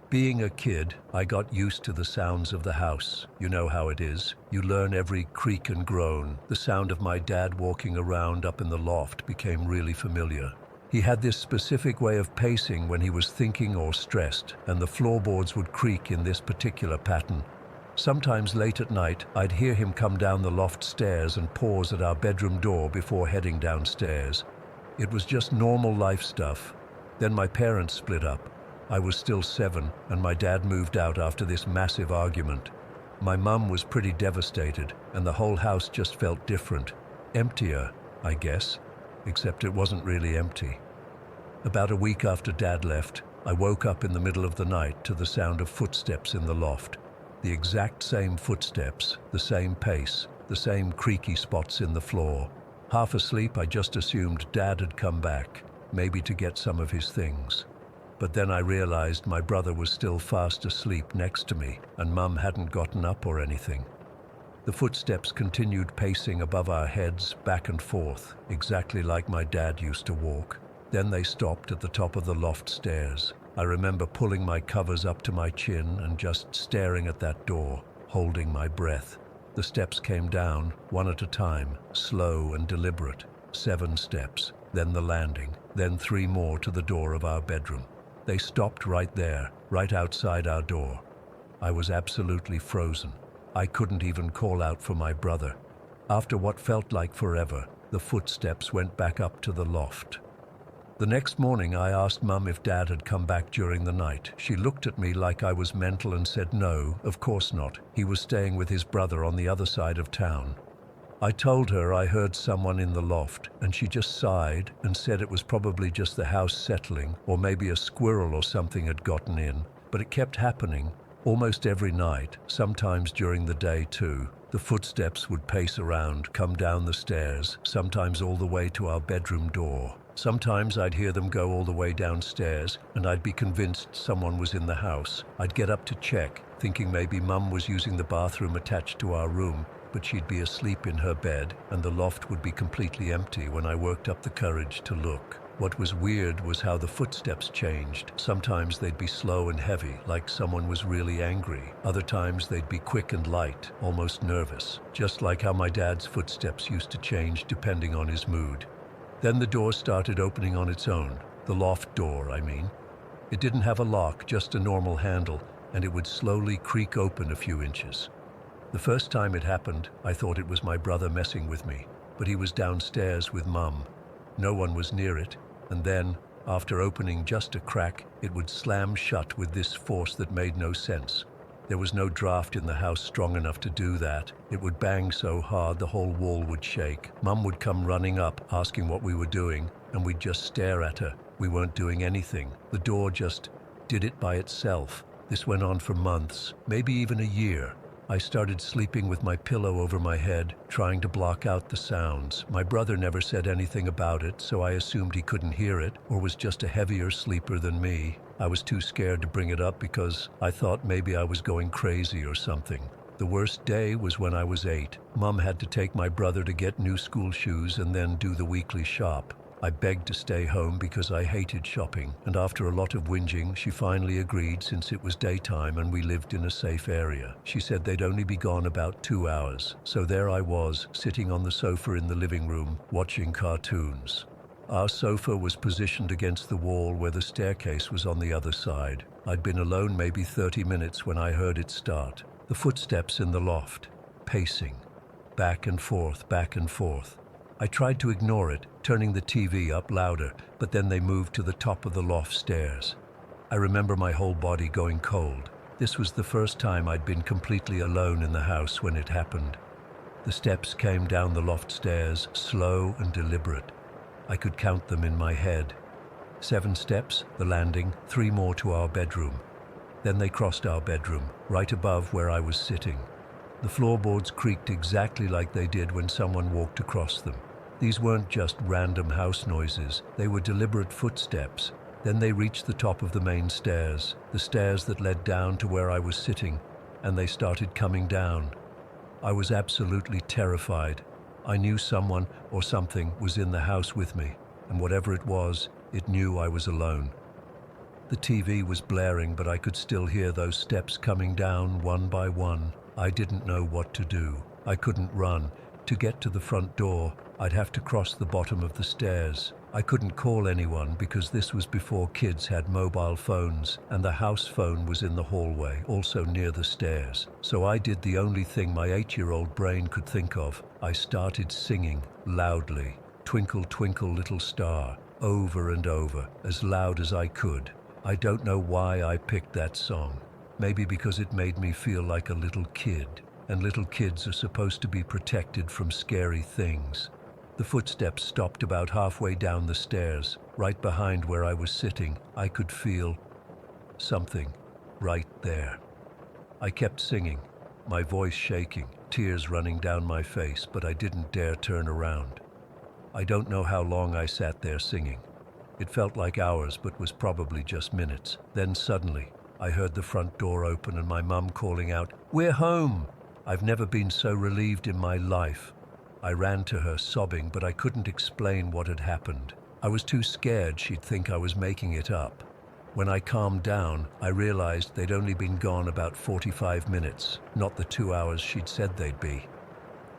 Being a kid, I got used to the sounds of the house. You know how it is. You learn every creak and groan. The sound of my dad walking around up in the loft became really familiar. He had this specific way of pacing when he was thinking or stressed, and the floorboards would creak in this particular pattern. Sometimes late at night, I'd hear him come down the loft stairs and pause at our bedroom door before heading downstairs. It was just normal life stuff. Then my parents split up. I was still 7, and my dad moved out after this massive argument. My mum was pretty devastated, and the whole house just felt different. Emptier, I guess, except it wasn't really empty. About a week after Dad left, I woke up in the middle of the night to the sound of footsteps in the loft. The exact same footsteps, the same pace, the same creaky spots in the floor. Half asleep, I just assumed Dad had come back, maybe to get some of his things. But then I realized my brother was still fast asleep next to me, and Mum hadn't gotten up or anything. The footsteps continued pacing above our heads, back and forth, exactly like my dad used to walk. Then they stopped at the top of the loft stairs. I remember pulling my covers up to my chin and just staring at that door, holding my breath. The steps came down, one at a time, slow and deliberate. 7 steps, then the landing, then 3 more to the door of our bedroom. They stopped right there, right outside our door. I was absolutely frozen. I couldn't even call out for my brother. After what felt like forever, the footsteps went back up to the loft. The next morning, I asked Mum if Dad had come back during the night. She looked at me like I was mental and said no, of course not. He was staying with his brother on the other side of town. I told her I heard someone in the loft, and she just sighed and said it was probably just the house settling, or maybe a squirrel or something had gotten in. But it kept happening, almost every night, sometimes during the day too. The footsteps would pace around, come down the stairs, sometimes all the way to our bedroom door. Sometimes I'd hear them go all the way downstairs, and I'd be convinced someone was in the house. I'd get up to check, thinking maybe Mum was using the bathroom attached to our room, but she'd be asleep in her bed, and the loft would be completely empty when I worked up the courage to look. What was weird was how the footsteps changed. Sometimes they'd be slow and heavy, like someone was really angry. Other times they'd be quick and light, almost nervous, just like how my dad's footsteps used to change depending on his mood. Then the door started opening on its own. The loft door, I mean. It didn't have a lock, just a normal handle, and it would slowly creak open a few inches. The first time it happened, I thought it was my brother messing with me, but he was downstairs with Mum. No one was near it, and then, after opening just a crack, it would slam shut with this force that made no sense. There was no draft in the house strong enough to do that. It would bang so hard the whole wall would shake. Mum would come running up, asking what we were doing, and we'd just stare at her. We weren't doing anything. The door just did it by itself. This went on for months, maybe even a year. I started sleeping with my pillow over my head, trying to block out the sounds. My brother never said anything about it, so I assumed he couldn't hear it or was just a heavier sleeper than me. I was too scared to bring it up because I thought maybe I was going crazy or something. The worst day was when I was 8. Mum had to take my brother to get new school shoes and then do the weekly shop. I begged to stay home because I hated shopping, and after a lot of whinging, she finally agreed since it was daytime and we lived in a safe area. She said they'd only be gone about 2 hours, so there I was, sitting on the sofa in the living room, watching cartoons. Our sofa was positioned against the wall where the staircase was on the other side. I'd been alone maybe 30 minutes when I heard it start. The footsteps in the loft, pacing, back and forth, back and forth. I tried to ignore it, turning the TV up louder, but then they moved to the top of the loft stairs. I remember my whole body going cold. This was the first time I'd been completely alone in the house when it happened. The steps came down the loft stairs, slow and deliberate. I could count them in my head. 7 steps, the landing, 3 more to our bedroom. Then they crossed our bedroom, right above where I was sitting. The floorboards creaked exactly like they did when someone walked across them. These weren't just random house noises, they were deliberate footsteps. Then they reached the top of the main stairs, the stairs that led down to where I was sitting, and they started coming down. I was absolutely terrified. I knew someone or something was in the house with me, and whatever it was, it knew I was alone. The TV was blaring, but I could still hear those steps coming down one by one. I didn't know what to do. I couldn't run. To get to the front door, I'd have to cross the bottom of the stairs. I couldn't call anyone because this was before kids had mobile phones, and the house phone was in the hallway, also near the stairs. So I did the only thing my 8-year-old brain could think of. I started singing loudly, "Twinkle, Twinkle, Little Star," over and over, as loud as I could. I don't know why I picked that song. Maybe because it made me feel like a little kid, and little kids are supposed to be protected from scary things. The footsteps stopped about halfway down the stairs, right behind where I was sitting. I could feel something right there. I kept singing, my voice shaking, tears running down my face, but I didn't dare turn around. I don't know how long I sat there singing. It felt like hours, but was probably just minutes. Then suddenly, I heard the front door open and my mum calling out, "We're home!" I've never been so relieved in my life. I ran to her, sobbing, but I couldn't explain what had happened. I was too scared she'd think I was making it up. When I calmed down, I realized they'd only been gone about 45 minutes, not the 2 hours she'd said they'd be.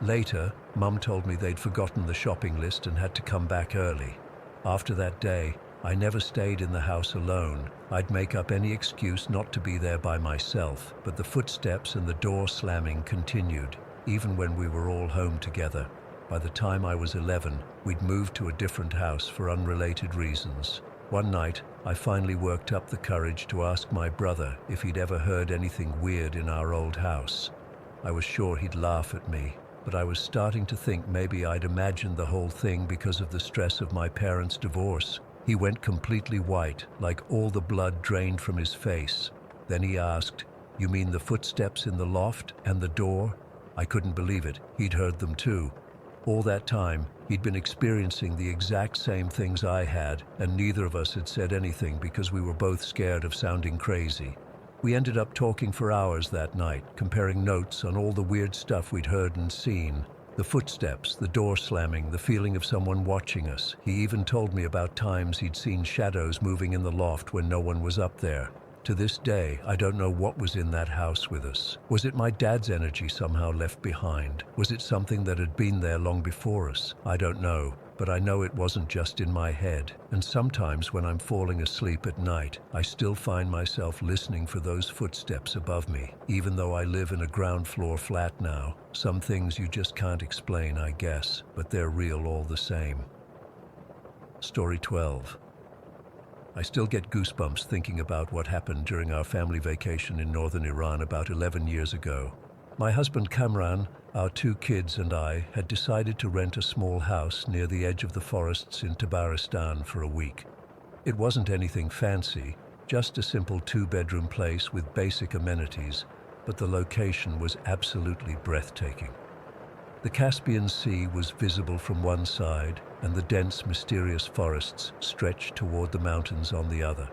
Later, Mum told me they'd forgotten the shopping list and had to come back early. After that day, I never stayed in the house alone. I'd make up any excuse not to be there by myself, but the footsteps and the door slamming continued, even when we were all home together. By the time I was 11, we'd moved to a different house for unrelated reasons. One night, I finally worked up the courage to ask my brother if he'd ever heard anything weird in our old house. I was sure he'd laugh at me, but I was starting to think maybe I'd imagined the whole thing because of the stress of my parents' divorce. He went completely white, like all the blood drained from his face. Then he asked, "You mean the footsteps in the loft and the door?" I couldn't believe it. He'd heard them too. All that time, he'd been experiencing the exact same things I had, and neither of us had said anything because we were both scared of sounding crazy. We ended up talking for hours that night, comparing notes on all the weird stuff we'd heard and seen. The footsteps, the door slamming, the feeling of someone watching us. He even told me about times he'd seen shadows moving in the loft when no one was up there. To this day, I don't know what was in that house with us. Was it my dad's energy somehow left behind? Was it something that had been there long before us? I don't know, but I know it wasn't just in my head. And sometimes when I'm falling asleep at night, I still find myself listening for those footsteps above me. Even though I live in a ground floor flat now, some things you just can't explain, I guess, but they're real all the same. Story 12. I still get goosebumps thinking about what happened during our family vacation in northern Iran about 11 years ago. My husband Kamran, our 2 kids and I had decided to rent a small house near the edge of the forests in Tabaristan for a week. It wasn't anything fancy, just a simple 2-bedroom place with basic amenities, but the location was absolutely breathtaking. The Caspian Sea was visible from one side, and the dense, mysterious forests stretched toward the mountains on the other.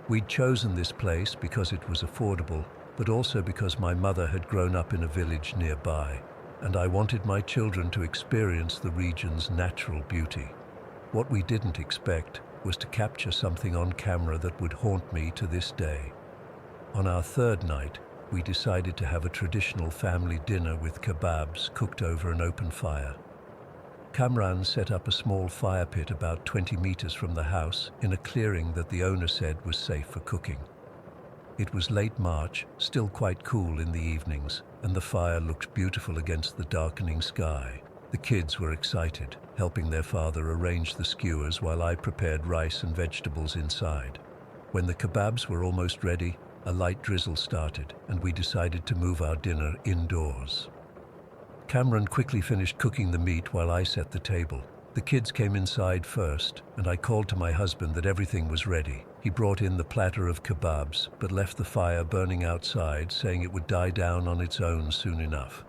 We'd chosen this place because it was affordable, but also because my mother had grown up in a village nearby, and I wanted my children to experience the region's natural beauty. What we didn't expect was to capture something on camera that would haunt me to this day. On our 3rd night, we decided to have a traditional family dinner with kebabs cooked over an open fire. Kamran set up a small fire pit about 20 meters from the house in a clearing that the owner said was safe for cooking. It was late March, still quite cool in the evenings, and the fire looked beautiful against the darkening sky. The kids were excited, helping their father arrange the skewers while I prepared rice and vegetables inside. When the kebabs were almost ready, a light drizzle started, and we decided to move our dinner indoors. Kamran quickly finished cooking the meat while I set the table. The kids came inside first, and I called to my husband that everything was ready. He brought in the platter of kebabs, but left the fire burning outside, saying it would die down on its own soon enough.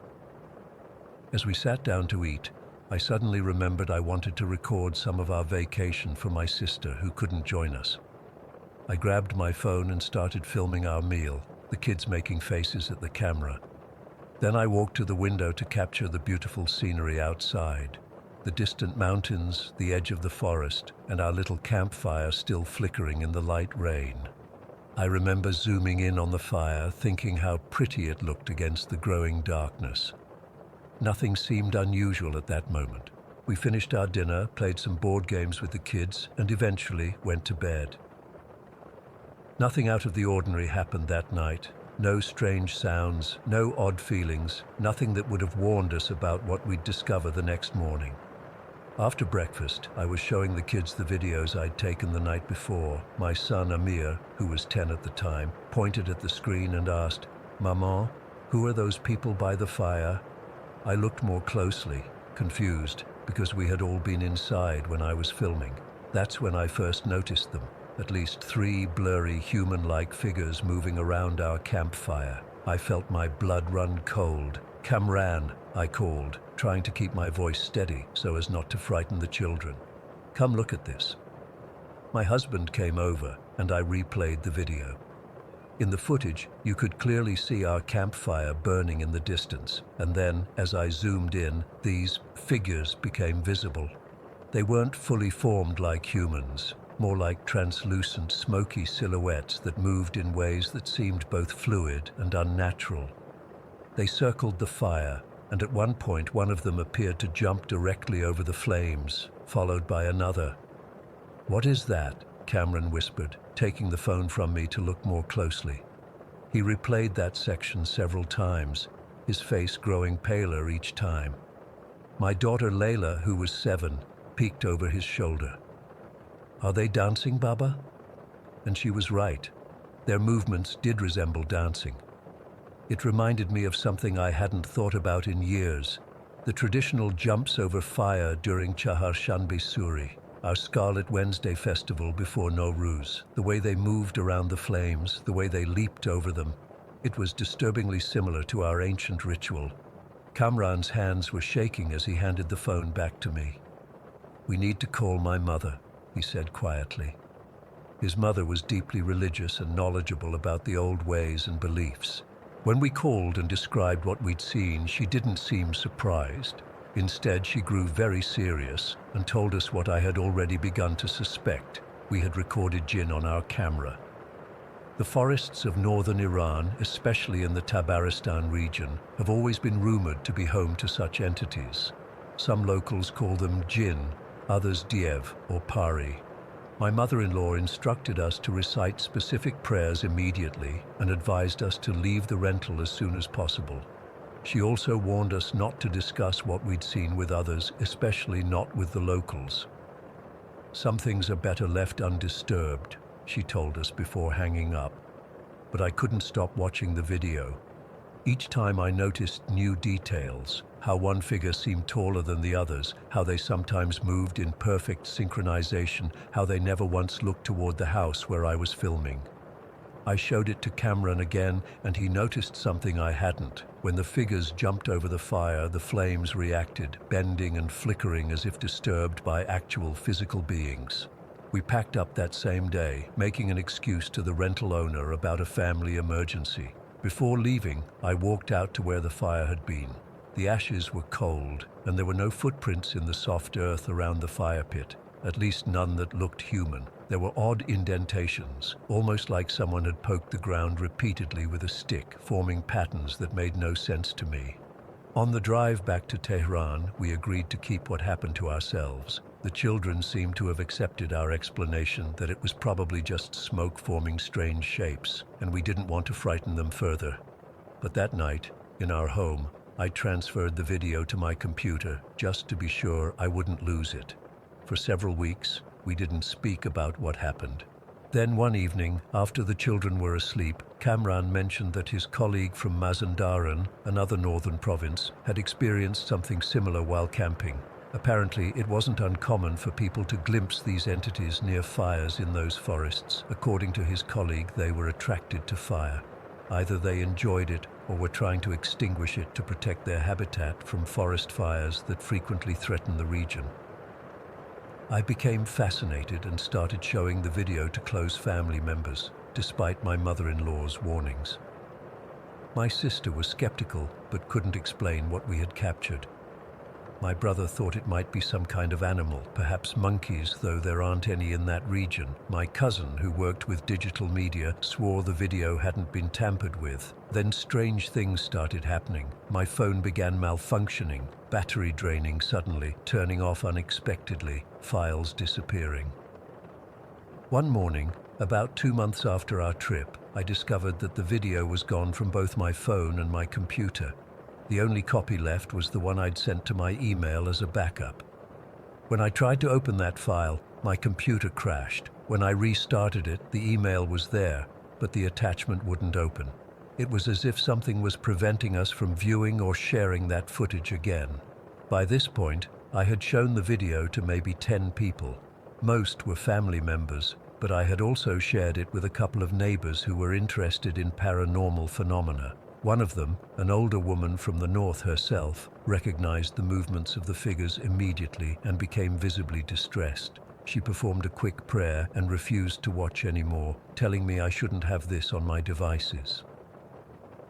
As we sat down to eat, I suddenly remembered I wanted to record some of our vacation for my sister who couldn't join us. I grabbed my phone and started filming our meal, the kids making faces at the camera. Then I walked to the window to capture the beautiful scenery outside, the distant mountains, the edge of the forest, and our little campfire still flickering in the light rain. I remember zooming in on the fire, thinking how pretty it looked against the growing darkness. Nothing seemed unusual at that moment. We finished our dinner, played some board games with the kids, and eventually went to bed. Nothing out of the ordinary happened that night. No strange sounds, no odd feelings, nothing that would have warned us about what we'd discover the next morning. After breakfast, I was showing the kids the videos I'd taken the night before. My son Amir, who was 10 at the time, pointed at the screen and asked, "Maman, who are those people by the fire?" I looked more closely, confused, because we had all been inside when I was filming. That's when I first noticed them. At least 3 blurry, human-like figures moving around our campfire. I felt my blood run cold. "Kamran," I called, trying to keep my voice steady so as not to frighten the children. "Come look at this." My husband came over, and I replayed the video. In the footage, you could clearly see our campfire burning in the distance, and then, as I zoomed in, these figures became visible. They weren't fully formed like humans, more like translucent, smoky silhouettes that moved in ways that seemed both fluid and unnatural. They circled the fire, and at one point one of them appeared to jump directly over the flames, followed by another. "What is that?" Kamran whispered, taking the phone from me to look more closely. He replayed that section several times, his face growing paler each time. My daughter Layla, who was 7, peeked over his shoulder. "Are they dancing, Baba?" And she was right. Their movements did resemble dancing. It reminded me of something I hadn't thought about in years, the traditional jumps over fire during Chaharshanbe Suri, our Scarlet Wednesday festival before Nowruz. The way they moved around the flames, the way they leaped over them. It was disturbingly similar to our ancient ritual. Kamran's hands were shaking as he handed the phone back to me. "We need to call my mother," he said quietly. His mother was deeply religious and knowledgeable about the old ways and beliefs. When we called and described what we'd seen, she didn't seem surprised. Instead, she grew very serious and told us what I had already begun to suspect. We had recorded jinn on our camera. The forests of northern Iran, especially in the Tabaristan region, have always been rumored to be home to such entities. Some locals call them jinn, others diev or pari. My mother-in-law instructed us to recite specific prayers immediately and advised us to leave the rental as soon as possible. She also warned us not to discuss what we'd seen with others, especially not with the locals. "Some things are better left undisturbed," she told us before hanging up. But I couldn't stop watching the video. Each time I noticed new details, how one figure seemed taller than the others, how they sometimes moved in perfect synchronization, how they never once looked toward the house where I was filming. I showed it to Cameron again, and he noticed something I hadn't. When the figures jumped over the fire, the flames reacted, bending and flickering as if disturbed by actual physical beings. We packed up that same day, making an excuse to the rental owner about a family emergency. Before leaving, I walked out to where the fire had been. The ashes were cold, and there were no footprints in the soft earth around the fire pit, at least none that looked human. There were odd indentations, almost like someone had poked the ground repeatedly with a stick, forming patterns that made no sense to me. On the drive back to Tehran, we agreed to keep what happened to ourselves. The children seemed to have accepted our explanation that it was probably just smoke forming strange shapes, and we didn't want to frighten them further. But that night, in our home, I transferred the video to my computer just to be sure I wouldn't lose it. For several weeks, we didn't speak about what happened. Then one evening, after the children were asleep, Kamran mentioned that his colleague from Mazandaran, another northern province, had experienced something similar while camping. Apparently, it wasn't uncommon for people to glimpse these entities near fires in those forests. According to his colleague, they were attracted to fire. Either they enjoyed it or were trying to extinguish it to protect their habitat from forest fires that frequently threaten the region. I became fascinated and started showing the video to close family members, despite my mother-in-law's warnings. My sister was skeptical, but couldn't explain what we had captured. My brother thought it might be some kind of animal, perhaps monkeys, though there aren't any in that region. My cousin, who worked with digital media, swore the video hadn't been tampered with. Then strange things started happening. My phone began malfunctioning, battery draining suddenly, turning off unexpectedly, files disappearing. One morning, about 2 months after our trip, I discovered that the video was gone from both my phone and my computer. The only copy left was the one I'd sent to my email as a backup. When I tried to open that file, my computer crashed. When I restarted it, the email was there, but the attachment wouldn't open. It was as if something was preventing us from viewing or sharing that footage again. By this point, I had shown the video to maybe 10 people. Most were family members, but I had also shared it with a couple of neighbors who were interested in paranormal phenomena. One of them, an older woman from the north herself, recognized the movements of the figures immediately and became visibly distressed. She performed a quick prayer and refused to watch anymore, telling me I shouldn't have this on my devices.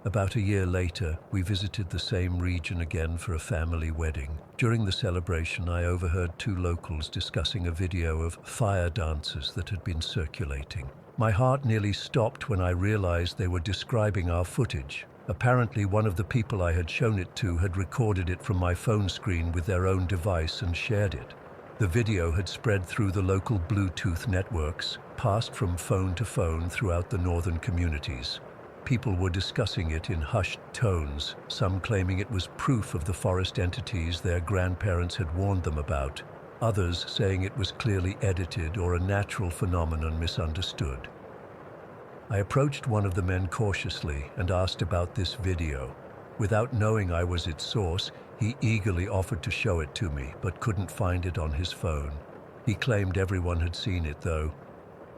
About a year later, we visited the same region again for a family wedding. During the celebration, I overheard 2 locals discussing a video of fire dancers that had been circulating. My heart nearly stopped when I realized they were describing our footage. Apparently, one of the people I had shown it to had recorded it from my phone screen with their own device and shared it. The video had spread through the local Bluetooth networks, passed from phone to phone throughout the northern communities. People were discussing it in hushed tones, some claiming it was proof of the forest entities their grandparents had warned them about, others saying it was clearly edited or a natural phenomenon misunderstood. I approached one of the men cautiously and asked about this video. Without knowing I was its source, he eagerly offered to show it to me, but couldn't find it on his phone. He claimed everyone had seen it, though.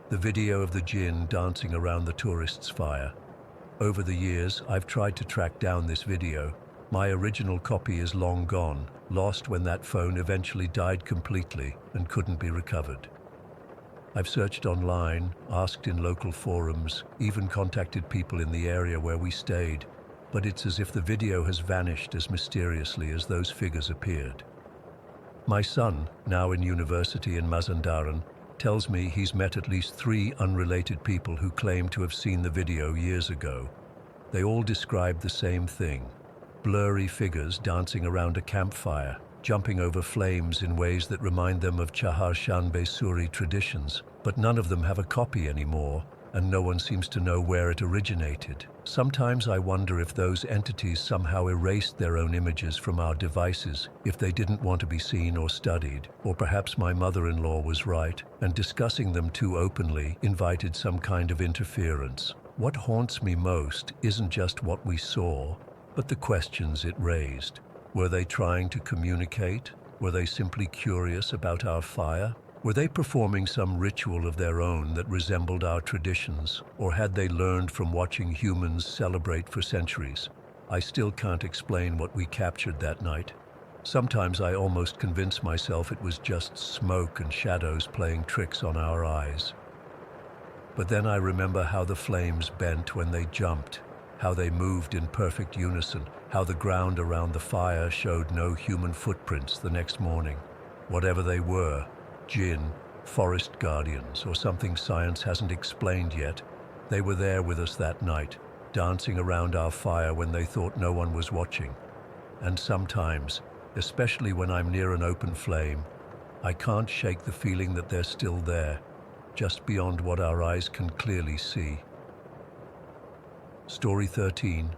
The video of the jinn dancing around the tourists' fire. Over the years, I've tried to track down this video. My original copy is long gone, lost when that phone eventually died completely and couldn't be recovered. I've searched online, asked in local forums, even contacted people in the area where we stayed. but it's as if the video has vanished as mysteriously as those figures appeared. My son, now in university in Mazandaran, tells me he's met at least 3 unrelated people who claim to have seen the video years ago. They all describe the same thing: blurry figures dancing around a campfire, jumping over flames in ways that remind them of Chahar Shanbe Suri traditions, but none of them have a copy anymore, and no one seems to know where it originated. Sometimes I wonder if those entities somehow erased their own images from our devices, if they didn't want to be seen or studied, or perhaps my mother-in-law was right, and discussing them too openly invited some kind of interference. What haunts me most isn't just what we saw, but the questions it raised. Were they trying to communicate? Were they simply curious about our fire? Were they performing some ritual of their own that resembled our traditions, or had they learned from watching humans celebrate for centuries? I still can't explain what we captured that night. Sometimes I almost convince myself it was just smoke and shadows playing tricks on our eyes. But then I remember how the flames bent when they jumped, how they moved in perfect unison, how the ground around the fire showed no human footprints the next morning. Whatever they were, jinn, forest guardians, or something science hasn't explained yet, they were there with us that night, dancing around our fire when they thought no one was watching. And sometimes, especially when I'm near an open flame, I can't shake the feeling that they're still there, just beyond what our eyes can clearly see. Story 13.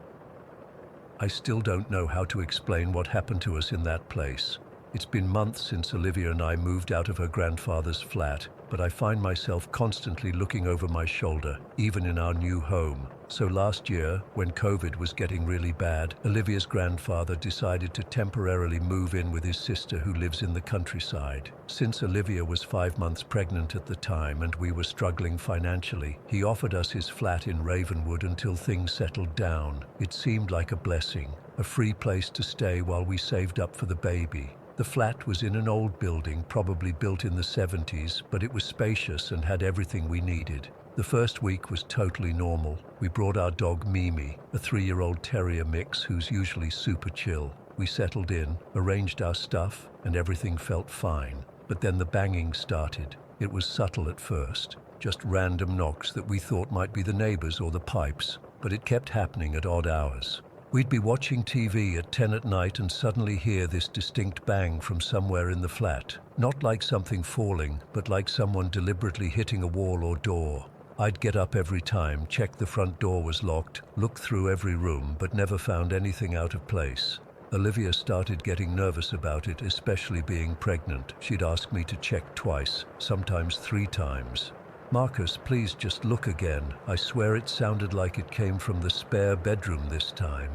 I still don't know how to explain what happened to us in that place. It's been months since Olivia and I moved out of her grandfather's flat, but I find myself constantly looking over my shoulder, even in our new home. So last year, when COVID was getting really bad, Olivia's grandfather decided to temporarily move in with his sister who lives in the countryside. Since Olivia was 5 months pregnant at the time and we were struggling financially, he offered us his flat in Ravenwood until things settled down. It seemed like a blessing, a free place to stay while we saved up for the baby. The flat was in an old building, probably built in the 70s, but it was spacious and had everything we needed. The first week was totally normal. We brought our dog Mimi, a 3-year-old terrier mix who's usually super chill. We settled in, arranged our stuff, and everything felt fine. But then the banging started. It was subtle at first, just random knocks that we thought might be the neighbors or the pipes, but it kept happening at odd hours. We'd be watching TV at 10 at night and suddenly hear this distinct bang from somewhere in the flat. Not like something falling, but like someone deliberately hitting a wall or door. I'd get up every time, check the front door was locked, look through every room, but never found anything out of place. Olivia started getting nervous about it, especially being pregnant. She'd ask me to check twice, sometimes 3 times. "Marcus, please just look again. I swear it sounded like it came from the spare bedroom this time."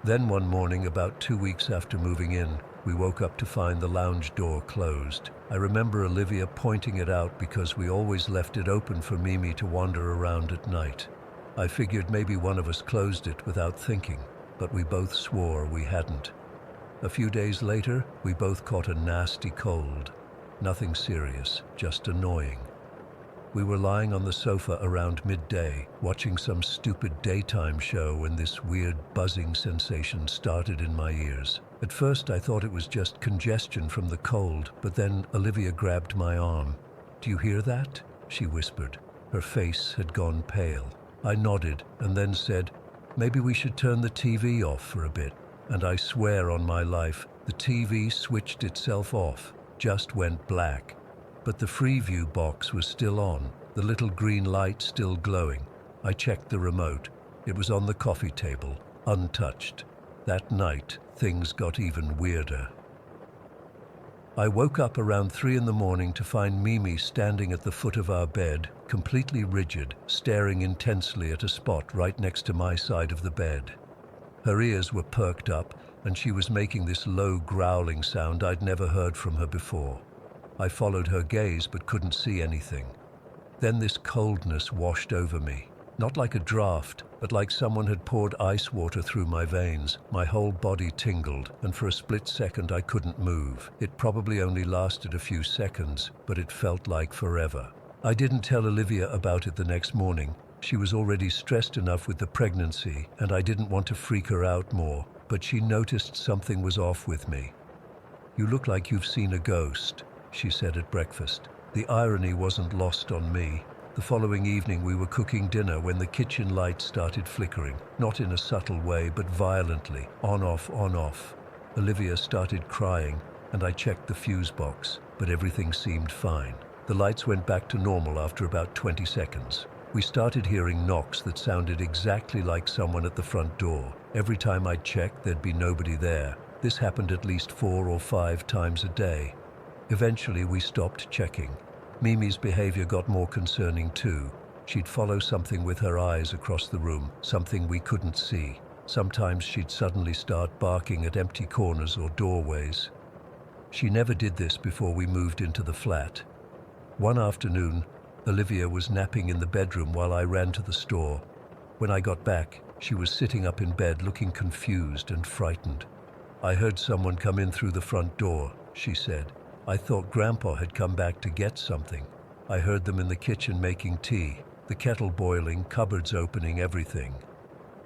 Then one morning, about 2 weeks after moving in, we woke up to find the lounge door closed. I remember Olivia pointing it out because we always left it open for Mimi to wander around at night. I figured maybe one of us closed it without thinking, but we both swore we hadn't. A few days later, we both caught a nasty cold. Nothing serious, just annoying. We were lying on the sofa around midday, watching some stupid daytime show when this weird buzzing sensation started in my ears. At first I thought it was just congestion from the cold, but then Olivia grabbed my arm. "Do you hear that?" she whispered. Her face had gone pale. I nodded and then said, "Maybe we should turn the TV off for a bit." And I swear on my life, the TV switched itself off, just went black. But the Freeview box was still on, the little green light still glowing. I checked the remote. It was on the coffee table, untouched. That night, things got even weirder. I woke up around 3 in the morning to find Mimi standing at the foot of our bed, completely rigid, staring intensely at a spot right next to my side of the bed. Her ears were perked up, and she was making this low growling sound I'd never heard from her before. I followed her gaze but couldn't see anything. Then this coldness washed over me. Not like a draft, but like someone had poured ice water through my veins. My whole body tingled, and for a split second I couldn't move. It probably only lasted a few seconds, but it felt like forever. I didn't tell Olivia about it the next morning. She was already stressed enough with the pregnancy, and I didn't want to freak her out more, but she noticed something was off with me. "You look like you've seen a ghost," she said at breakfast. The irony wasn't lost on me. The following evening we were cooking dinner when the kitchen light started flickering, not in a subtle way, but violently, on off, on off. Olivia started crying, and I checked the fuse box, but everything seemed fine. The lights went back to normal after about 20 seconds. We started hearing knocks that sounded exactly like someone at the front door. Every time I'd check, there'd be nobody there. This happened at least 4 or 5 times a day. Eventually, we stopped checking. Mimi's behavior got more concerning too. She'd follow something with her eyes across the room, something we couldn't see. Sometimes she'd suddenly start barking at empty corners or doorways. She never did this before we moved into the flat. One afternoon, Olivia was napping in the bedroom while I ran to the store. When I got back, she was sitting up in bed looking confused and frightened. "I heard someone come in through the front door," she said. "I thought Grandpa had come back to get something. I heard them in the kitchen making tea, the kettle boiling, cupboards opening, everything.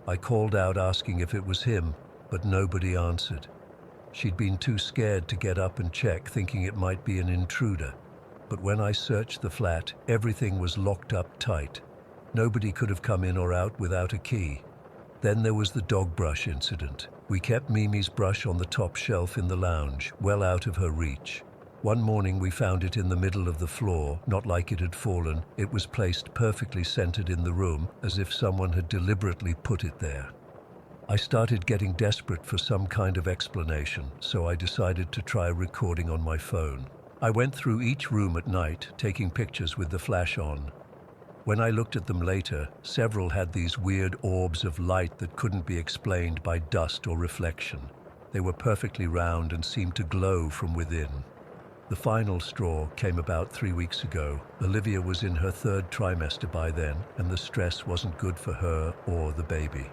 I called out asking if it was him, but nobody answered." She'd been too scared to get up and check, thinking it might be an intruder. But when I searched the flat, everything was locked up tight. Nobody could have come in or out without a key. Then there was the dog brush incident. We kept Mimi's brush on the top shelf in the lounge, well out of her reach. One morning we found it in the middle of the floor, not like it had fallen. It was placed perfectly centered in the room, as if someone had deliberately put it there. I started getting desperate for some kind of explanation, so I decided to try recording on my phone. I went through each room at night, taking pictures with the flash on. When I looked at them later, several had these weird orbs of light that couldn't be explained by dust or reflection. They were perfectly round and seemed to glow from within. The final straw came about 3 weeks ago. Olivia was in her 3rd trimester by then, and the stress wasn't good for her or the baby.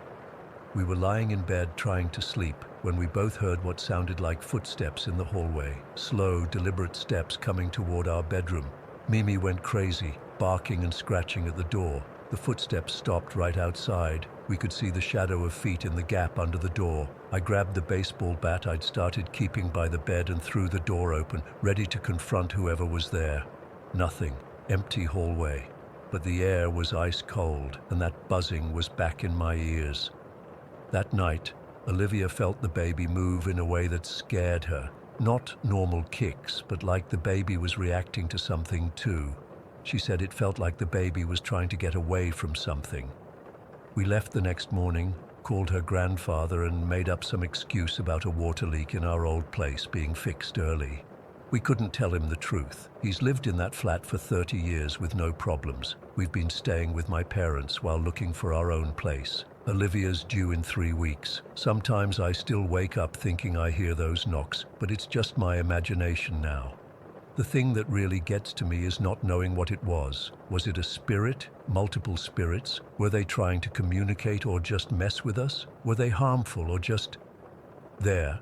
We were lying in bed trying to sleep when we both heard what sounded like footsteps in the hallway, slow, deliberate steps coming toward our bedroom. Mimi went crazy, barking and scratching at the door. The footsteps stopped right outside. We could see the shadow of feet in the gap under the door. I grabbed the baseball bat I'd started keeping by the bed and threw the door open, ready to confront whoever was there. Nothing. Empty hallway. But the air was ice cold, and that buzzing was back in my ears. That night, Olivia felt the baby move in a way that scared her. Not normal kicks, but like the baby was reacting to something too. She said it felt like the baby was trying to get away from something. We left the next morning, called her grandfather, and made up some excuse about a water leak in our old place being fixed early. We couldn't tell him the truth. He's lived in that flat for 30 years with no problems. We've been staying with my parents while looking for our own place. Olivia's due in 3 weeks. Sometimes I still wake up thinking I hear those knocks, but it's just my imagination now. The thing that really gets to me is not knowing what it was. Was it a spirit? Multiple spirits? Were they trying to communicate or just mess with us? Were they harmful or just there?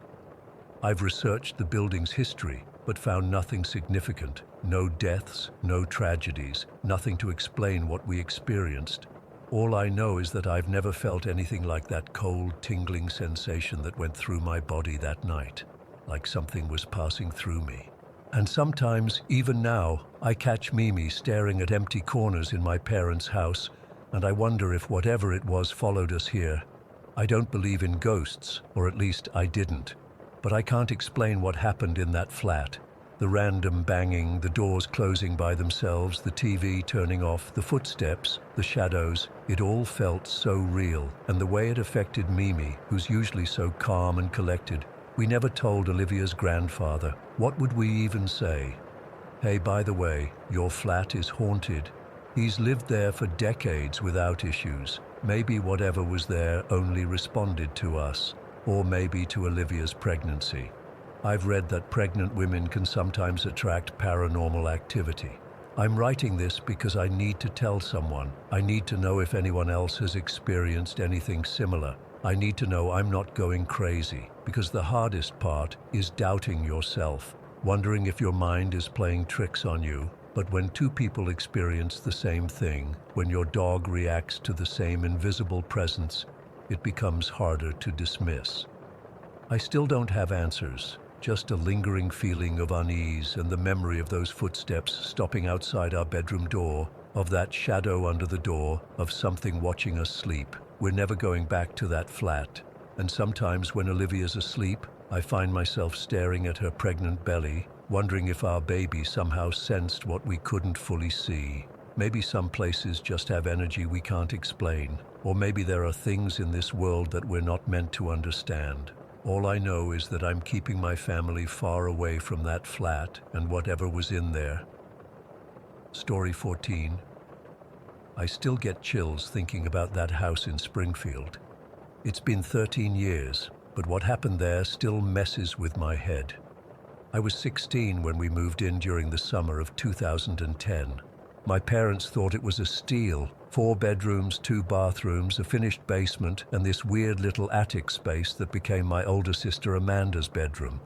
I've researched the building's history, but found nothing significant. No deaths, no tragedies, nothing to explain what we experienced. All I know is that I've never felt anything like that cold, tingling sensation that went through my body that night, like something was passing through me. And sometimes, even now, I catch Mimi staring at empty corners in my parents' house, and I wonder if whatever it was followed us here. I don't believe in ghosts, or at least I didn't. But I can't explain what happened in that flat. The random banging, the doors closing by themselves, the TV turning off, the footsteps, the shadows, it all felt so real. And the way it affected Mimi, who's usually so calm and collected. We never told Olivia's grandfather. What would we even say? "Hey, by the way, your flat is haunted." He's lived there for decades without issues. Maybe whatever was there only responded to us, or maybe to Olivia's pregnancy. I've read that pregnant women can sometimes attract paranormal activity. I'm writing this because I need to tell someone. I need to know if anyone else has experienced anything similar. I need to know I'm not going crazy, because the hardest part is doubting yourself, wondering if your mind is playing tricks on you. But when two people experience the same thing, when your dog reacts to the same invisible presence, it becomes harder to dismiss. I still don't have answers, just a lingering feeling of unease and the memory of those footsteps stopping outside our bedroom door, of that shadow under the door, of something watching us sleep. We're never going back to that flat. And sometimes when Olivia's asleep, I find myself staring at her pregnant belly, wondering if our baby somehow sensed what we couldn't fully see. Maybe some places just have energy we can't explain, or maybe there are things in this world that we're not meant to understand. All I know is that I'm keeping my family far away from that flat and whatever was in there. Story 14. I still get chills thinking about that house in Springfield. It's been 13 years, but what happened there still messes with my head. I was 16 when we moved in during the summer of 2010. My parents thought it was a steal. 4 bedrooms, 2 bathrooms, a finished basement, and this weird little attic space that became my older sister Amanda's bedroom.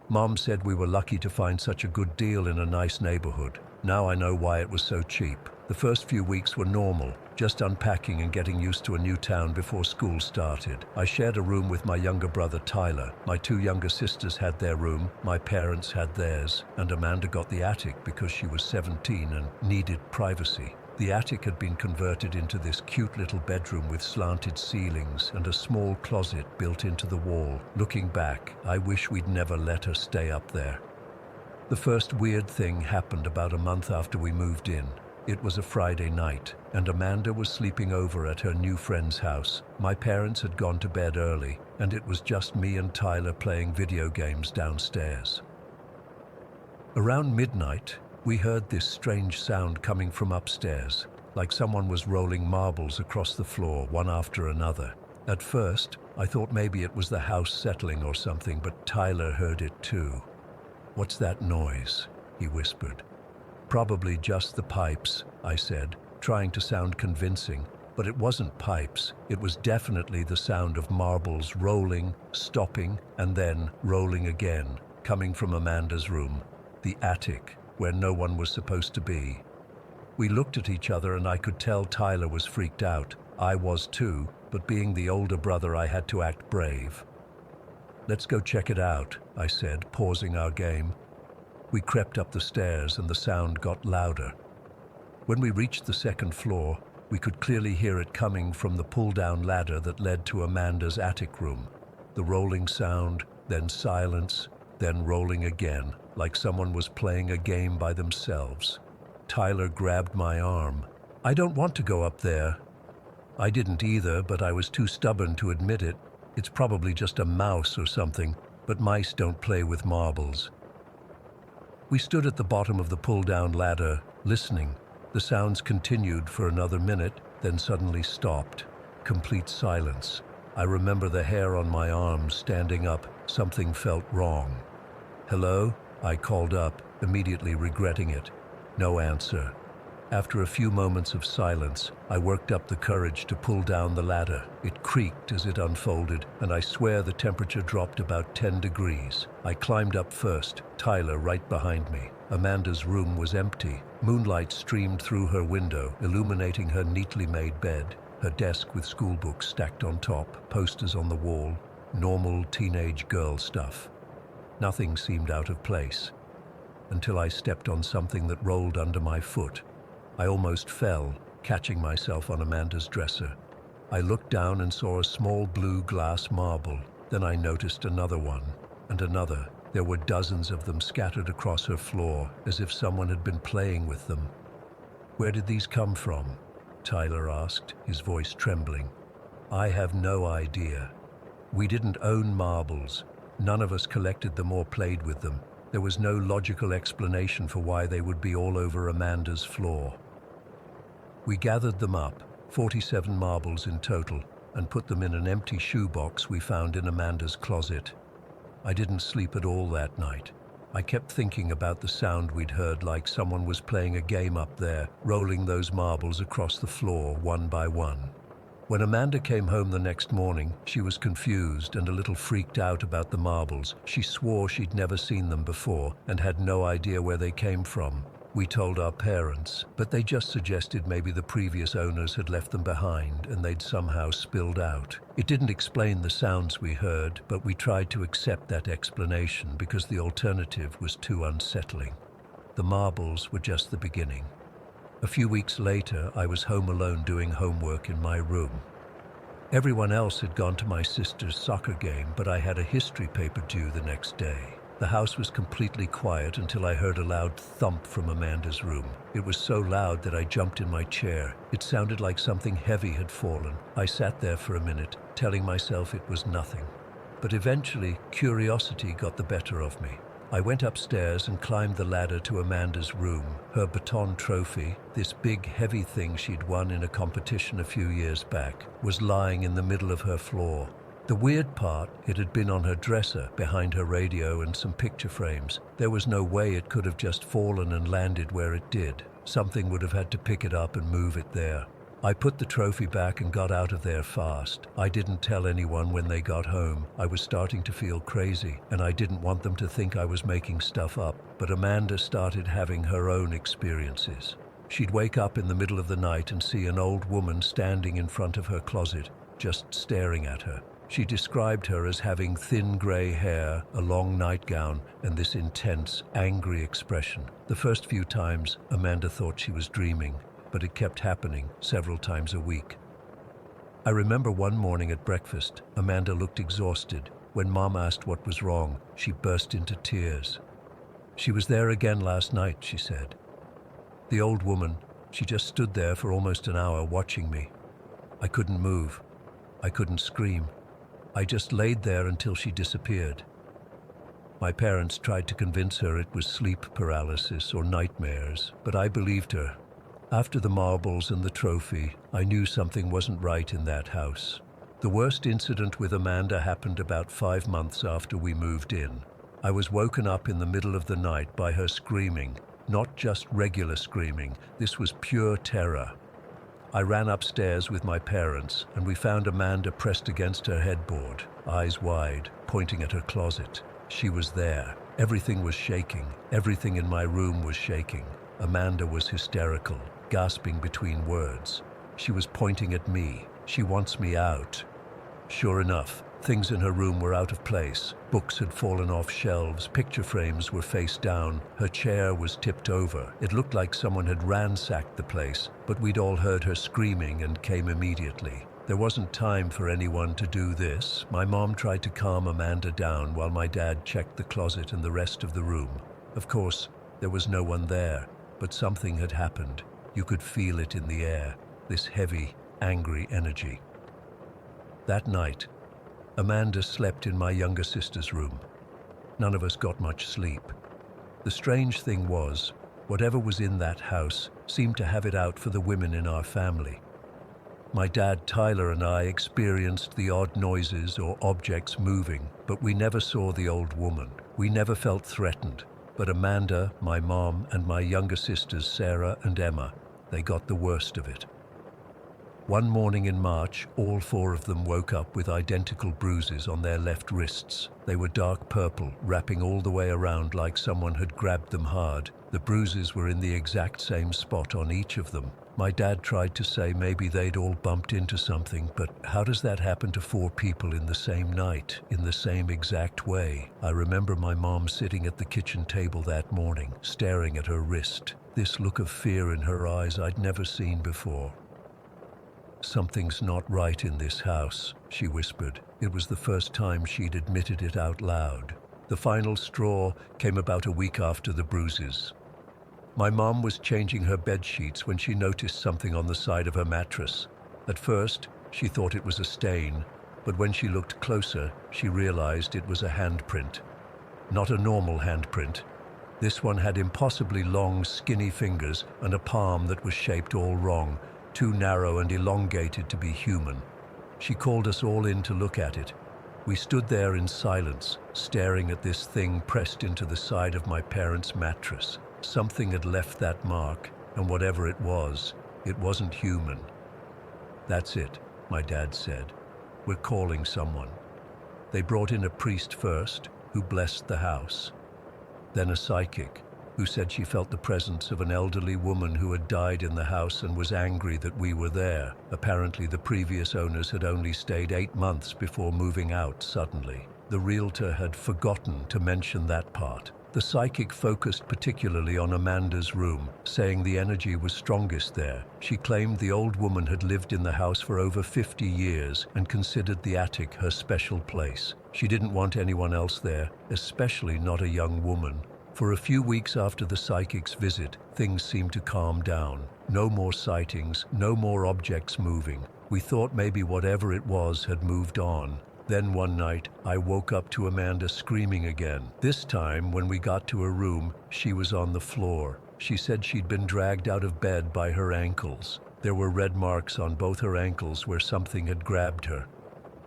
Mom said we were lucky to find such a good deal in a nice neighborhood. Now I know why it was so cheap. The first few weeks were normal, just unpacking and getting used to a new town before school started. I shared a room with my younger brother Tyler. My 2 younger sisters had their room, my parents had theirs, and Amanda got the attic because she was 17 and needed privacy. The attic had been converted into this cute little bedroom with slanted ceilings and a small closet built into the wall. Looking back, I wish we'd never let her stay up there. The first weird thing happened about a month after we moved in. It was a Friday night, and Amanda was sleeping over at her new friend's house. My parents had gone to bed early, and it was just me and Tyler playing video games downstairs. Around midnight, we heard this strange sound coming from upstairs, like someone was rolling marbles across the floor, one after another. At first, I thought maybe it was the house settling or something, but Tyler heard it too. "What's that noise?" he whispered. "Probably just the pipes," I said, trying to sound convincing, but it wasn't pipes. It was definitely the sound of marbles rolling, stopping, and then rolling again, coming from Amanda's room, the attic, where no one was supposed to be. We looked at each other and I could tell Tyler was freaked out. I was too, but being the older brother, I had to act brave. "Let's go check it out," I said, pausing our game. We crept up the stairs and the sound got louder. When we reached the second floor, we could clearly hear it coming from the pull-down ladder that led to Amanda's attic room. The rolling sound, then silence, then rolling again, like someone was playing a game by themselves. Tyler grabbed my arm. "I don't want to go up there." I didn't either, but I was too stubborn to admit it. It's probably just a mouse or something, but mice don't play with marbles. We stood at the bottom of the pull-down ladder, listening. The sounds continued for another minute, then suddenly stopped. Complete silence. I remember the hair on my arm standing up. Something felt wrong. "Hello?" I called up, immediately regretting it. No answer. After a few moments of silence, I worked up the courage to pull down the ladder. It creaked as it unfolded, and I swear the temperature dropped about 10 degrees. I climbed up first, Tyler right behind me. Amanda's room was empty. Moonlight streamed through her window, illuminating her neatly made bed, her desk with school books stacked on top, posters on the wall, normal teenage girl stuff. Nothing seemed out of place, until I stepped on something that rolled under my foot. I almost fell, catching myself on Amanda's dresser. I looked down and saw a small blue glass marble. Then I noticed another one, and another. There were dozens of them scattered across her floor, as if someone had been playing with them. "Where did these come from?" Tyler asked, his voice trembling. "I have no idea. We didn't own marbles. None of us collected them or played with them. There was no logical explanation for why they would be all over Amanda's floor." We gathered them up, 47 marbles in total, and put them in an empty shoebox we found in Amanda's closet. I didn't sleep at all that night. I kept thinking about the sound we'd heard, like someone was playing a game up there, rolling those marbles across the floor one by one. When Amanda came home the next morning, she was confused and a little freaked out about the marbles. She swore she'd never seen them before and had no idea where they came from. We told our parents, but they just suggested maybe the previous owners had left them behind and they'd somehow spilled out. It didn't explain the sounds we heard, but we tried to accept that explanation because the alternative was too unsettling. The marbles were just the beginning. A few weeks later, I was home alone doing homework in my room. Everyone else had gone to my sister's soccer game, but I had a history paper due the next day. The house was completely quiet until I heard a loud thump from Amanda's room. It was so loud that I jumped in my chair. It sounded like something heavy had fallen. I sat there for a minute, telling myself it was nothing. But eventually, curiosity got the better of me. I went upstairs and climbed the ladder to Amanda's room. Her baton trophy, this big heavy thing she'd won in a competition a few years back, was lying in the middle of her floor. The weird part, it had been on her dresser, behind her radio and some picture frames. There was no way it could have just fallen and landed where it did. Something would have had to pick it up and move it there. I put the trophy back and got out of there fast. I didn't tell anyone when they got home. I was starting to feel crazy, and I didn't want them to think I was making stuff up. But Amanda started having her own experiences. She'd wake up in the middle of the night and see an old woman standing in front of her closet, just staring at her. She described her as having thin gray hair, a long nightgown, and this intense, angry expression. The first few times, Amanda thought she was dreaming, but it kept happening several times a week. I remember one morning at breakfast, Amanda looked exhausted. When Mom asked what was wrong, she burst into tears. She was there again last night, she said. The old woman, she just stood there for almost an hour watching me. I couldn't move. I couldn't scream. I just laid there until she disappeared. My parents tried to convince her it was sleep paralysis or nightmares, but I believed her. After the marbles and the trophy, I knew something wasn't right in that house. The worst incident with Amanda happened about 5 months after we moved in. I was woken up in the middle of the night by her screaming, not just regular screaming. This was pure terror. I ran upstairs with my parents, and we found Amanda pressed against her headboard, eyes wide, pointing at her closet. She was there. Everything was shaking. Everything in my room was shaking. Amanda was hysterical, gasping between words. She was pointing at me. She wants me out. Sure enough, things in her room were out of place. Books had fallen off shelves, picture frames were face down, her chair was tipped over. It looked like someone had ransacked the place, but we'd all heard her screaming and came immediately. There wasn't time for anyone to do this. My mom tried to calm Amanda down while my dad checked the closet and the rest of the room. Of course, there was no one there, but something had happened. You could feel it in the air, this heavy, angry energy. That night, Amanda slept in my younger sister's room. None of us got much sleep. The strange thing was, whatever was in that house seemed to have it out for the women in our family. My dad, Tyler, and I experienced the odd noises or objects moving, but we never saw the old woman. We never felt threatened. But Amanda, my mom, and my younger sisters, Sarah and Emma, they got the worst of it. One morning in March, all 4 of them woke up with identical bruises on their left wrists. They were dark purple, wrapping all the way around like someone had grabbed them hard. The bruises were in the exact same spot on each of them. My dad tried to say maybe they'd all bumped into something, but how does that happen to 4 people in the same night, in the same exact way? I remember my mom sitting at the kitchen table that morning, staring at her wrist, this look of fear in her eyes I'd never seen before. "Something's not right in this house," she whispered. It was the first time she'd admitted it out loud. The final straw came about a week after the bruises. My mom was changing her bed sheets when she noticed something on the side of her mattress. At first, she thought it was a stain, but when she looked closer, she realized it was a handprint. Not a normal handprint. This one had impossibly long, skinny fingers and a palm that was shaped all wrong, too narrow and elongated to be human. She called us all in to look at it. We stood there in silence, staring at this thing pressed into the side of my parents' mattress. Something had left that mark, and whatever it wasn't human. "That's it," my dad said. "We're calling someone." They brought in a priest first, who blessed the house. Then a psychic, who said she felt the presence of an elderly woman who had died in the house and was angry that we were there. Apparently, the previous owners had only stayed 8 months before moving out suddenly. The realtor had forgotten to mention that part. The psychic focused particularly on Amanda's room, saying the energy was strongest there. She claimed the old woman had lived in the house for over 50 years and considered the attic her special place. She didn't want anyone else there, especially not a young woman. For a few weeks after the psychic's visit, things seemed to calm down. No more sightings, no more objects moving. We thought maybe whatever it was had moved on. Then one night, I woke up to Amanda screaming again. This time, when we got to her room, she was on the floor. She said she'd been dragged out of bed by her ankles. There were red marks on both her ankles where something had grabbed her.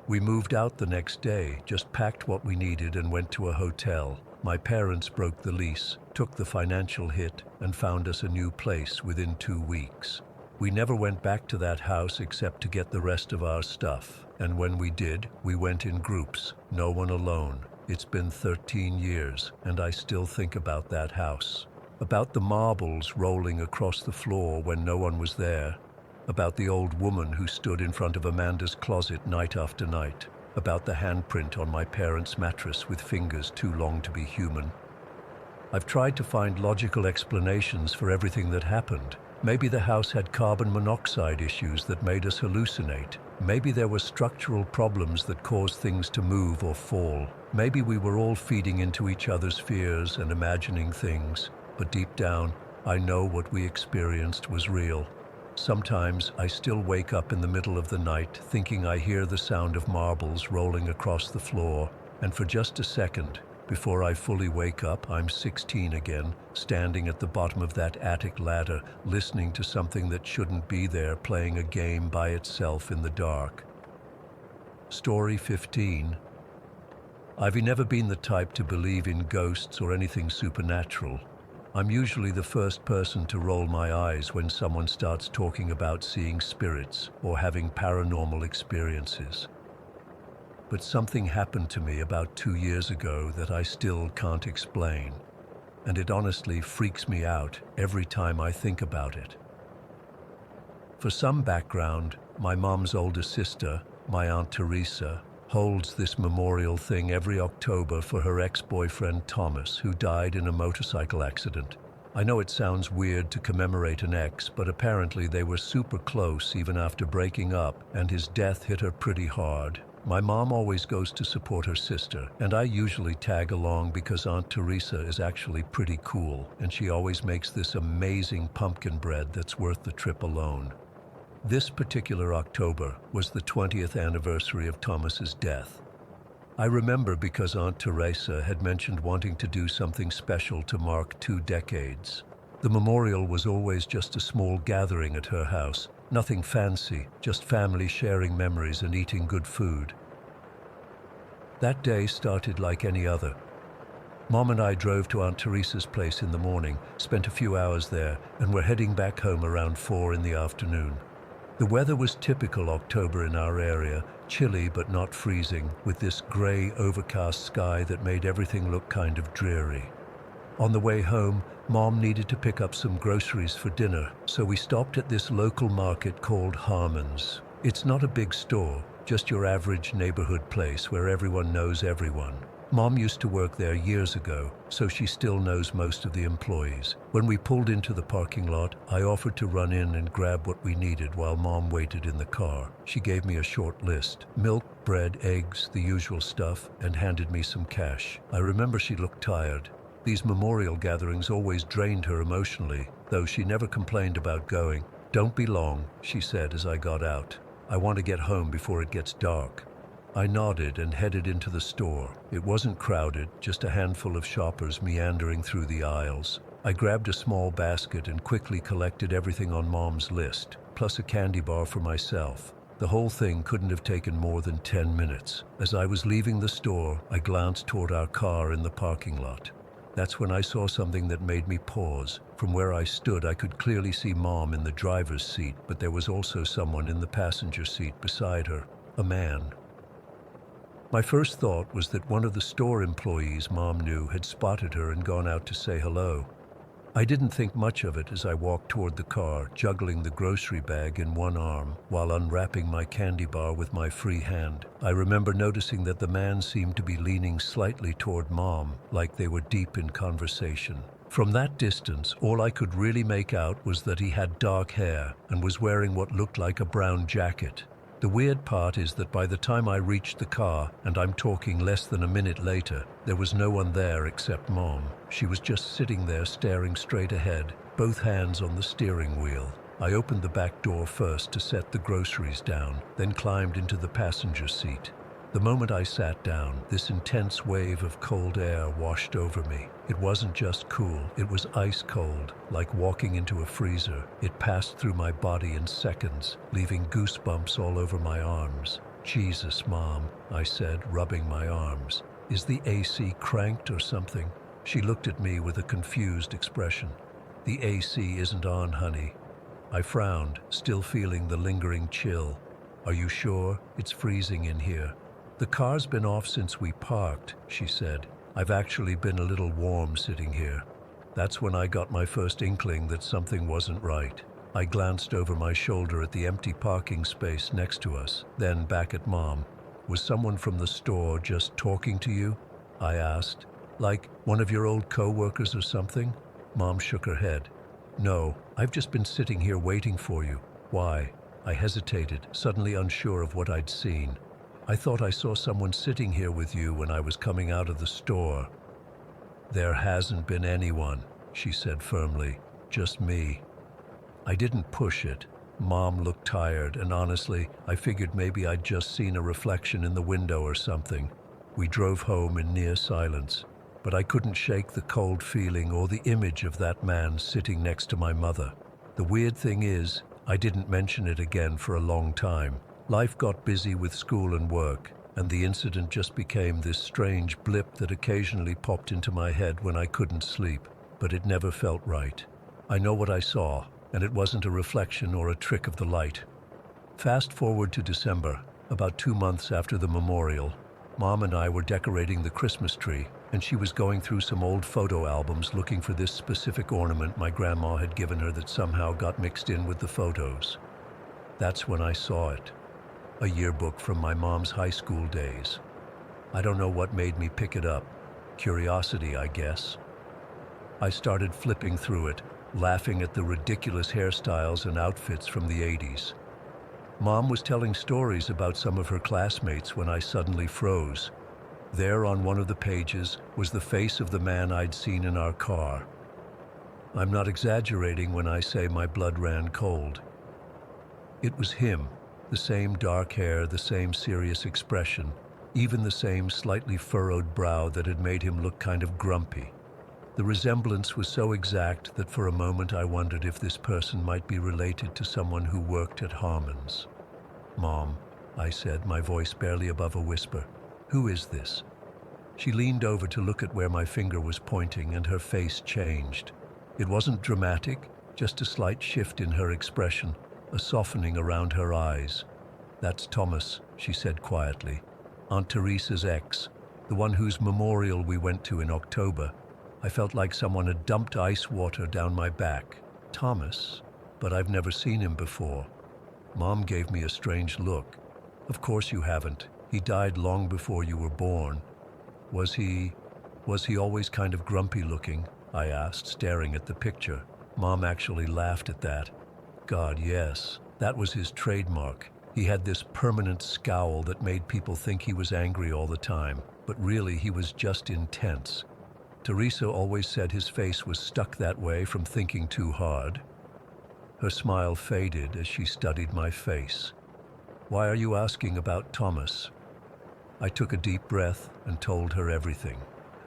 We moved out the next day, just packed what we needed and went to a hotel. My parents broke the lease, took the financial hit, and found us a new place within 2 weeks. We never went back to that house except to get the rest of our stuff. And when we did, we went in groups, no one alone. It's been 13 years, and I still think about that house. About the marbles rolling across the floor when no one was there. About the old woman who stood in front of Amanda's closet night after night. About the handprint on my parents' mattress with fingers too long to be human. I've tried to find logical explanations for everything that happened. Maybe the house had carbon monoxide issues that made us hallucinate. Maybe there were structural problems that caused things to move or fall. Maybe we were all feeding into each other's fears and imagining things. But deep down, I know what we experienced was real. Sometimes I still wake up in the middle of the night thinking I hear the sound of marbles rolling across the floor, and for just a second, before I fully wake up, I'm 16 again, standing at the bottom of that attic ladder, listening to something that shouldn't be there, playing a game by itself in the dark. Story 15. I've never been the type to believe in ghosts or anything supernatural. I'm usually the first person to roll my eyes when someone starts talking about seeing spirits or having paranormal experiences. But something happened to me about 2 years ago that I still can't explain, and it honestly freaks me out every time I think about it. For some background, my mom's older sister, my Aunt Teresa, holds this memorial thing every October for her ex-boyfriend Thomas, who died in a motorcycle accident. I know it sounds weird to commemorate an ex, but apparently they were super close even after breaking up, and his death hit her pretty hard. My mom always goes to support her sister, and I usually tag along because Aunt Teresa is actually pretty cool, and she always makes this amazing pumpkin bread that's worth the trip alone. This particular October was the 20th anniversary of Thomas's death. I remember because Aunt Teresa had mentioned wanting to do something special to mark 2 decades. The memorial was always just a small gathering at her house. Nothing fancy, just family sharing memories and eating good food. That day started like any other. Mom and I drove to Aunt Teresa's place in the morning, spent a few hours there, and were heading back home around 4 in the afternoon. The weather was typical October in our area, chilly but not freezing, with this gray, overcast sky that made everything look kind of dreary. On the way home, Mom needed to pick up some groceries for dinner, so we stopped at this local market called Harmon's. It's not a big store, just your average neighborhood place where everyone knows everyone. Mom used to work there years ago, so she still knows most of the employees. When we pulled into the parking lot, I offered to run in and grab what we needed while Mom waited in the car. She gave me a short list: milk, bread, eggs, the usual stuff, and handed me some cash. I remember she looked tired. These memorial gatherings always drained her emotionally, though she never complained about going. "Don't be long," she said as I got out. "I want to get home before it gets dark." I nodded and headed into the store. It wasn't crowded, just a handful of shoppers meandering through the aisles. I grabbed a small basket and quickly collected everything on Mom's list, plus a candy bar for myself. The whole thing couldn't have taken more than 10 minutes. As I was leaving the store, I glanced toward our car in the parking lot. That's when I saw something that made me pause. From where I stood, I could clearly see Mom in the driver's seat, but there was also someone in the passenger seat beside her, a man. My first thought was that one of the store employees Mom knew had spotted her and gone out to say hello. I didn't think much of it as I walked toward the car, juggling the grocery bag in one arm while unwrapping my candy bar with my free hand. I remember noticing that the man seemed to be leaning slightly toward Mom, like they were deep in conversation. From that distance, all I could really make out was that he had dark hair and was wearing what looked like a brown jacket. The weird part is that by the time I reached the car, and I'm talking less than a minute later, there was no one there except Mom. She was just sitting there staring straight ahead, both hands on the steering wheel. I opened the back door first to set the groceries down, then climbed into the passenger seat. The moment I sat down, this intense wave of cold air washed over me. It wasn't just cool, it was ice cold, like walking into a freezer. It passed through my body in seconds, leaving goosebumps all over my arms. "Jesus, Mom," I said, rubbing my arms. "Is the AC cranked or something?" She looked at me with a confused expression. "The AC isn't on, honey." I frowned, still feeling the lingering chill. "Are you sure? It's freezing in here." "The car's been off since we parked," she said. "I've actually been a little warm sitting here." That's when I got my first inkling that something wasn't right. I glanced over my shoulder at the empty parking space next to us, then back at Mom. "Was someone from the store just talking to you?" I asked. "Like one of your old co-workers or something?" Mom shook her head. "No, I've just been sitting here waiting for you." "Why?" I hesitated, suddenly unsure of what I'd seen. "I thought I saw someone sitting here with you when I was coming out of the store." "There hasn't been anyone," she said firmly. "Just me." I didn't push it. Mom looked tired, and honestly, I figured maybe I'd just seen a reflection in the window or something. We drove home in near silence, but I couldn't shake the cold feeling or the image of that man sitting next to my mother. The weird thing is, I didn't mention it again for a long time. Life got busy with school and work, and the incident just became this strange blip that occasionally popped into my head when I couldn't sleep, but it never felt right. I know what I saw, and it wasn't a reflection or a trick of the light. Fast forward to December, about 2 months after the memorial. Mom and I were decorating the Christmas tree, and she was going through some old photo albums looking for this specific ornament my grandma had given her that somehow got mixed in with the photos. That's when I saw it. A yearbook from my mom's high school days. I don't know what made me pick it up. Curiosity, I guess. I started flipping through it, laughing at the ridiculous hairstyles and outfits from the 80s. Mom was telling stories about some of her classmates when I suddenly froze. There on one of the pages was the face of the man I'd seen in our car. I'm not exaggerating when I say my blood ran cold. It was him. The same dark hair, the same serious expression, even the same slightly furrowed brow that had made him look kind of grumpy. The resemblance was so exact that for a moment I wondered if this person might be related to someone who worked at Harmon's. "Mom," I said, my voice barely above a whisper, "who is this?" She leaned over to look at where my finger was pointing, and her face changed. It wasn't dramatic, just a slight shift in her expression, a softening around her eyes. "That's Thomas," she said quietly. "Aunt Teresa's ex, the one whose memorial we went to in October." I felt like someone had dumped ice water down my back. "Thomas? But I've never seen him before." Mom gave me a strange look. "Of course you haven't. He died long before you were born." Was he always kind of grumpy looking?" I asked, staring at the picture. Mom actually laughed at that. "God, yes. That was his trademark. He had this permanent scowl that made people think he was angry all the time, but really he was just intense. Teresa always said his face was stuck that way from thinking too hard." Her smile faded as she studied my face. "Why are you asking about Thomas?" I took a deep breath and told her everything.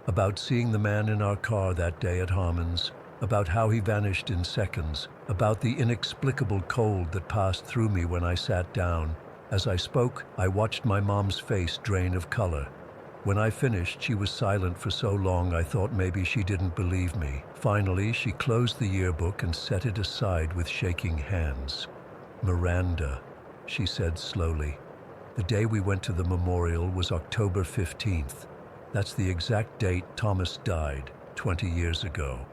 About seeing the man in our car that day at Harmon's, about how he vanished in seconds, about the inexplicable cold that passed through me when I sat down. As I spoke, I watched my mom's face drain of color. When I finished, she was silent for so long I thought maybe she didn't believe me. Finally, she closed the yearbook and set it aside with shaking hands. "Miranda," she said slowly. "The day we went to the memorial was October 15th. That's the exact date Thomas died, 20 years ago."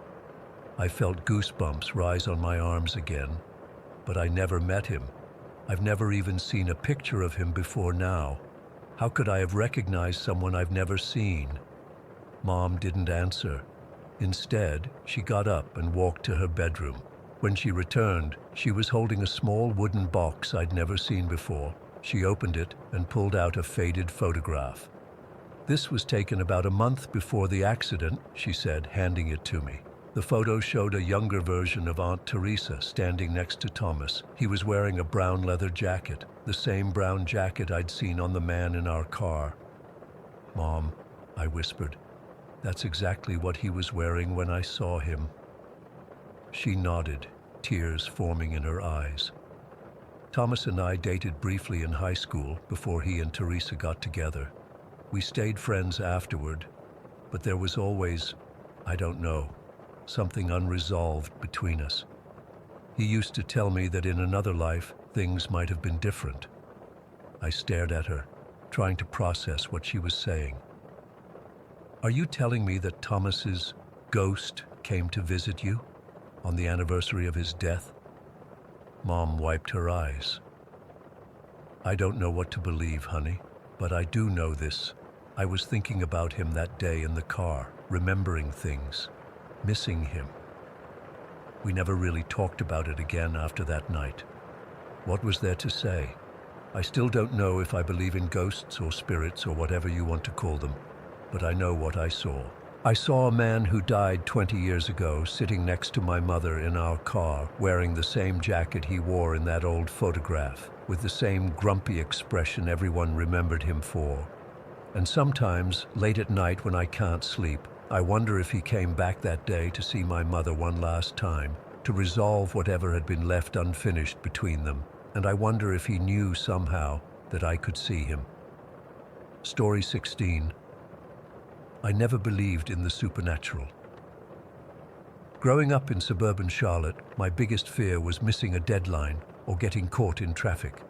I felt goosebumps rise on my arms again, but I never met him. I've never even seen a picture of him before now. How could I have recognized someone I've never seen? Mom didn't answer. Instead, she got up and walked to her bedroom. When she returned, she was holding a small wooden box I'd never seen before. She opened it and pulled out a faded photograph. "This was taken about a month before the accident," she said, handing it to me. The photo showed a younger version of Aunt Teresa standing next to Thomas. He was wearing a brown leather jacket, the same brown jacket I'd seen on the man in our car. "Mom," I whispered, "that's exactly what he was wearing when I saw him." She nodded, tears forming in her eyes. Thomas and I dated briefly in high school before he and Teresa got together. We stayed friends afterward, but there was always, I don't know, something unresolved between us. He used to tell me that in another life, things might have been different. I stared at her, trying to process what she was saying. "Are you telling me that Thomas's ghost came to visit you on the anniversary of his death?" Mom wiped her eyes. "I don't know what to believe, honey, but I do know this. I was thinking about him that day in the car, remembering things, missing him. We never really talked about it again after that night. What was there to say? I still don't know if I believe in ghosts or spirits or whatever you want to call them, but I know what I saw. I saw a man who died 20 years ago sitting next to my mother in our car, wearing the same jacket he wore in that old photograph, with the same grumpy expression everyone remembered him for. And sometimes, late at night when I can't sleep, I wonder if he came back that day to see my mother one last time, to resolve whatever had been left unfinished between them, and I wonder if he knew somehow that I could see him." Story 16. I never believed in the supernatural. Growing up in suburban Charlotte, my biggest fear was missing a deadline or getting caught in traffic.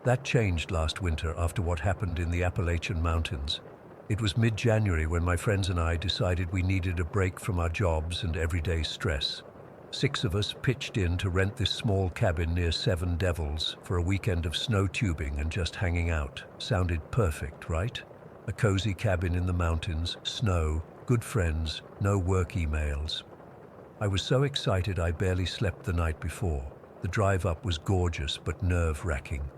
That changed last winter after what happened in the Appalachian Mountains. It was mid-January when my friends and I decided we needed a break from our jobs and everyday stress. 6 of us pitched in to rent this small cabin near Seven Devils for a weekend of snow tubing and just hanging out. Sounded perfect, right? A cozy cabin in the mountains, snow, good friends, no work emails. I was so excited I barely slept the night before. The drive up was gorgeous but nerve-wracking.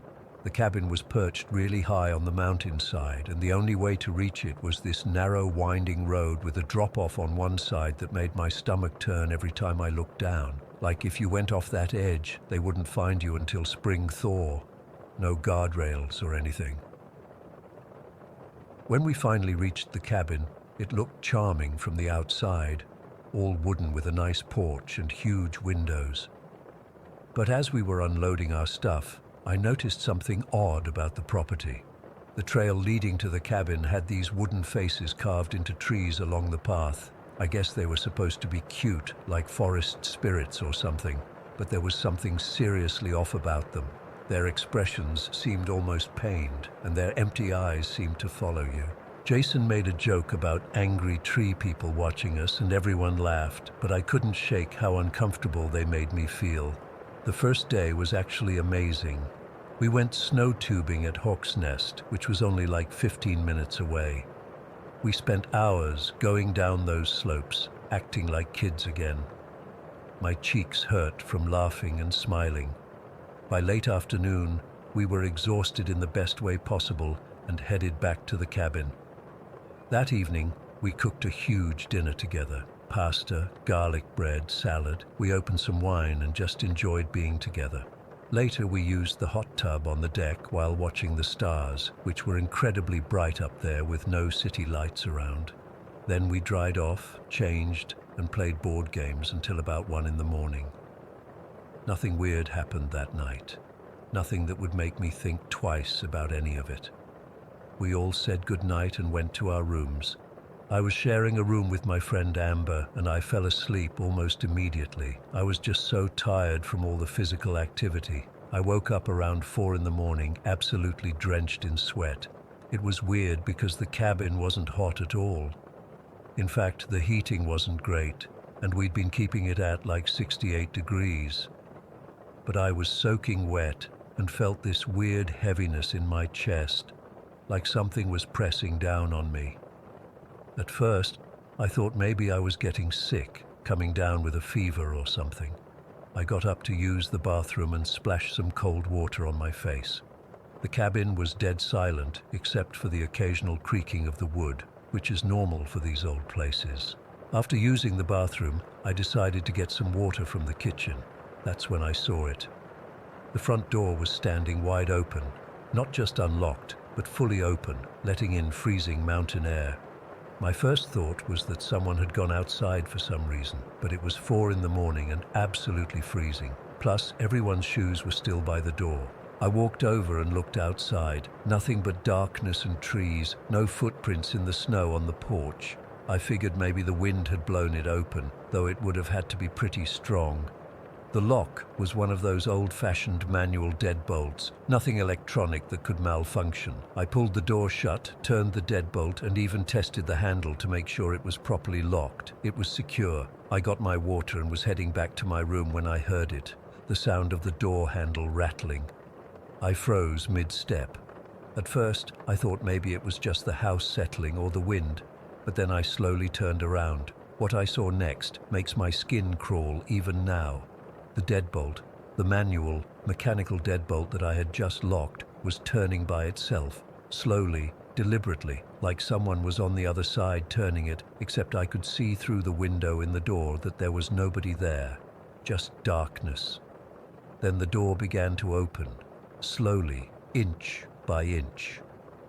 The cabin was perched really high on the mountainside, and the only way to reach it was this narrow, winding road with a drop-off on one side that made my stomach turn every time I looked down. Like if you went off that edge, they wouldn't find you until spring thaw. No guardrails or anything. When we finally reached the cabin, it looked charming from the outside, all wooden with a nice porch and huge windows. But as we were unloading our stuff, I noticed something odd about the property. The trail leading to the cabin had these wooden faces carved into trees along the path. I guess they were supposed to be cute, like forest spirits or something, but there was something seriously off about them. Their expressions seemed almost pained, and their empty eyes seemed to follow you. Jason made a joke about angry tree people watching us, and everyone laughed, but I couldn't shake how uncomfortable they made me feel. The first day was actually amazing. We went snow tubing at Hawk's Nest, which was only like 15 minutes away. We spent hours going down those slopes, acting like kids again. My cheeks hurt from laughing and smiling. By late afternoon, we were exhausted in the best way possible and headed back to the cabin. That evening, we cooked a huge dinner together. Pasta, garlic bread, salad. We opened some wine and just enjoyed being together. Later, we used the hot tub on the deck while watching the stars, which were incredibly bright up there with no city lights around. Then we dried off, changed, and played board games until about 1 in the morning. Nothing weird happened that night. Nothing that would make me think twice about any of it. We all said goodnight and went to our rooms. I was sharing a room with my friend Amber, and I fell asleep almost immediately. I was just so tired from all the physical activity. I woke up around 4 in the morning, absolutely drenched in sweat. It was weird because the cabin wasn't hot at all. In fact, the heating wasn't great, and we'd been keeping it at like 68 degrees. But I was soaking wet and felt this weird heaviness in my chest, like something was pressing down on me. At first, I thought maybe I was getting sick, coming down with a fever or something. I got up to use the bathroom and splashed some cold water on my face. The cabin was dead silent except for the occasional creaking of the wood, which is normal for these old places. After using the bathroom, I decided to get some water from the kitchen. That's when I saw it. The front door was standing wide open, not just unlocked, but fully open, letting in freezing mountain air. My first thought was that someone had gone outside for some reason, but it was 4 in the morning and absolutely freezing. Plus, everyone's shoes were still by the door. I walked over and looked outside. Nothing but darkness and trees, no footprints in the snow on the porch. I figured maybe the wind had blown it open, though it would have had to be pretty strong. The lock was one of those old-fashioned manual deadbolts, nothing electronic that could malfunction. I pulled the door shut, turned the deadbolt, and even tested the handle to make sure it was properly locked. It was secure. I got my water and was heading back to my room when I heard it, the sound of the door handle rattling. I froze mid-step. At first, I thought maybe it was just the house settling or the wind, but then I slowly turned around. What I saw next makes my skin crawl even now. The deadbolt, the manual, mechanical deadbolt that I had just locked, was turning by itself, slowly, deliberately, like someone was on the other side turning it, except I could see through the window in the door that there was nobody there, just darkness. Then the door began to open, slowly, inch by inch.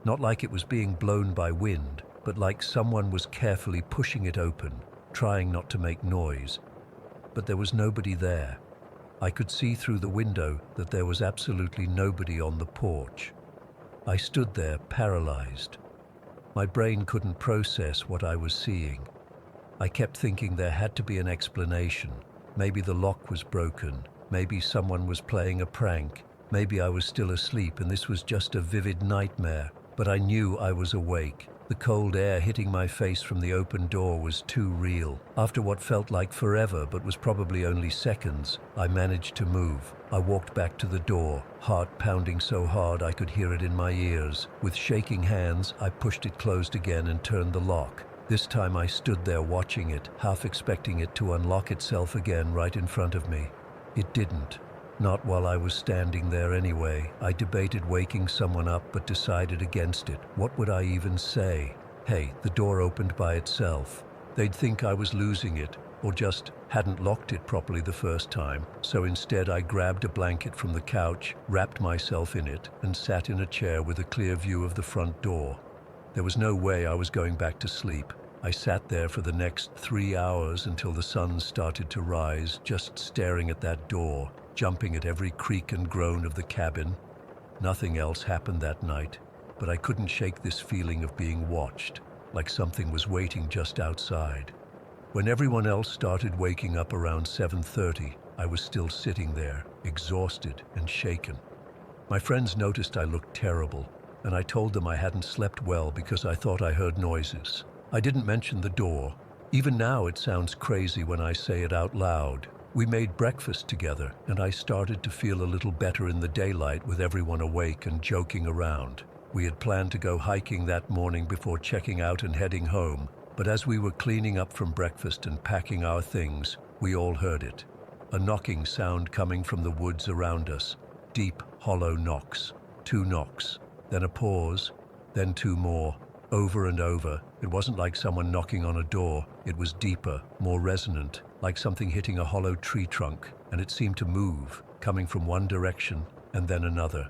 Not like it was being blown by wind, but like someone was carefully pushing it open, trying not to make noise. But there was nobody there. I could see through the window that there was absolutely nobody on the porch. I stood there paralyzed. My brain couldn't process what I was seeing. I kept thinking there had to be an explanation. Maybe the lock was broken. Maybe someone was playing a prank. Maybe I was still asleep and this was just a vivid nightmare. But I knew I was awake. The cold air hitting my face from the open door was too real. After what felt like forever but was probably only seconds, I managed to move. I walked back to the door, heart pounding so hard I could hear it in my ears. With shaking hands, I pushed it closed again and turned the lock. This time I stood there watching it, half expecting it to unlock itself again right in front of me. It didn't. Not while I was standing there anyway. I debated waking someone up but decided against it. What would I even say? Hey, the door opened by itself. They'd think I was losing it or just hadn't locked it properly the first time. So instead I grabbed a blanket from the couch, wrapped myself in it, and sat in a chair with a clear view of the front door. There was no way I was going back to sleep. I sat there for the next 3 hours until the sun started to rise, just staring at that door, jumping at every creak and groan of the cabin. Nothing else happened that night, but I couldn't shake this feeling of being watched, like something was waiting just outside. When everyone else started waking up around 7:30, I was still sitting there, exhausted and shaken. My friends noticed I looked terrible, and I told them I hadn't slept well because I thought I heard noises. I didn't mention the door. Even now it sounds crazy when I say it out loud. We made breakfast together, and I started to feel a little better in the daylight with everyone awake and joking around. We had planned to go hiking that morning before checking out and heading home, but as we were cleaning up from breakfast and packing our things, we all heard it. A knocking sound coming from the woods around us. Deep, hollow knocks. 2 knocks. Then a pause. Then 2 more. Over and over. It wasn't like someone knocking on a door. It was deeper, more resonant, like something hitting a hollow tree trunk, and it seemed to move, coming from one direction and then another.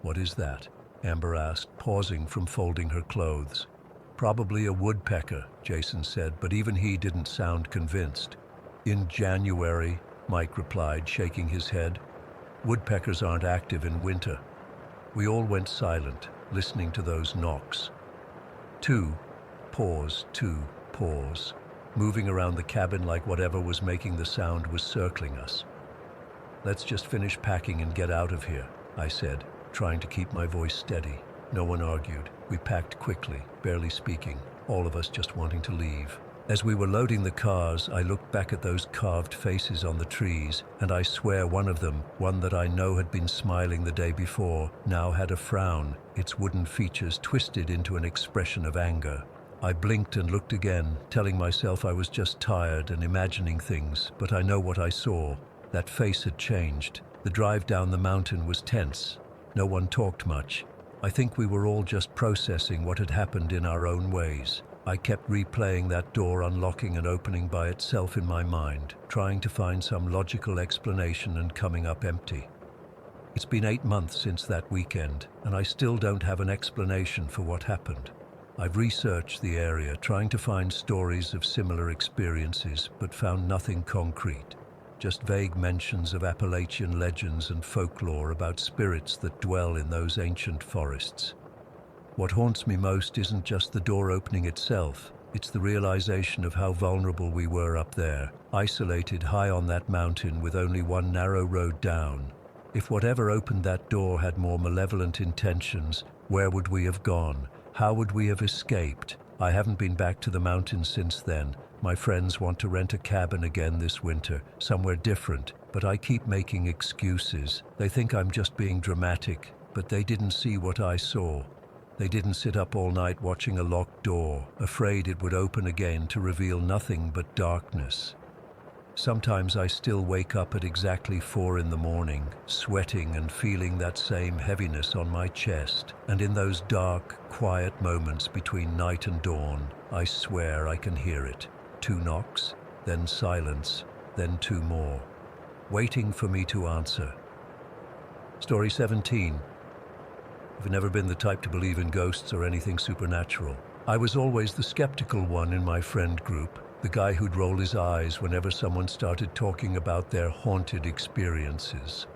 "What is that?" Amber asked, pausing from folding her clothes. "Probably a woodpecker," Jason said, but even he didn't sound convinced. "In January," Mike replied, shaking his head. "Woodpeckers aren't active in winter." We all went silent, listening to those knocks. 2, pause, 2, pause, moving around the cabin like whatever was making the sound was circling us. "Let's just finish packing and get out of here," I said, trying to keep my voice steady. No one argued. We packed quickly, barely speaking, all of us just wanting to leave. As we were loading the cars, I looked back at those carved faces on the trees, and I swear one of them, one that I know had been smiling the day before, now had a frown, its wooden features twisted into an expression of anger. I blinked and looked again, telling myself I was just tired and imagining things, but I know what I saw. That face had changed. The drive down the mountain was tense. No one talked much. I think we were all just processing what had happened in our own ways. I kept replaying that door unlocking and opening by itself in my mind, trying to find some logical explanation and coming up empty. It's been 8 months since that weekend, and I still don't have an explanation for what happened. I've researched the area, trying to find stories of similar experiences, but found nothing concrete. Just vague mentions of Appalachian legends and folklore about spirits that dwell in those ancient forests. What haunts me most isn't just the door opening itself, it's the realization of how vulnerable we were up there, isolated high on that mountain with only one narrow road down. If whatever opened that door had more malevolent intentions, where would we have gone? How would we have escaped? I haven't been back to the mountains since then. My friends want to rent a cabin again this winter, somewhere different, but I keep making excuses. They think I'm just being dramatic, but they didn't see what I saw. They didn't sit up all night watching a locked door, afraid it would open again to reveal nothing but darkness. Sometimes I still wake up at exactly 4 in the morning, sweating and feeling that same heaviness on my chest. And in those dark, quiet moments between night and dawn, I swear I can hear it. 2 knocks, then silence, then 2 more, waiting for me to answer. Story 17. I've never been the type to believe in ghosts or anything supernatural. I was always the skeptical one in my friend group, the guy who'd roll his eyes whenever someone started talking about their haunted experiences.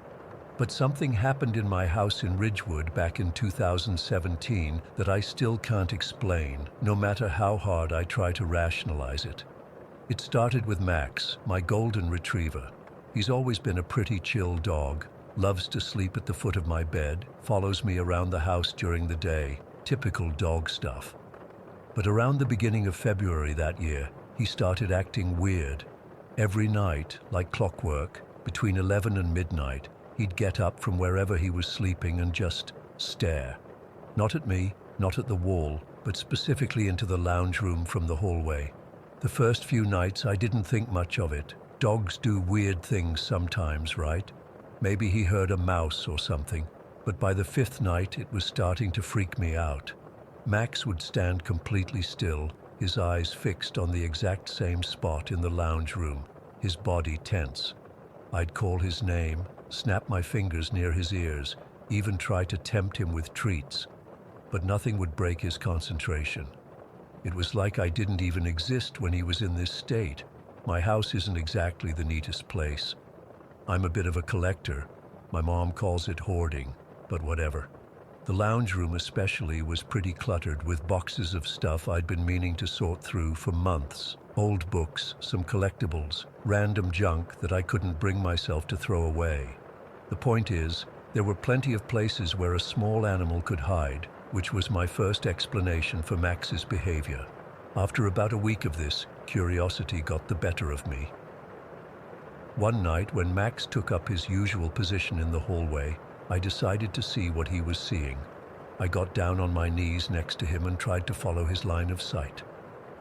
But something happened in my house in Ridgewood back in 2017 that I still can't explain, no matter how hard I try to rationalize it. It started with Max, my golden retriever. He's always been a pretty chill dog, loves to sleep at the foot of my bed, follows me around the house during the day, typical dog stuff. But around the beginning of February that year, he started acting weird. Every night, like clockwork, between 11 and midnight, he'd get up from wherever he was sleeping and just stare. Not at me, not at the wall, but specifically into the lounge room from the hallway. The first few nights I didn't think much of it. Dogs do weird things sometimes, right? Maybe he heard a mouse or something, but by the 5th night it was starting to freak me out. Max would stand completely still, his eyes fixed on the exact same spot in the lounge room, his body tense. I'd call his name, snap my fingers near his ears, even try to tempt him with treats, but nothing would break his concentration. It was like I didn't even exist when he was in this state. My house isn't exactly the neatest place. I'm a bit of a collector. My mom calls it hoarding, but whatever. The lounge room especially was pretty cluttered with boxes of stuff I'd been meaning to sort through for months. Old books, some collectibles, random junk that I couldn't bring myself to throw away. The point is, there were plenty of places where a small animal could hide, which was my first explanation for Max's behavior. After about a week of this, curiosity got the better of me. One night, when Max took up his usual position in the hallway, I decided to see what he was seeing. I got down on my knees next to him and tried to follow his line of sight.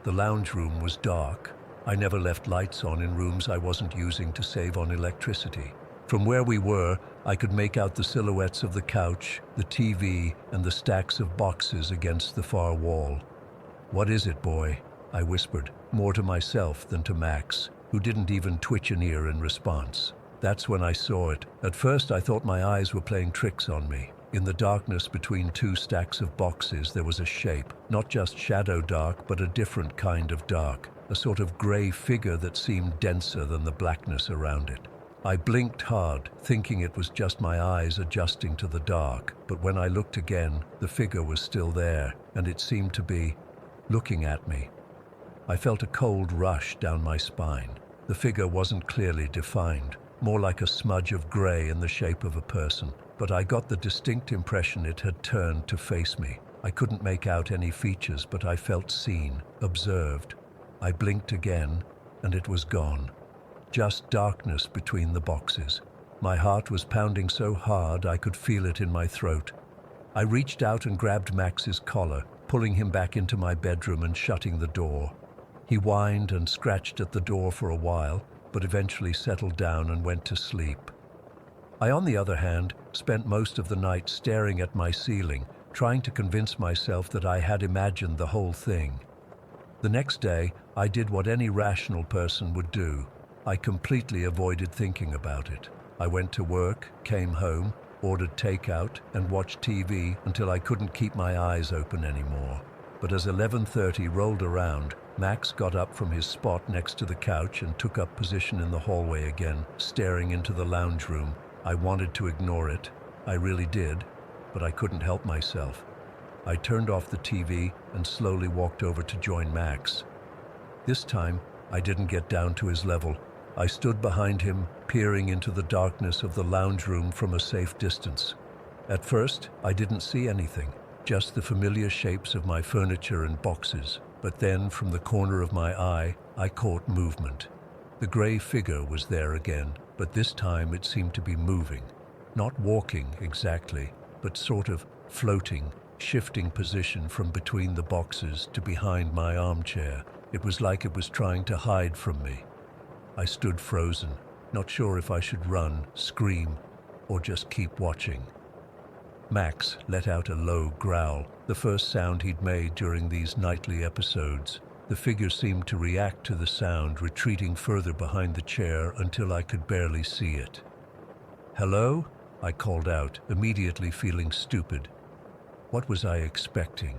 The lounge room was dark. I never left lights on in rooms I wasn't using to save on electricity. From where we were, I could make out the silhouettes of the couch, the TV, and the stacks of boxes against the far wall. "What is it, boy?" I whispered, more to myself than to Max, who didn't even twitch an ear in response. That's when I saw it. At first I thought my eyes were playing tricks on me. In the darkness between 2 stacks of boxes there was a shape, not just shadow dark, but a different kind of dark, a sort of gray figure that seemed denser than the blackness around it. I blinked hard, thinking it was just my eyes adjusting to the dark, but when I looked again, the figure was still there, and it seemed to be looking at me. I felt a cold rush down my spine. The figure wasn't clearly defined, more like a smudge of gray in the shape of a person, but I got the distinct impression it had turned to face me. I couldn't make out any features, but I felt seen, observed. I blinked again, and it was gone. Just darkness between the boxes. My heart was pounding so hard I could feel it in my throat. I reached out and grabbed Max's collar, pulling him back into my bedroom and shutting the door. He whined and scratched at the door for a while, but eventually settled down and went to sleep. I, on the other hand, spent most of the night staring at my ceiling, trying to convince myself that I had imagined the whole thing. The next day, I did what any rational person would do. I completely avoided thinking about it. I went to work, came home, ordered takeout, and watched TV until I couldn't keep my eyes open anymore. But as 11:30 rolled around, Max got up from his spot next to the couch and took up position in the hallway again, staring into the lounge room. I wanted to ignore it. I really did, but I couldn't help myself. I turned off the TV and slowly walked over to join Max. This time, I didn't get down to his level. I stood behind him, peering into the darkness of the lounge room from a safe distance. At first, I didn't see anything, just the familiar shapes of my furniture and boxes. But then, from the corner of my eye, I caught movement. The gray figure was there again, but this time it seemed to be moving. Not walking exactly, but sort of floating, shifting position from between the boxes to behind my armchair. It was like it was trying to hide from me. I stood frozen, not sure if I should run, scream, or just keep watching. Max let out a low growl, the first sound he'd made during these nightly episodes. The figure seemed to react to the sound, retreating further behind the chair until I could barely see it. "Hello?" I called out, immediately feeling stupid. What was I expecting?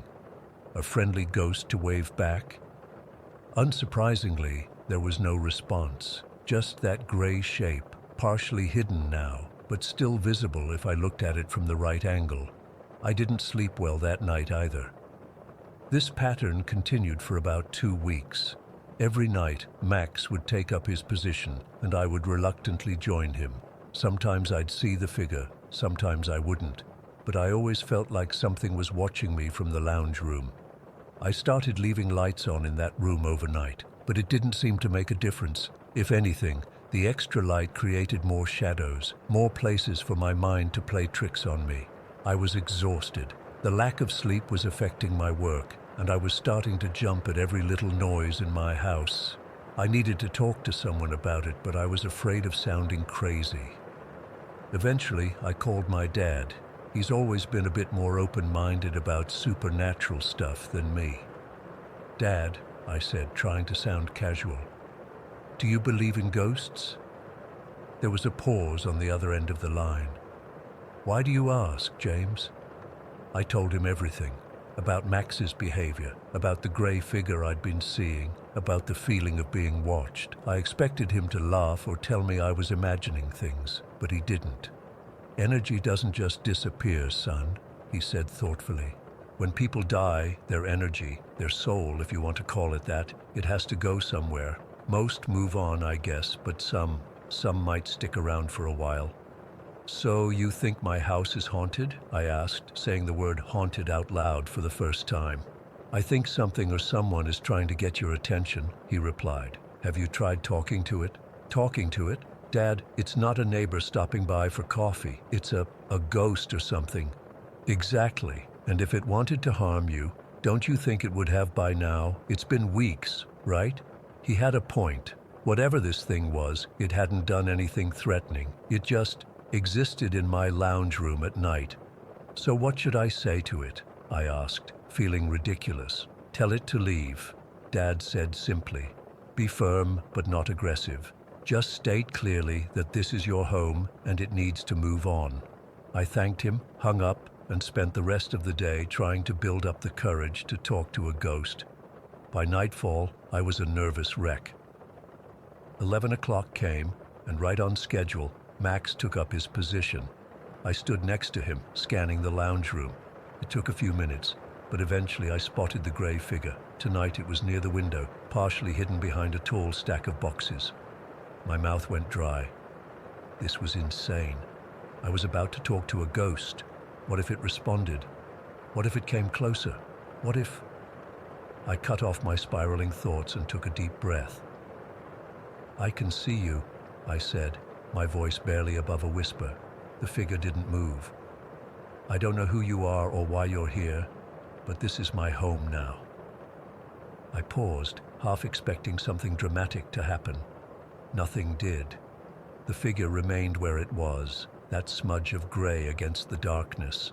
A friendly ghost to wave back? Unsurprisingly, there was no response, just that gray shape, partially hidden now, but still visible if I looked at it from the right angle. I didn't sleep well that night either. This pattern continued for about 2 weeks. Every night, Max would take up his position, and I would reluctantly join him. Sometimes I'd see the figure, sometimes I wouldn't, but I always felt like something was watching me from the lounge room. I started leaving lights on in that room overnight, but it didn't seem to make a difference. If anything, the extra light created more shadows, more places for my mind to play tricks on me. I was exhausted. The lack of sleep was affecting my work, and I was starting to jump at every little noise in my house. I needed to talk to someone about it, but I was afraid of sounding crazy. Eventually, I called my dad. He's always been a bit more open-minded about supernatural stuff than me. "Dad," I said, trying to sound casual, "do you believe in ghosts?" There was a pause on the other end of the line. "Why do you ask, James?" I told him everything. About Max's behavior, about the gray figure I'd been seeing, about the feeling of being watched. I expected him to laugh or tell me I was imagining things, but he didn't. "Energy doesn't just disappear, son," he said thoughtfully. "When people die, their energy, their soul, if you want to call it that, it has to go somewhere. Most move on, I guess, but some might stick around for a while." "So you think my house is haunted?" I asked, saying the word haunted out loud for the first time. "I think something or someone is trying to get your attention," he replied. "Have you tried talking to it?" "Talking to it? Dad, it's not a neighbor stopping by for coffee. It's a ghost or something." "Exactly. And if it wanted to harm you, don't you think it would have by now? It's been weeks, right?" He had a point. Whatever this thing was, it hadn't done anything threatening. It just existed in my lounge room at night. "So what should I say to it?" I asked, feeling ridiculous. "Tell it to leave," Dad said simply. "Be firm, but not aggressive. Just state clearly that this is your home and it needs to move on." I thanked him, hung up, and spent the rest of the day trying to build up the courage to talk to a ghost. By nightfall, I was a nervous wreck. 11 o'clock came, and right on schedule, Max took up his position. I stood next to him, scanning the lounge room. It took a few minutes, but eventually I spotted the gray figure. Tonight it was near the window, partially hidden behind a tall stack of boxes. My mouth went dry. This was insane. I was about to talk to a ghost. What if it responded? What if it came closer? What if... I cut off my spiraling thoughts and took a deep breath. "I can see you," I said, my voice barely above a whisper. The figure didn't move. "I don't know who you are or why you're here, but this is my home now." I paused, half expecting something dramatic to happen. Nothing did. The figure remained where it was, that smudge of gray against the darkness.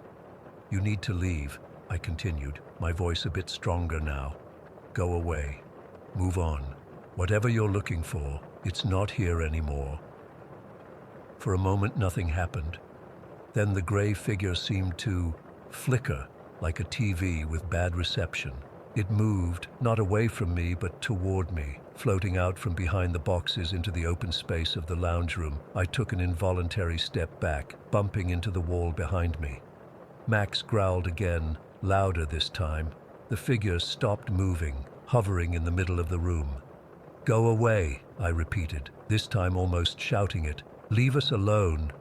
"You need to leave," I continued, my voice a bit stronger now. "Go away. Move on. Whatever you're looking for, it's not here anymore." For a moment nothing happened. Then the gray figure seemed to flicker like a TV with bad reception. It moved, not away from me, but toward me, floating out from behind the boxes into the open space of the lounge room. I took an involuntary step back, bumping into the wall behind me. Max growled again, louder this time. The figure stopped moving, hovering in the middle of the room. "Go away," I repeated, this time almost shouting it. "Leave us alone."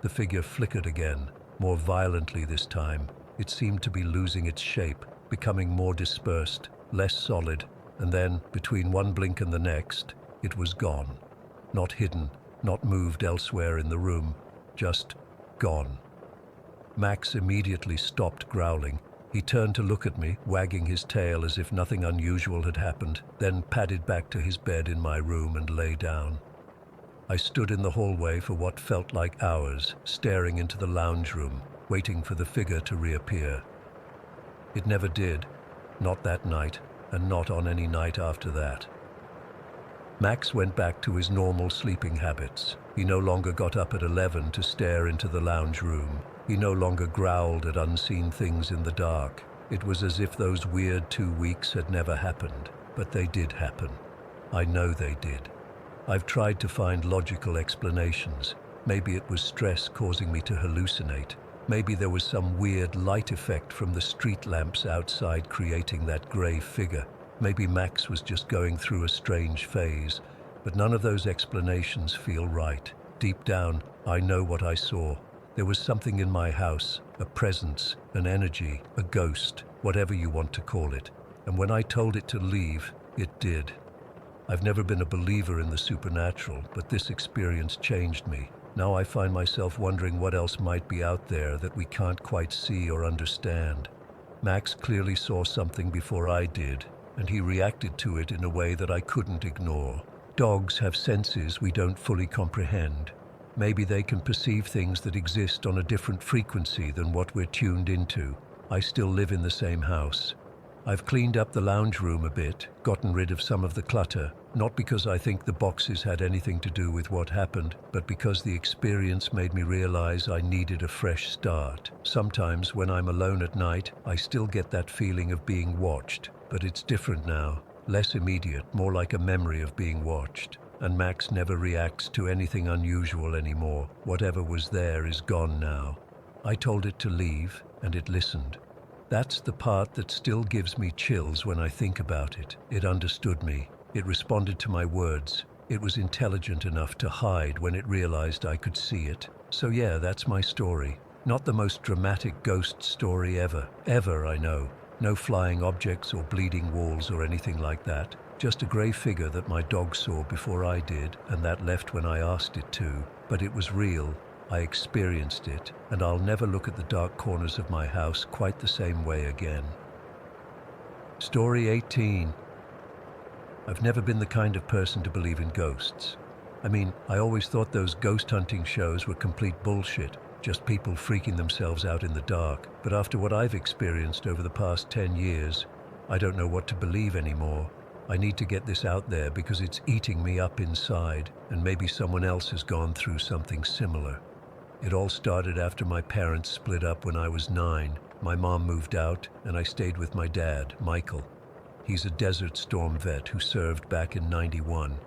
The figure flickered again, more violently this time. It seemed to be losing its shape, becoming more dispersed, less solid, and then, between one blink and the next, it was gone. Not hidden, not moved elsewhere in the room, just gone. Max immediately stopped growling. He turned to look at me, wagging his tail as if nothing unusual had happened, then padded back to his bed in my room and lay down. I stood in the hallway for what felt like hours, staring into the lounge room, waiting for the figure to reappear. It never did, not that night, and not on any night after that. Max went back to his normal sleeping habits. He no longer got up at 11 to stare into the lounge room. He no longer growled at unseen things in the dark. It was as if those weird 2 weeks had never happened, but they did happen. I know they did. I've tried to find logical explanations. Maybe it was stress causing me to hallucinate. Maybe there was some weird light effect from the street lamps outside creating that gray figure. Maybe Max was just going through a strange phase. But none of those explanations feel right. Deep down, I know what I saw. There was something in my house, a presence, an energy, a ghost, whatever you want to call it. And when I told it to leave, it did. I've never been a believer in the supernatural, but this experience changed me. Now I find myself wondering what else might be out there that we can't quite see or understand. Max clearly saw something before I did, and he reacted to it in a way that I couldn't ignore. Dogs have senses we don't fully comprehend. Maybe they can perceive things that exist on a different frequency than what we're tuned into. I still live in the same house. I've cleaned up the lounge room a bit, gotten rid of some of the clutter, not because I think the boxes had anything to do with what happened, but because the experience made me realize I needed a fresh start. Sometimes when I'm alone at night, I still get that feeling of being watched, but it's different now, less immediate, more like a memory of being watched. And Max never reacts to anything unusual anymore. Whatever was there is gone now. I told it to leave, and it listened. That's the part that still gives me chills when I think about it. It understood me. It responded to my words. It was intelligent enough to hide when it realized I could see it. So yeah, that's my story. Not the most dramatic ghost story ever. Ever, I know. No flying objects or bleeding walls or anything like that. Just a grey figure that my dog saw before I did, and that left when I asked it to. But it was real. I experienced it, and I'll never look at the dark corners of my house quite the same way again. Story 18. I've never been the kind of person to believe in ghosts. I mean, I always thought those ghost hunting shows were complete bullshit, just people freaking themselves out in the dark. But after what I've experienced over the past 10 years, I don't know what to believe anymore. I need to get this out there because it's eating me up inside, and maybe someone else has gone through something similar. It all started after my parents split up when I was 9. My mom moved out, and I stayed with my dad, Michael. He's a Desert Storm vet who served back in '91.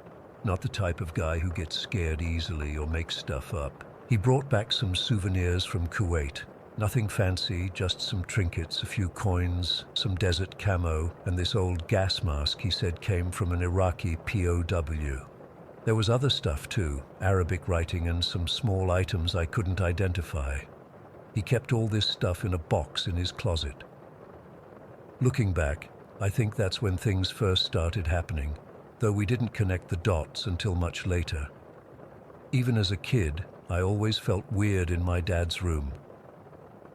Not the type of guy who gets scared easily or makes stuff up. He brought back some souvenirs from Kuwait. Nothing fancy, just some trinkets, a few coins, some desert camo, and this old gas mask he said came from an Iraqi POW. There was other stuff too, Arabic writing and some small items I couldn't identify. He kept all this stuff in a box in his closet. Looking back, I think that's when things first started happening, though we didn't connect the dots until much later. Even as a kid, I always felt weird in my dad's room.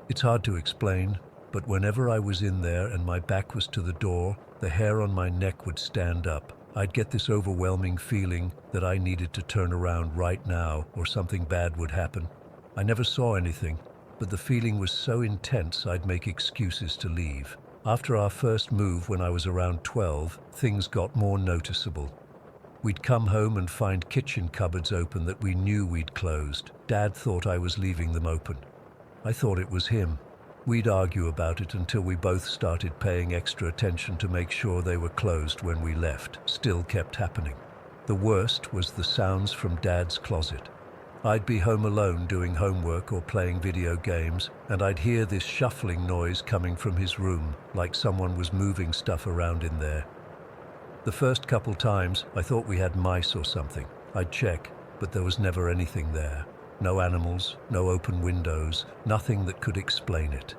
It's hard to explain, but whenever I was in there and my back was to the door, the hair on my neck would stand up. I'd get this overwhelming feeling that I needed to turn around right now or something bad would happen. I never saw anything, but the feeling was so intense I'd make excuses to leave. After our first move when I was around 12, things got more noticeable. We'd come home and find kitchen cupboards open that we knew we'd closed. Dad thought I was leaving them open. I thought it was him. We'd argue about it until we both started paying extra attention to make sure they were closed when we left. Still kept happening. The worst was the sounds from Dad's closet. I'd be home alone doing homework or playing video games, and I'd hear this shuffling noise coming from his room, like someone was moving stuff around in there. The first couple times, I thought we had mice or something. I'd check, but there was never anything there. No animals, no open windows, nothing that could explain it.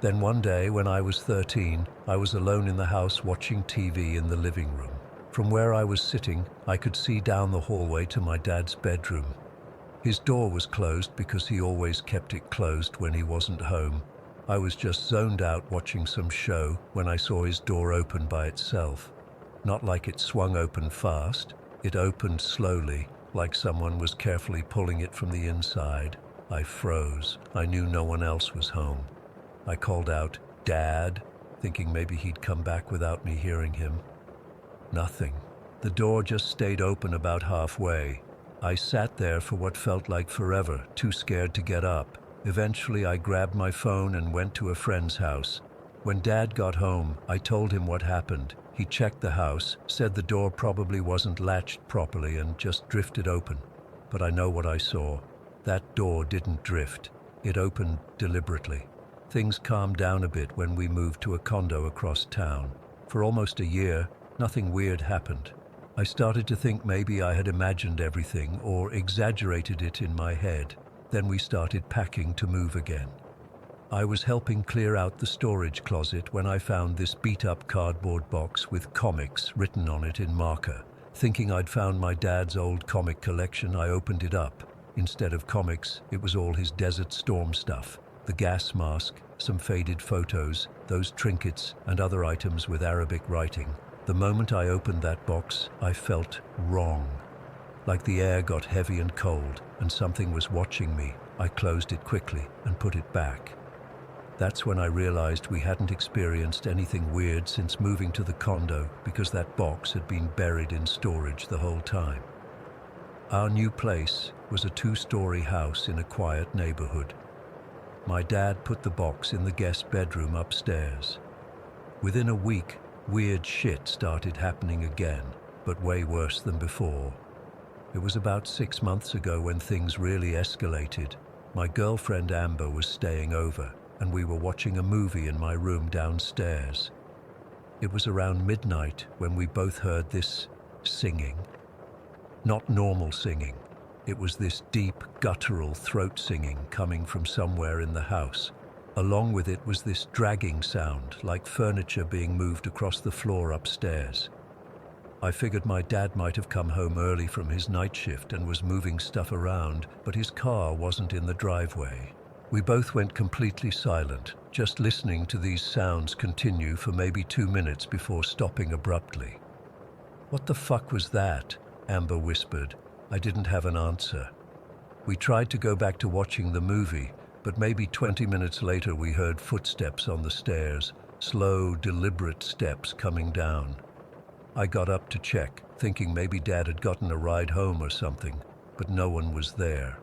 Then one day, when I was 13, I was alone in the house watching TV in the living room. From where I was sitting, I could see down the hallway to my dad's bedroom. His door was closed because he always kept it closed when he wasn't home. I was just zoned out watching some show when I saw his door open by itself. Not like it swung open fast, it opened slowly, like someone was carefully pulling it from the inside. I froze. I knew no one else was home. I called out, "Dad," thinking maybe he'd come back without me hearing him. Nothing. The door just stayed open about halfway. I sat there for what felt like forever, too scared to get up. Eventually, I grabbed my phone and went to a friend's house. When Dad got home, I told him what happened. He checked the house, said the door probably wasn't latched properly and just drifted open. But I know what I saw. That door didn't drift. It opened deliberately. Things calmed down a bit when we moved to a condo across town. For almost a year, nothing weird happened. I started to think maybe I had imagined everything or exaggerated it in my head. Then we started packing to move again. I was helping clear out the storage closet when I found this beat-up cardboard box with comics written on it in marker. Thinking I'd found my dad's old comic collection, I opened it up. Instead of comics, it was all his Desert Storm stuff. The gas mask, some faded photos, those trinkets, and other items with Arabic writing. The moment I opened that box, I felt wrong. Like the air got heavy and cold, and something was watching me. I closed it quickly and put it back. That's when I realized we hadn't experienced anything weird since moving to the condo because that box had been buried in storage the whole time. Our new place was a 2-story house in a quiet neighborhood. My dad put the box in the guest bedroom upstairs. Within a week, weird shit started happening again, but way worse than before. It was about 6 months ago when things really escalated. My girlfriend Amber was staying over, and we were watching a movie in my room downstairs. It was around midnight when we both heard this singing. Not normal singing. It was this deep, guttural throat singing coming from somewhere in the house. Along with it was this dragging sound, like furniture being moved across the floor upstairs. I figured my dad might have come home early from his night shift and was moving stuff around, but his car wasn't in the driveway. We both went completely silent, just listening to these sounds continue for maybe 2 minutes before stopping abruptly. "What the fuck was that?" Amber whispered. I didn't have an answer. We tried to go back to watching the movie, but maybe 20 minutes later we heard footsteps on the stairs, slow, deliberate steps coming down. I got up to check, thinking maybe Dad had gotten a ride home or something, but no one was there.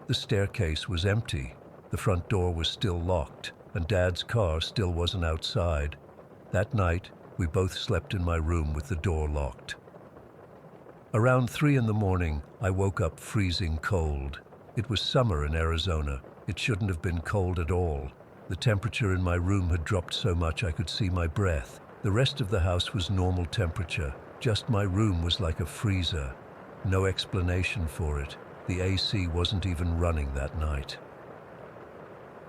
The staircase was empty, the front door was still locked, and Dad's car still wasn't outside. That night, we both slept in my room with the door locked. Around 3 in the morning, I woke up freezing cold. It was summer in Arizona. It shouldn't have been cold at all. The temperature in my room had dropped so much I could see my breath. The rest of the house was normal temperature. Just my room was like a freezer. No explanation for it. The AC wasn't even running that night.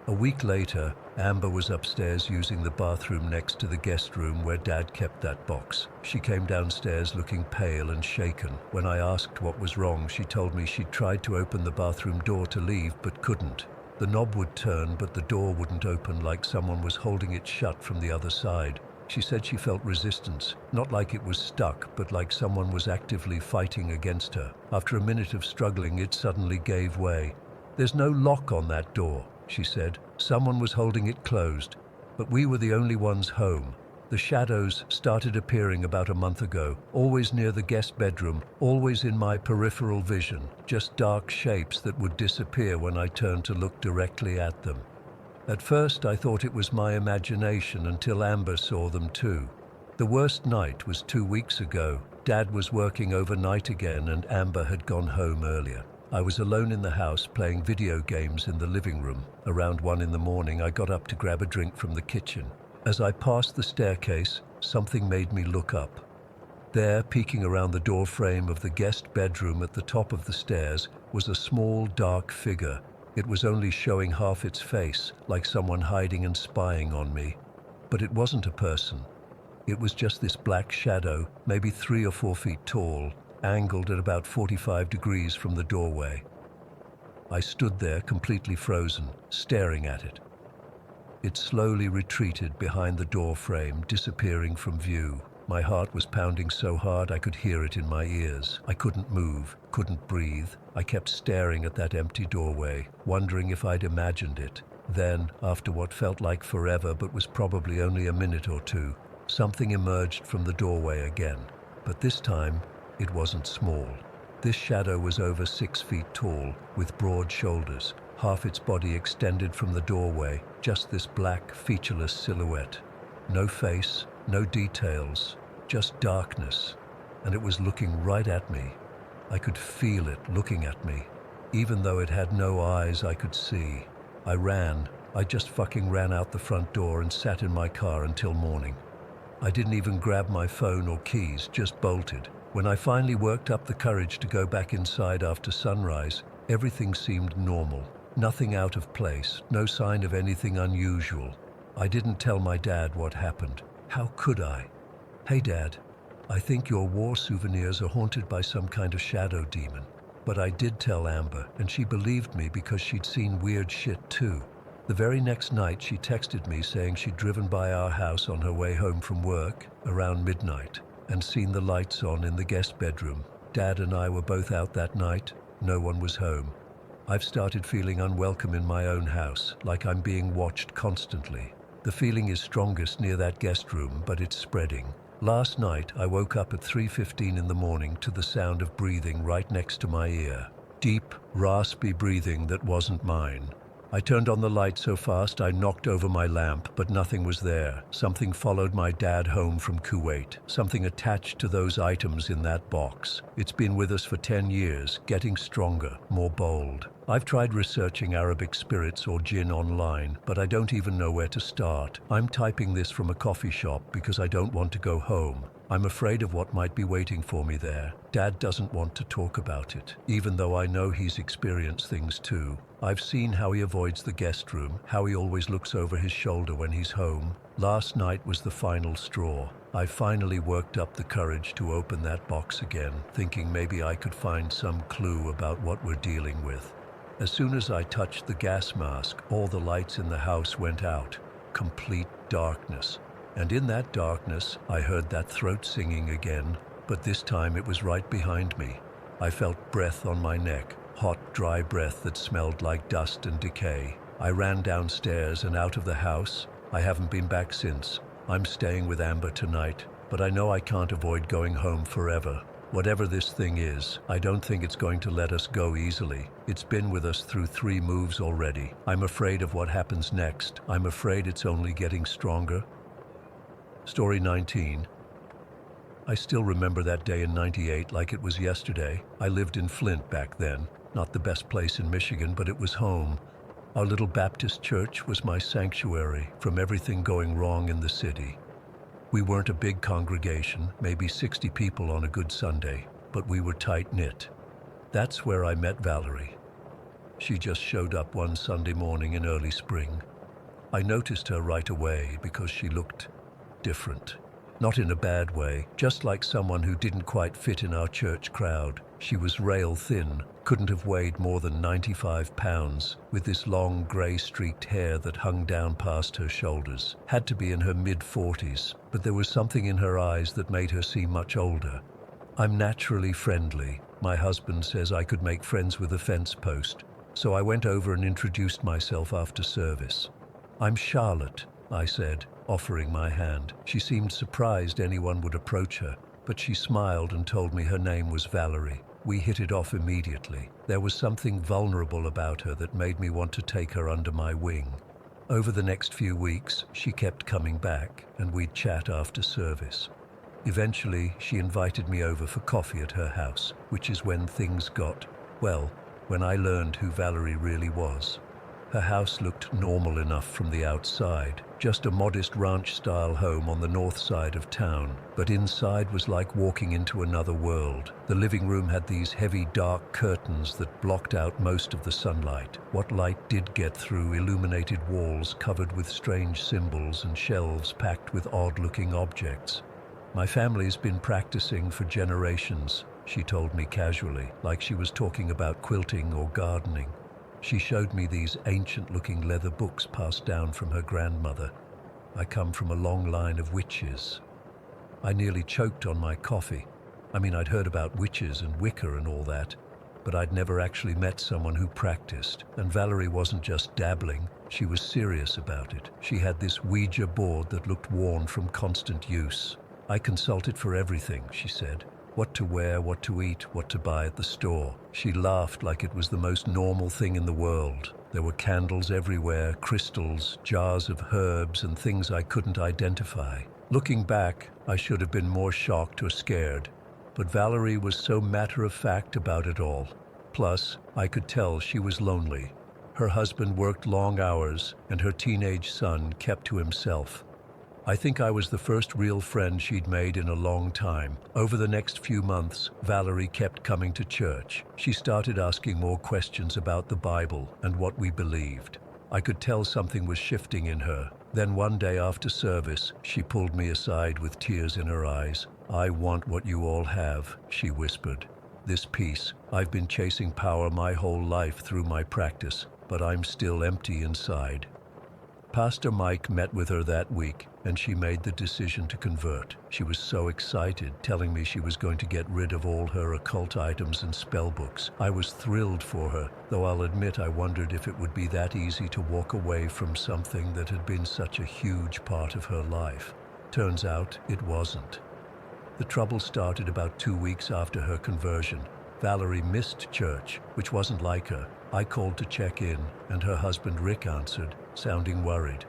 A week later, Amber was upstairs using the bathroom next to the guest room where Dad kept that box. She came downstairs looking pale and shaken. When I asked what was wrong, she told me she'd tried to open the bathroom door to leave but couldn't. The knob would turn, but the door wouldn't open, like someone was holding it shut from the other side. She said she felt resistance, not like it was stuck, but like someone was actively fighting against her. After a minute of struggling, it suddenly gave way. "There's no lock on that door," she said. "Someone was holding it closed, but we were the only ones home." The shadows started appearing about a month ago, always near the guest bedroom, always in my peripheral vision, just dark shapes that would disappear when I turned to look directly at them. At first, I thought it was my imagination until Amber saw them too. The worst night was 2 weeks ago. Dad was working overnight again and Amber had gone home earlier. I was alone in the house playing video games in the living room. Around 1 in the morning, I got up to grab a drink from the kitchen. As I passed the staircase, something made me look up. There, peeking around the door frame of the guest bedroom at the top of the stairs, was a small, dark figure. It was only showing half its face, like someone hiding and spying on me. But it wasn't a person. It was just this black shadow, maybe 3 or 4 feet tall, angled at about 45 degrees from the doorway. I stood there completely frozen, staring at it. It slowly retreated behind the door frame, disappearing from view. My heart was pounding so hard I could hear it in my ears. I couldn't move, couldn't breathe. I kept staring at that empty doorway, wondering if I'd imagined it. Then, after what felt like forever but was probably only a minute or two, something emerged from the doorway again. But this time, it wasn't small. This shadow was over 6 feet tall, with broad shoulders. Half its body extended from the doorway, just this black, featureless silhouette. No face, no details, just darkness. And it was looking right at me. I could feel it looking at me. Even though it had no eyes I could see. I ran. I just fucking ran out the front door and sat in my car until morning. I didn't even grab my phone or keys, just bolted. When I finally worked up the courage to go back inside after sunrise, everything seemed normal. Nothing out of place, no sign of anything unusual. I didn't tell my dad what happened. How could I? "Hey Dad, I think your war souvenirs are haunted by some kind of shadow demon." But I did tell Amber, and she believed me because she'd seen weird shit too. The very next night she texted me saying she'd driven by our house on her way home from work around midnight and seen the lights on in the guest bedroom. Dad and I were both out that night. No one was home. I've started feeling unwelcome in my own house, like I'm being watched constantly. The feeling is strongest near that guest room, but it's spreading. Last night, I woke up at 3:15 in the morning to the sound of breathing right next to my ear. Deep, raspy breathing that wasn't mine. I turned on the light so fast I knocked over my lamp, but nothing was there. Something followed my dad home from Kuwait. Something attached to those items in that box. It's been with us for 10 years, getting stronger, more bold. I've tried researching Arabic spirits or jinn online, but I don't even know where to start. I'm typing this from a coffee shop because I don't want to go home. I'm afraid of what might be waiting for me there. Dad doesn't want to talk about it, even though I know he's experienced things too. I've seen how he avoids the guest room, how he always looks over his shoulder when he's home. Last night was the final straw. I finally worked up the courage to open that box again, thinking maybe I could find some clue about what we're dealing with. As soon as I touched the gas mask, all the lights in the house went out. Complete darkness. And in that darkness, I heard that throat singing again, but this time it was right behind me. I felt breath on my neck, hot, dry breath that smelled like dust and decay. I ran downstairs and out of the house. I haven't been back since. I'm staying with Amber tonight, but I know I can't avoid going home forever. Whatever this thing is, I don't think it's going to let us go easily. It's been with us through 3 moves already. I'm afraid of what happens next. I'm afraid it's only getting stronger. Story 19. I still remember that day in '98 like it was yesterday. I lived in Flint back then. Not the best place in Michigan, but it was home. Our little Baptist church was my sanctuary from everything going wrong in the city. We weren't a big congregation, maybe 60 people on a good Sunday, but we were tight-knit. That's where I met Valerie. She just showed up one Sunday morning in early spring. I noticed her right away because she looked different. Not in a bad way, just like someone who didn't quite fit in our church crowd. She was rail thin, couldn't have weighed more than 95 pounds, with this long grey streaked hair that hung down past her shoulders. Had to be in her mid-40s, but there was something in her eyes that made her seem much older. I'm naturally friendly. My husband says I could make friends with a fence post, so I went over and introduced myself after service. "I'm Charlotte," I said, offering my hand. She seemed surprised anyone would approach her, but she smiled and told me her name was Valerie. We hit it off immediately. There was something vulnerable about her that made me want to take her under my wing. Over the next few weeks, she kept coming back, and we'd chat after service. Eventually, she invited me over for coffee at her house, which is when things got, well, when I learned who Valerie really was. Her house looked normal enough from the outside, just a modest ranch-style home on the north side of town, but inside was like walking into another world. The living room had these heavy, dark curtains that blocked out most of the sunlight. What light did get through illuminated walls covered with strange symbols and shelves packed with odd-looking objects. "My family's been practicing for generations," she told me casually, like she was talking about quilting or gardening. She showed me these ancient-looking leather books passed down from her grandmother. "I come from a long line of witches." I nearly choked on my coffee. I'd heard about witches and Wicca and all that, but I'd never actually met someone who practiced. And Valerie wasn't just dabbling, she was serious about it. She had this Ouija board that looked worn from constant use. "I consult it for everything," she said. "What to wear, what to eat, what to buy at the store." She laughed like it was the most normal thing in the world. There were candles everywhere, crystals, jars of herbs, and things I couldn't identify. Looking back, I should have been more shocked or scared, but Valerie was so matter-of-fact about it all. Plus, I could tell she was lonely. Her husband worked long hours, and her teenage son kept to himself. I think I was the first real friend she'd made in a long time. Over the next few months, Valerie kept coming to church. She started asking more questions about the Bible and what we believed. I could tell something was shifting in her. Then one day after service, she pulled me aside with tears in her eyes. "I want what you all have," she whispered. "This peace. I've been chasing power my whole life through my practice, but I'm still empty inside." Pastor Mike met with her that week, and she made the decision to convert. She was so excited, telling me she was going to get rid of all her occult items and spell books. I was thrilled for her, though I'll admit I wondered if it would be that easy to walk away from something that had been such a huge part of her life. Turns out it wasn't. The trouble started about 2 weeks after her conversion. Valerie missed church, which wasn't like her. I called to check in, and her husband Rick answered, sounding worried.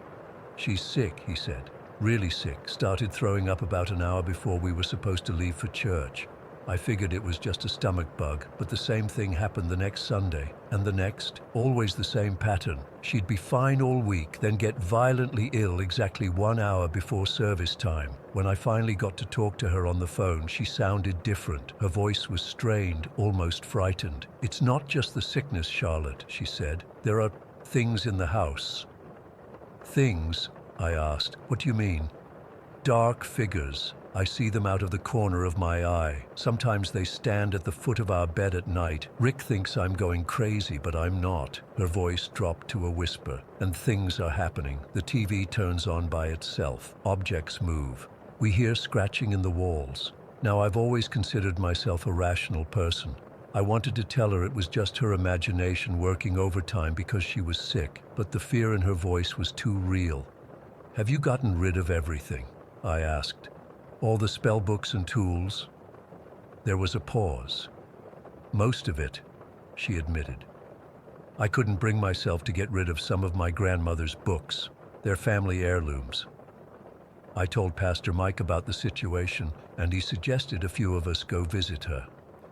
"She's sick," he said. "Really sick. Started throwing up about an hour before we were supposed to leave for church." I figured it was just a stomach bug, but the same thing happened the next Sunday, and the next, always the same pattern. She'd be fine all week, then get violently ill exactly 1 hour before service time. When I finally got to talk to her on the phone, she sounded different. Her voice was strained, almost frightened. "It's not just the sickness, Charlotte," she said. "There are things in the house." "Things?" I asked. "What do you mean?" "Dark figures. I see them out of the corner of my eye. Sometimes they stand at the foot of our bed at night. Rick thinks I'm going crazy, but I'm not." Her voice dropped to a whisper. "And things are happening. The TV turns on by itself. Objects move. We hear scratching in the walls." Now, I've always considered myself a rational person. I wanted to tell her it was just her imagination working overtime because she was sick, but the fear in her voice was too real. "Have you gotten rid of everything?" I asked. "All the spell books and tools?" There was a pause. "Most of it," she admitted. "I couldn't bring myself to get rid of some of my grandmother's books. They're family heirlooms." I told Pastor Mike about the situation, and he suggested a few of us go visit her.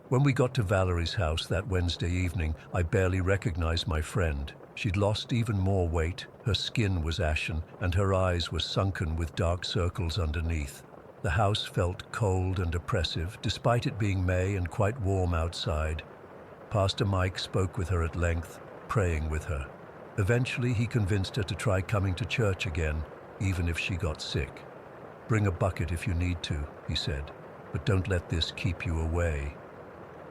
When we got to Valerie's house that Wednesday evening, I barely recognized my friend. She'd lost even more weight, her skin was ashen, and her eyes were sunken with dark circles underneath. The house felt cold and oppressive, despite it being May and quite warm outside. Pastor Mike spoke with her at length. praying with her. Eventually, he convinced her to try coming to church again, even if she got sick. "Bring a bucket if you need to," he said, "but don't let this keep you away."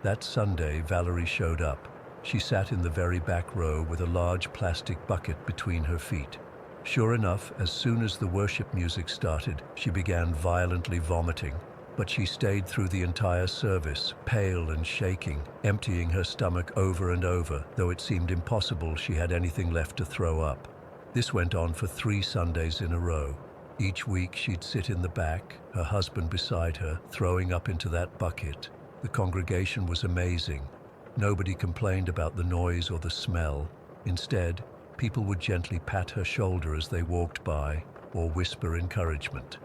That Sunday, Valerie showed up. She sat in the very back row with a large plastic bucket between her feet. Sure enough, as soon as the worship music started, she began violently vomiting. But she stayed through the entire service, pale and shaking, emptying her stomach over and over, though it seemed impossible she had anything left to throw up. This went on for 3 Sundays in a row. Each week she'd sit in the back, her husband beside her, throwing up into that bucket. The congregation was amazing. Nobody complained about the noise or the smell. Instead, people would gently pat her shoulder as they walked by, or whisper encouragement.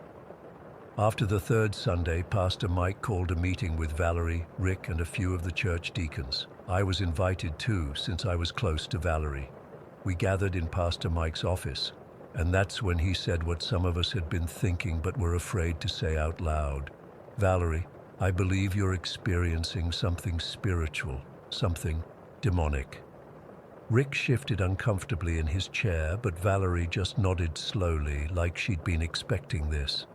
After the 3rd Sunday, Pastor Mike called a meeting with Valerie, Rick, and a few of the church deacons. I was invited too, since I was close to Valerie. We gathered in Pastor Mike's office, and that's when he said what some of us had been thinking but were afraid to say out loud. "Valerie, I believe you're experiencing something spiritual, something demonic." Rick shifted uncomfortably in his chair, but Valerie just nodded slowly, like she'd been expecting this.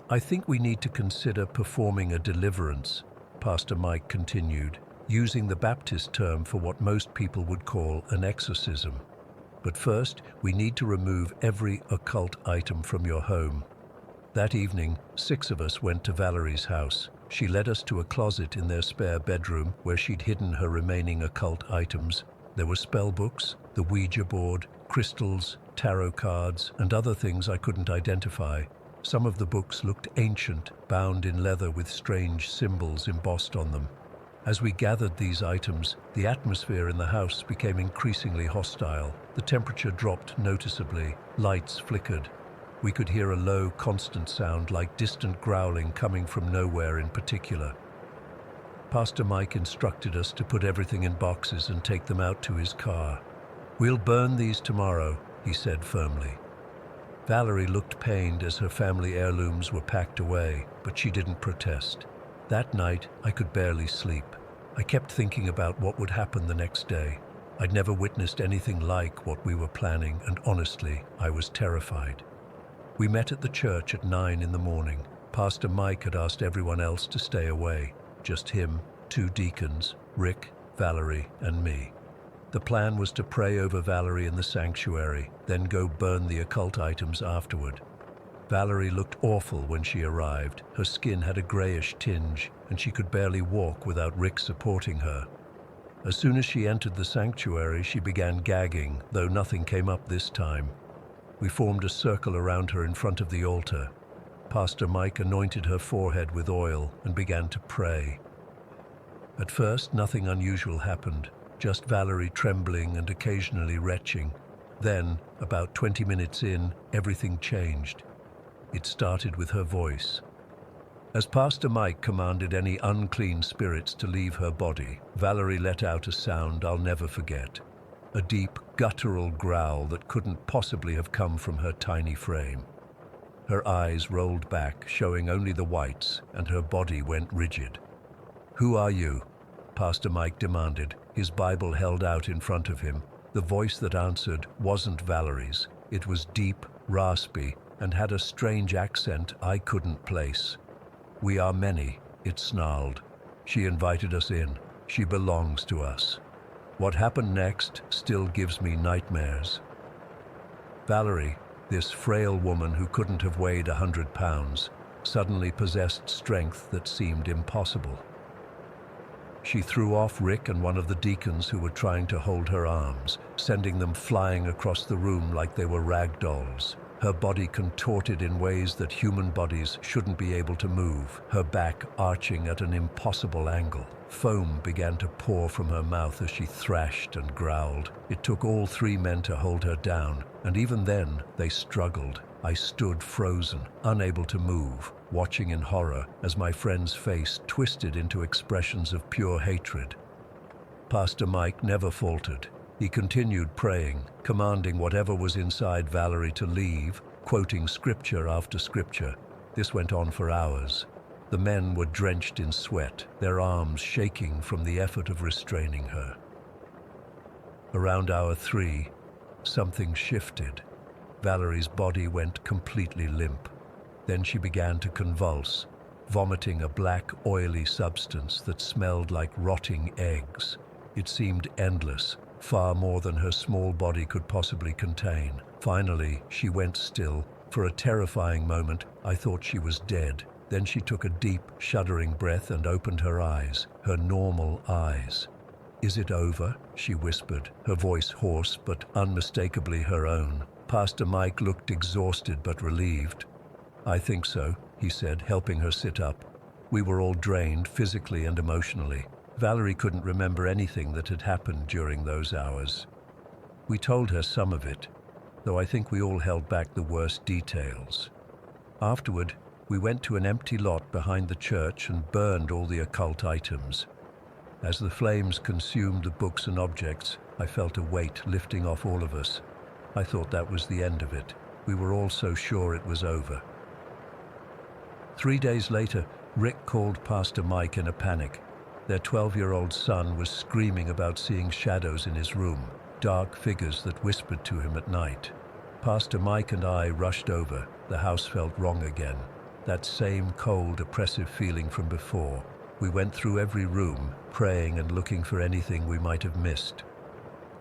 "I think we need to consider performing a deliverance," Pastor Mike continued, using the Baptist term for what most people would call an exorcism. "But first, we need to remove every occult item from your home." That evening, 6 of us went to Valerie's house. She led us to a closet in their spare bedroom where she'd hidden her remaining occult items. There were spell books, the Ouija board, crystals, tarot cards, and other things I couldn't identify. Some of the books looked ancient, bound in leather with strange symbols embossed on them. As we gathered these items, the atmosphere in the house became increasingly hostile. The temperature dropped noticeably, lights flickered. We could hear a low, constant sound like distant growling coming from nowhere in particular. Pastor Mike instructed us to put everything in boxes and take them out to his car. "We'll burn these tomorrow," he said firmly. Valerie looked pained as her family heirlooms were packed away, but she didn't protest. That night, I could barely sleep. I kept thinking about what would happen the next day. I'd never witnessed anything like what we were planning, and honestly, I was terrified. We met at the church at 9 in the morning. Pastor Mike had asked everyone else to stay away. Just him, 2 deacons, Rick, Valerie, and me. The plan was to pray over Valerie in the sanctuary, then go burn the occult items afterward. Valerie looked awful when she arrived. Her skin had a grayish tinge, and she could barely walk without Rick supporting her. As soon as she entered the sanctuary, she began gagging, though nothing came up this time. We formed a circle around her in front of the altar. Pastor Mike anointed her forehead with oil and began to pray. At first, nothing unusual happened. Just Valerie trembling and occasionally retching. Then, about 20 minutes in, everything changed. It started with her voice. As Pastor Mike commanded any unclean spirits to leave her body, Valerie let out a sound I'll never forget. A deep, guttural growl that couldn't possibly have come from her tiny frame. Her eyes rolled back, showing only the whites, and her body went rigid. "Who are you?" Pastor Mike demanded, his Bible held out in front of him. The voice that answered wasn't Valerie's. It was deep, raspy, and had a strange accent I couldn't place. "We are many," it snarled. "She invited us in. She belongs to us." What happened next still gives me nightmares. Valerie, this frail woman who couldn't have weighed 100 pounds, suddenly possessed strength that seemed impossible. She threw off Rick and one of the deacons who were trying to hold her arms, sending them flying across the room like they were rag dolls. Her body contorted in ways that human bodies shouldn't be able to move, her back arching at an impossible angle. Foam began to pour from her mouth as she thrashed and growled. It took all 3 men to hold her down, and even then, they struggled. I stood frozen, unable to move, watching in horror as my friend's face twisted into expressions of pure hatred. Pastor Mike never faltered. He continued praying, commanding whatever was inside Valerie to leave, quoting scripture after scripture. This went on for hours. The men were drenched in sweat, their arms shaking from the effort of restraining her. Around hour 3, something shifted. Valerie's body went completely limp. Then she began to convulse, vomiting a black, oily substance that smelled like rotting eggs. It seemed endless, far more than her small body could possibly contain. Finally, she went still. For a terrifying moment, I thought she was dead. Then she took a deep, shuddering breath and opened her eyes, her normal eyes. "Is it over?" she whispered, her voice hoarse but unmistakably her own. Pastor Mike looked exhausted but relieved. "I think so," he said, helping her sit up. We were all drained, physically and emotionally. Valerie couldn't remember anything that had happened during those hours. We told her some of it, though I think we all held back the worst details. Afterward, we went to an empty lot behind the church and burned all the occult items. As the flames consumed the books and objects, I felt a weight lifting off all of us. I thought that was the end of it. We were all so sure it was over. 3 days later, Rick called Pastor Mike in a panic. Their 12-year-old son was screaming about seeing shadows in his room, dark figures that whispered to him at night. Pastor Mike and I rushed over. The house felt wrong again. That same cold, oppressive feeling from before. We went through every room, praying and looking for anything we might have missed.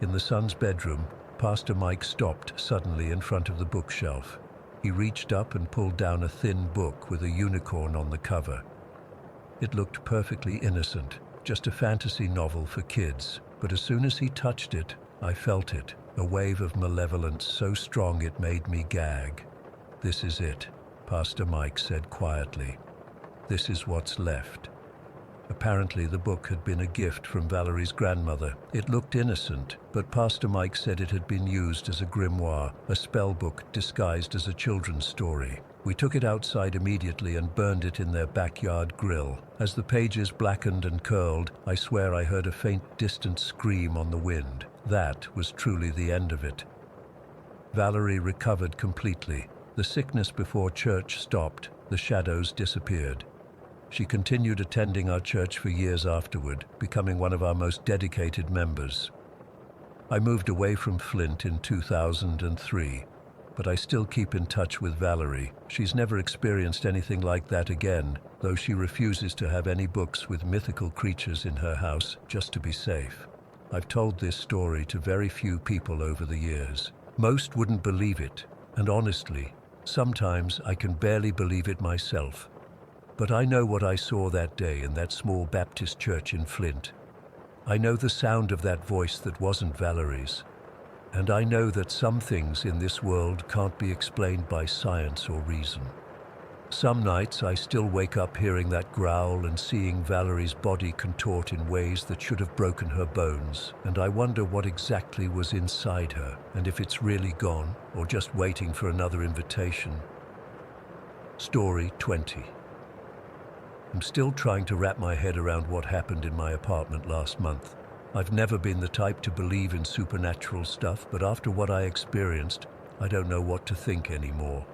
In the son's bedroom, Pastor Mike stopped suddenly in front of the bookshelf. He reached up and pulled down a thin book with a unicorn on the cover. It looked perfectly innocent, just a fantasy novel for kids. But as soon as he touched it, I felt it, a wave of malevolence so strong it made me gag. "This is it," Pastor Mike said quietly. "This is what's left." Apparently the book had been a gift from Valerie's grandmother. It looked innocent, but Pastor Mike said it had been used as a grimoire, a spell book disguised as a children's story. We took it outside immediately and burned it in their backyard grill. As the pages blackened and curled, I swear I heard a faint, distant scream on the wind. That was truly the end of it. Valerie recovered completely. The sickness before church stopped. The shadows disappeared. She continued attending our church for years afterward, becoming one of our most dedicated members. I moved away from Flint in 2003, but I still keep in touch with Valerie. She's never experienced anything like that again, though she refuses to have any books with mythical creatures in her house, just to be safe. I've told this story to very few people over the years. Most wouldn't believe it, and honestly, sometimes I can barely believe it myself. But I know what I saw that day in that small Baptist church in Flint. I know the sound of that voice that wasn't Valerie's. And I know that some things in this world can't be explained by science or reason. Some nights I still wake up hearing that growl and seeing Valerie's body contort in ways that should have broken her bones, and I wonder what exactly was inside her, and if it's really gone, or just waiting for another invitation. Story 20. I'm still trying to wrap my head around what happened in my apartment last month. I've never been the type to believe in supernatural stuff, but after what I experienced, I don't know what to think anymore.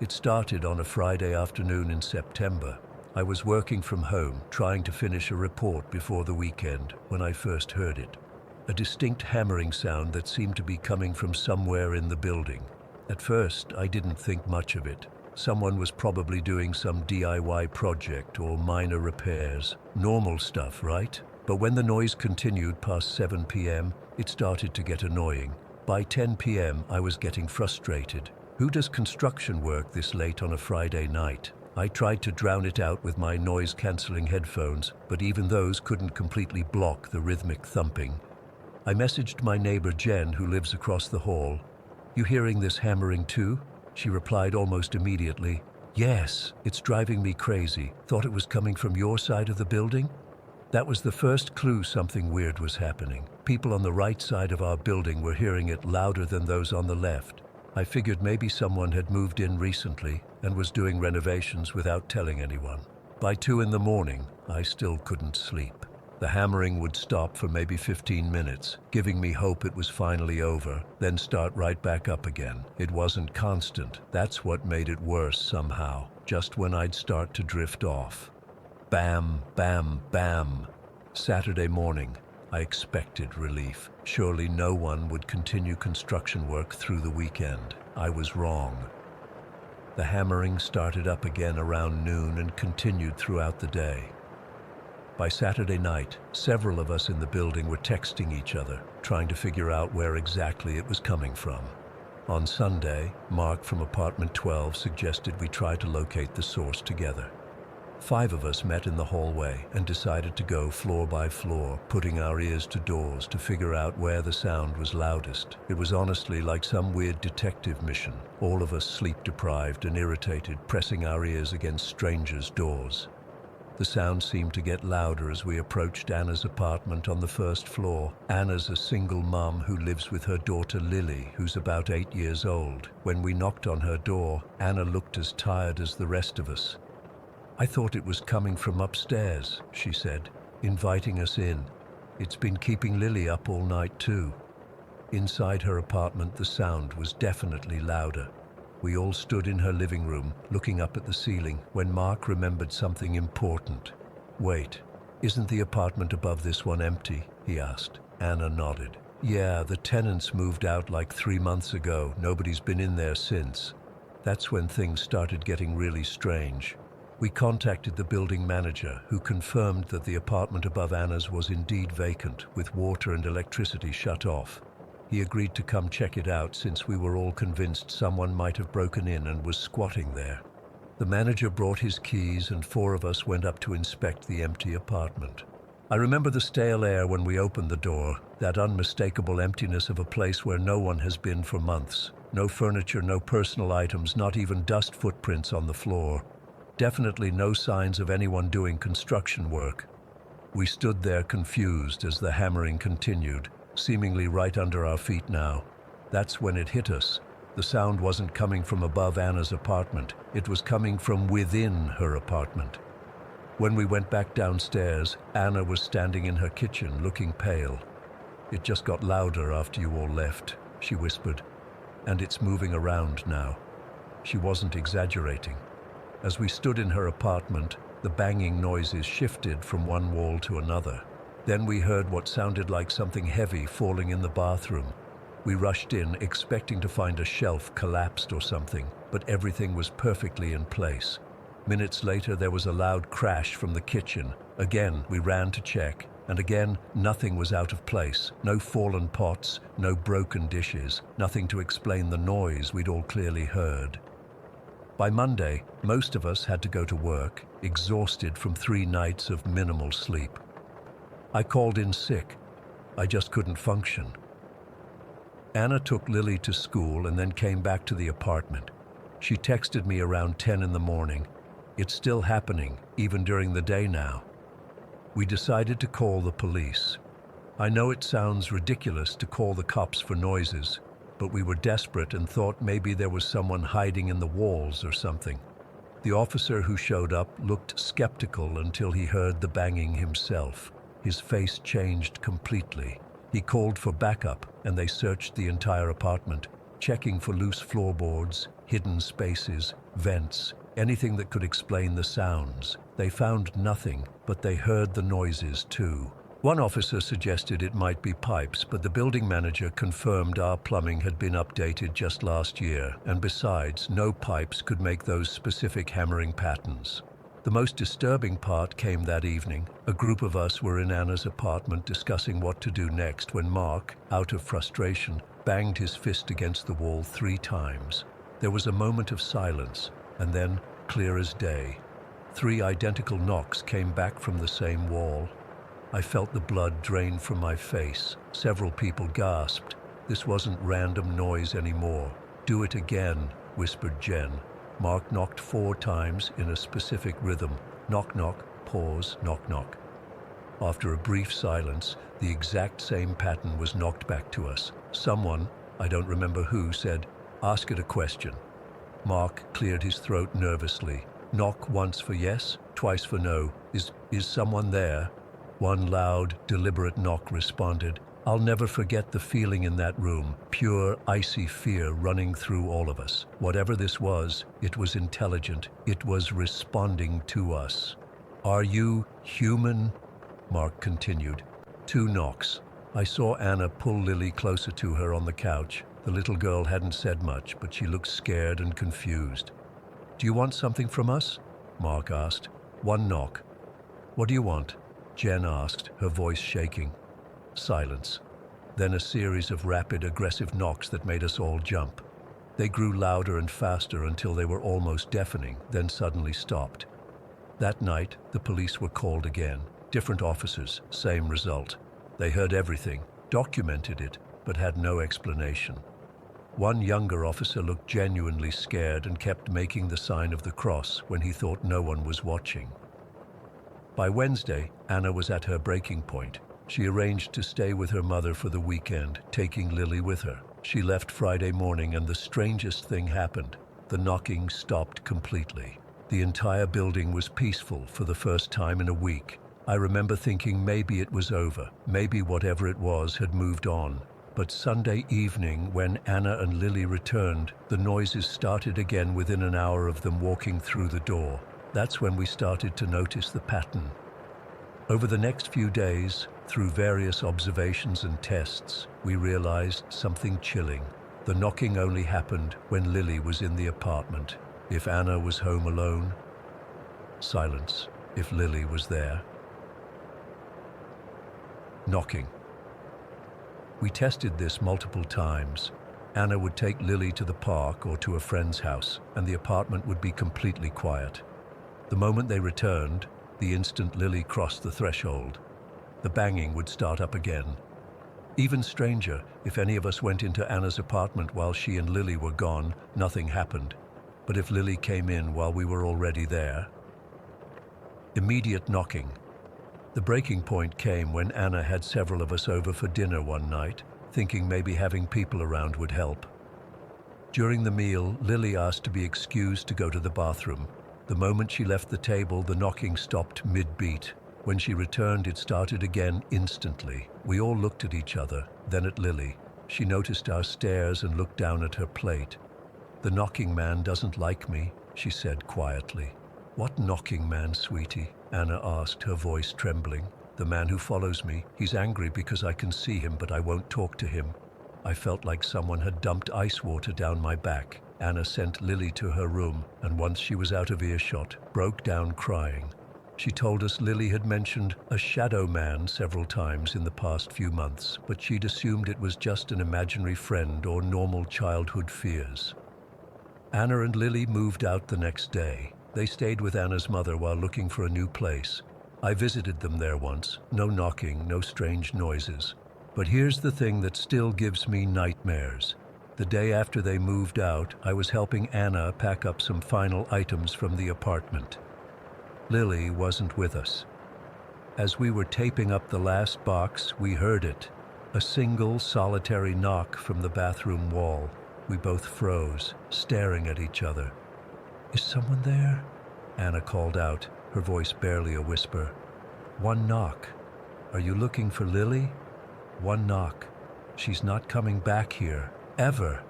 It started on a Friday afternoon in September. I was working from home, trying to finish a report before the weekend, when I first heard it. A distinct hammering sound that seemed to be coming from somewhere in the building. At first, I didn't think much of it. Someone was probably doing some DIY project or minor repairs. Normal stuff, right? But when the noise continued past 7 p.m., it started to get annoying. By 10 p.m., I was getting frustrated. Who does construction work this late on a Friday night? I tried to drown it out with my noise-canceling headphones, but even those couldn't completely block the rhythmic thumping. I messaged my neighbor Jen, who lives across the hall. "You hearing this hammering too?" She replied almost immediately, "Yes, it's driving me crazy. Thought it was coming from your side of the building?" That was the first clue something weird was happening. People on the right side of our building were hearing it louder than those on the left. I figured maybe someone had moved in recently and was doing renovations without telling anyone. By 2 in the morning, I still couldn't sleep. The hammering would stop for maybe 15 minutes, giving me hope it was finally over, then start right back up again. It wasn't constant. That's what made it worse somehow, just when I'd start to drift off. Bam, bam, bam. Saturday morning. I expected relief. Surely no one would continue construction work through the weekend. I was wrong. The hammering started up again around noon and continued throughout the day. By Saturday night, several of us in the building were texting each other, trying to figure out where exactly it was coming from. On Sunday, Mark from apartment 12 suggested we try to locate the source together. 5 of us met in the hallway and decided to go floor by floor, putting our ears to doors to figure out where the sound was loudest. It was honestly like some weird detective mission, all of us sleep-deprived and irritated, pressing our ears against strangers' doors. The sound seemed to get louder as we approached Anna's apartment on the first floor. Anna's a single mum who lives with her daughter Lily, who's about 8 years old. When we knocked on her door, Anna looked as tired as the rest of us. "I thought it was coming from upstairs," she said, inviting us in. "It's been keeping Lily up all night too." Inside her apartment, the sound was definitely louder. We all stood in her living room, looking up at the ceiling, when Mark remembered something important. "Wait, isn't the apartment above this one empty?" he asked. Anna nodded. "Yeah, the tenants moved out like 3 months ago. Nobody's been in there since." That's when things started getting really strange. We contacted the building manager, who confirmed that the apartment above Anna's was indeed vacant, with water and electricity shut off. He agreed to come check it out since we were all convinced someone might have broken in and was squatting there. The manager brought his keys and 4 of us went up to inspect the empty apartment. I remember the stale air when we opened the door, that unmistakable emptiness of a place where no one has been for months. No furniture, no personal items, not even dust footprints on the floor. Definitely no signs of anyone doing construction work. We stood there confused as the hammering continued, seemingly right under our feet now. That's when it hit us. The sound wasn't coming from above Anna's apartment. It was coming from within her apartment. When we went back downstairs, Anna was standing in her kitchen, looking pale. "It just got louder after you all left," she whispered. "And it's moving around now." She wasn't exaggerating. As we stood in her apartment, the banging noises shifted from one wall to another. Then we heard what sounded like something heavy falling in the bathroom. We rushed in, expecting to find a shelf collapsed or something, but everything was perfectly in place. Minutes later, there was a loud crash from the kitchen. Again, we ran to check, and again, nothing was out of place. No fallen pots, no broken dishes, nothing to explain the noise we'd all clearly heard. By Monday, most of us had to go to work, exhausted from 3 nights of minimal sleep. I called in sick. I just couldn't function. Anna took Lily to school and then came back to the apartment. She texted me around 10 in the morning. "It's still happening, even during the day now." We decided to call the police. I know it sounds ridiculous to call the cops for noises, but we were desperate and thought maybe there was someone hiding in the walls or something. The officer who showed up looked skeptical until he heard the banging himself. His face changed completely. He called for backup, and they searched the entire apartment, checking for loose floorboards, hidden spaces, vents, anything that could explain the sounds. They found nothing, but they heard the noises too. One officer suggested it might be pipes, but the building manager confirmed our plumbing had been updated just last year, and besides, no pipes could make those specific hammering patterns. The most disturbing part came that evening. A group of us were in Anna's apartment discussing what to do next when Mark, out of frustration, banged his fist against the wall 3 times. There was a moment of silence, and then, clear as day, 3 identical knocks came back from the same wall. I felt the blood drain from my face. Several people gasped. This wasn't random noise anymore. "Do it again," whispered Jen. Mark knocked 4 times in a specific rhythm. Knock, knock, pause, knock, knock. After a brief silence, the exact same pattern was knocked back to us. Someone, I don't remember who, said, "Ask it a question." Mark cleared his throat nervously. "Knock once for yes, twice for no. Is someone there?" One loud, deliberate knock responded. I'll never forget the feeling in that room, pure, icy fear running through all of us. Whatever this was, it was intelligent. It was responding to us. "Are you human?" Mark continued. 2 knocks. I saw Anna pull Lily closer to her on the couch. The little girl hadn't said much, but she looked scared and confused. "Do you want something from us?" Mark asked. 1 knock. "What do you want?" Jen asked, her voice shaking. Silence. Then a series of rapid, aggressive knocks that made us all jump. They grew louder and faster until they were almost deafening, then suddenly stopped. That night, the police were called again. Different officers, same result. They heard everything, documented it, but had no explanation. One younger officer looked genuinely scared and kept making the sign of the cross when he thought no one was watching. By Wednesday, Anna was at her breaking point. She arranged to stay with her mother for the weekend, taking Lily with her. She left Friday morning and the strangest thing happened. The knocking stopped completely. The entire building was peaceful for the first time in a week. I remember thinking maybe it was over, maybe whatever it was had moved on. But Sunday evening, when Anna and Lily returned, the noises started again within an hour of them walking through the door. That's when we started to notice the pattern. Over the next few days, through various observations and tests, we realized something chilling. The knocking only happened when Lily was in the apartment. If Anna was home alone, silence. If Lily was there, knocking. We tested this multiple times. Anna would take Lily to the park or to a friend's house, and the apartment would be completely quiet. The moment they returned, the instant Lily crossed the threshold, the banging would start up again. Even stranger, if any of us went into Anna's apartment while she and Lily were gone, nothing happened. But if Lily came in while we were already there, immediate knocking. The breaking point came when Anna had several of us over for dinner one night, thinking maybe having people around would help. During the meal, Lily asked to be excused to go to the bathroom. The moment she left the table, the knocking stopped mid-beat. When she returned, it started again instantly. We all looked at each other, then at Lily. She noticed our stares and looked down at her plate. "The knocking man doesn't like me," she said quietly. "What knocking man, sweetie?" Anna asked, her voice trembling. "The man who follows me. He's angry because I can see him, but I won't talk to him." I felt like someone had dumped ice water down my back. Anna sent Lily to her room, and once she was out of earshot, broke down crying. She told us Lily had mentioned a shadow man several times in the past few months, but she'd assumed it was just an imaginary friend or normal childhood fears. Anna and Lily moved out the next day. They stayed with Anna's mother while looking for a new place. I visited them there once. No knocking, no strange noises. But here's the thing that still gives me nightmares. The day after they moved out, I was helping Anna pack up some final items from the apartment. Lily wasn't with us. As we were taping up the last box, we heard it. A single, solitary knock from the bathroom wall. We both froze, staring at each other. "Is someone there?" Anna called out, her voice barely a whisper. "1 knock. Are you looking for Lily?" 1 knock. She's not coming back here, ever.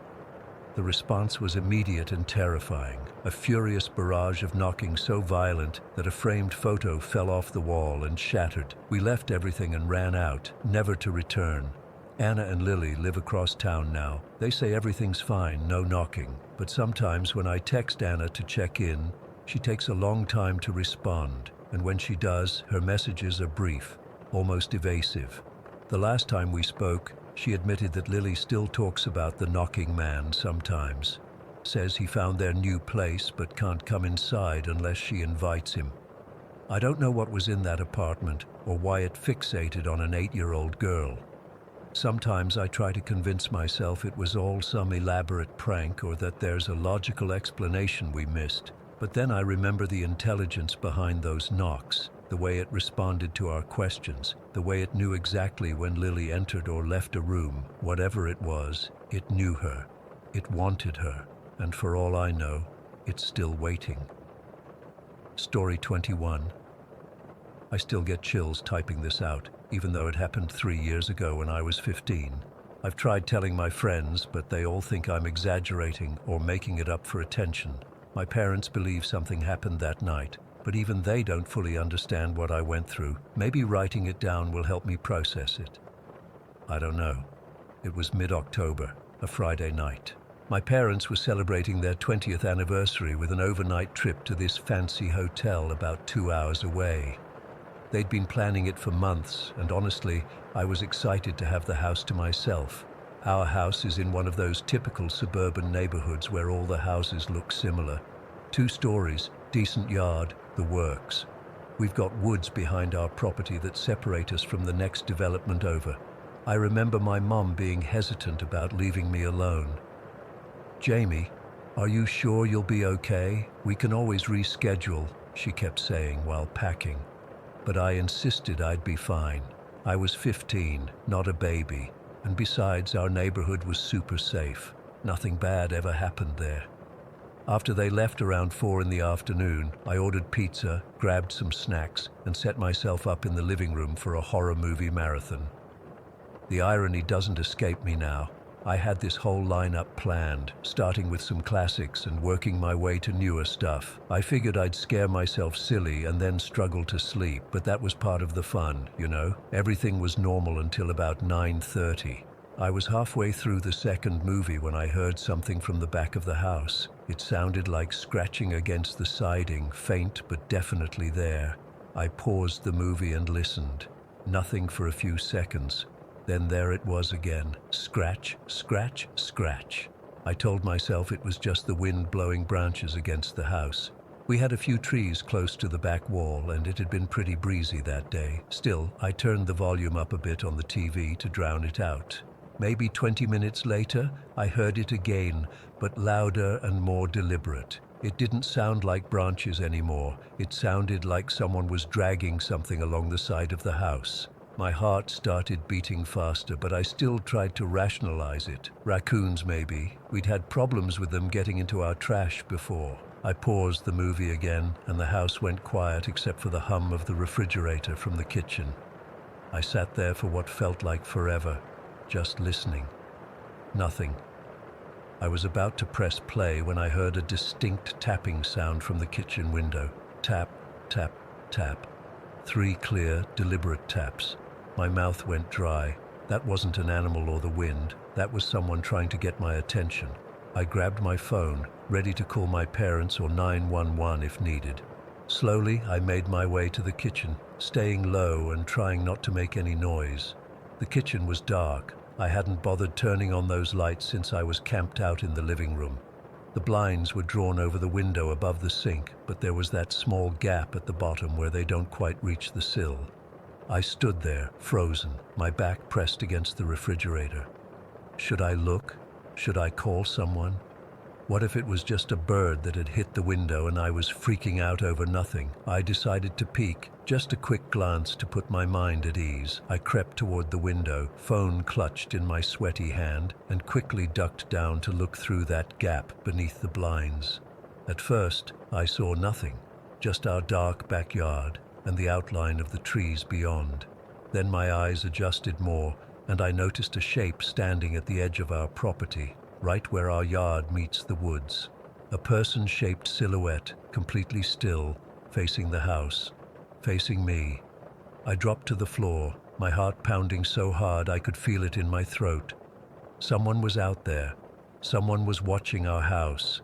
The response was immediate and terrifying, a furious barrage of knocking so violent that a framed photo fell off the wall and shattered. We left everything and ran out, never to return. Anna and Lily live across town now. They say everything's fine, no knocking. But sometimes when I text Anna to check in, she takes a long time to respond. And when she does, her messages are brief, almost evasive. The last time we spoke, she admitted that Lily still talks about the knocking man sometimes. Says he found their new place but can't come inside unless she invites him. I don't know what was in that apartment or why it fixated on an 8-year-old girl. Sometimes I try to convince myself it was all some elaborate prank or that there's a logical explanation we missed. But then I remember the intelligence behind those knocks, the way it responded to our questions, the way it knew exactly when Lily entered or left a room. Whatever it was, it knew her. It wanted her. And for all I know, it's still waiting. Story 21. I still get chills typing this out, even though it happened 3 years ago when I was 15. I've tried telling my friends, but they all think I'm exaggerating or making it up for attention. My parents believe something happened that night, but even they don't fully understand what I went through. Maybe writing it down will help me process it. I don't know. It was mid-October, a Friday night. My parents were celebrating their 20th anniversary with an overnight trip to this fancy hotel about 2 hours away. They'd been planning it for months, and honestly, I was excited to have the house to myself. Our house is in one of those typical suburban neighborhoods where all the houses look similar. 2 stories, decent yard, the works. We've got woods behind our property that separate us from the next development over. I remember my mom being hesitant about leaving me alone. "Jamie, are you sure you'll be okay? We can always reschedule," she kept saying while packing. But I insisted I'd be fine. I was 15, not a baby, and besides, our neighborhood was super safe. Nothing bad ever happened there. After they left around 4 in the afternoon, I ordered pizza, grabbed some snacks, and set myself up in the living room for a horror movie marathon. The irony doesn't escape me now. I had this whole lineup planned, starting with some classics and working my way to newer stuff. I figured I'd scare myself silly and then struggle to sleep, but that was part of the fun, you know? Everything was normal until about 9:30. I was halfway through the second movie when I heard something from the back of the house. It sounded like scratching against the siding, faint but definitely there. I paused the movie and listened. Nothing for a few seconds. Then there it was again. Scratch, scratch, scratch. I told myself it was just the wind blowing branches against the house. We had a few trees close to the back wall, and it had been pretty breezy that day. Still, I turned the volume up a bit on the TV to drown it out. Maybe 20 minutes later, I heard it again, but louder and more deliberate. It didn't sound like branches anymore. It sounded like someone was dragging something along the side of the house. My heart started beating faster, but I still tried to rationalize it. Raccoons, maybe. We'd had problems with them getting into our trash before. I paused the movie again, and the house went quiet except for the hum of the refrigerator from the kitchen. I sat there for what felt like forever, just listening. Nothing. I was about to press play when I heard a distinct tapping sound from the kitchen window. Tap, tap, tap. 3 clear, deliberate taps. My mouth went dry. That wasn't an animal or the wind. That was someone trying to get my attention. I grabbed my phone, ready to call my parents or 911 if needed. Slowly, I made my way to the kitchen, staying low and trying not to make any noise. The kitchen was dark. I hadn't bothered turning on those lights since I was camped out in the living room. The blinds were drawn over the window above the sink, but there was that small gap at the bottom where they don't quite reach the sill. I stood there, frozen, my back pressed against the refrigerator. Should I look? Should I call someone? What if it was just a bird that had hit the window and I was freaking out over nothing? I decided to peek, just a quick glance to put my mind at ease. I crept toward the window, phone clutched in my sweaty hand, and quickly ducked down to look through that gap beneath the blinds. At first, I saw nothing, just our dark backyard and the outline of the trees beyond. Then my eyes adjusted more, and I noticed a shape standing at the edge of our property, right where our yard meets the woods. A person-shaped silhouette, completely still, facing the house, facing me. I dropped to the floor, my heart pounding so hard I could feel it in my throat. Someone was out there. Someone was watching our house.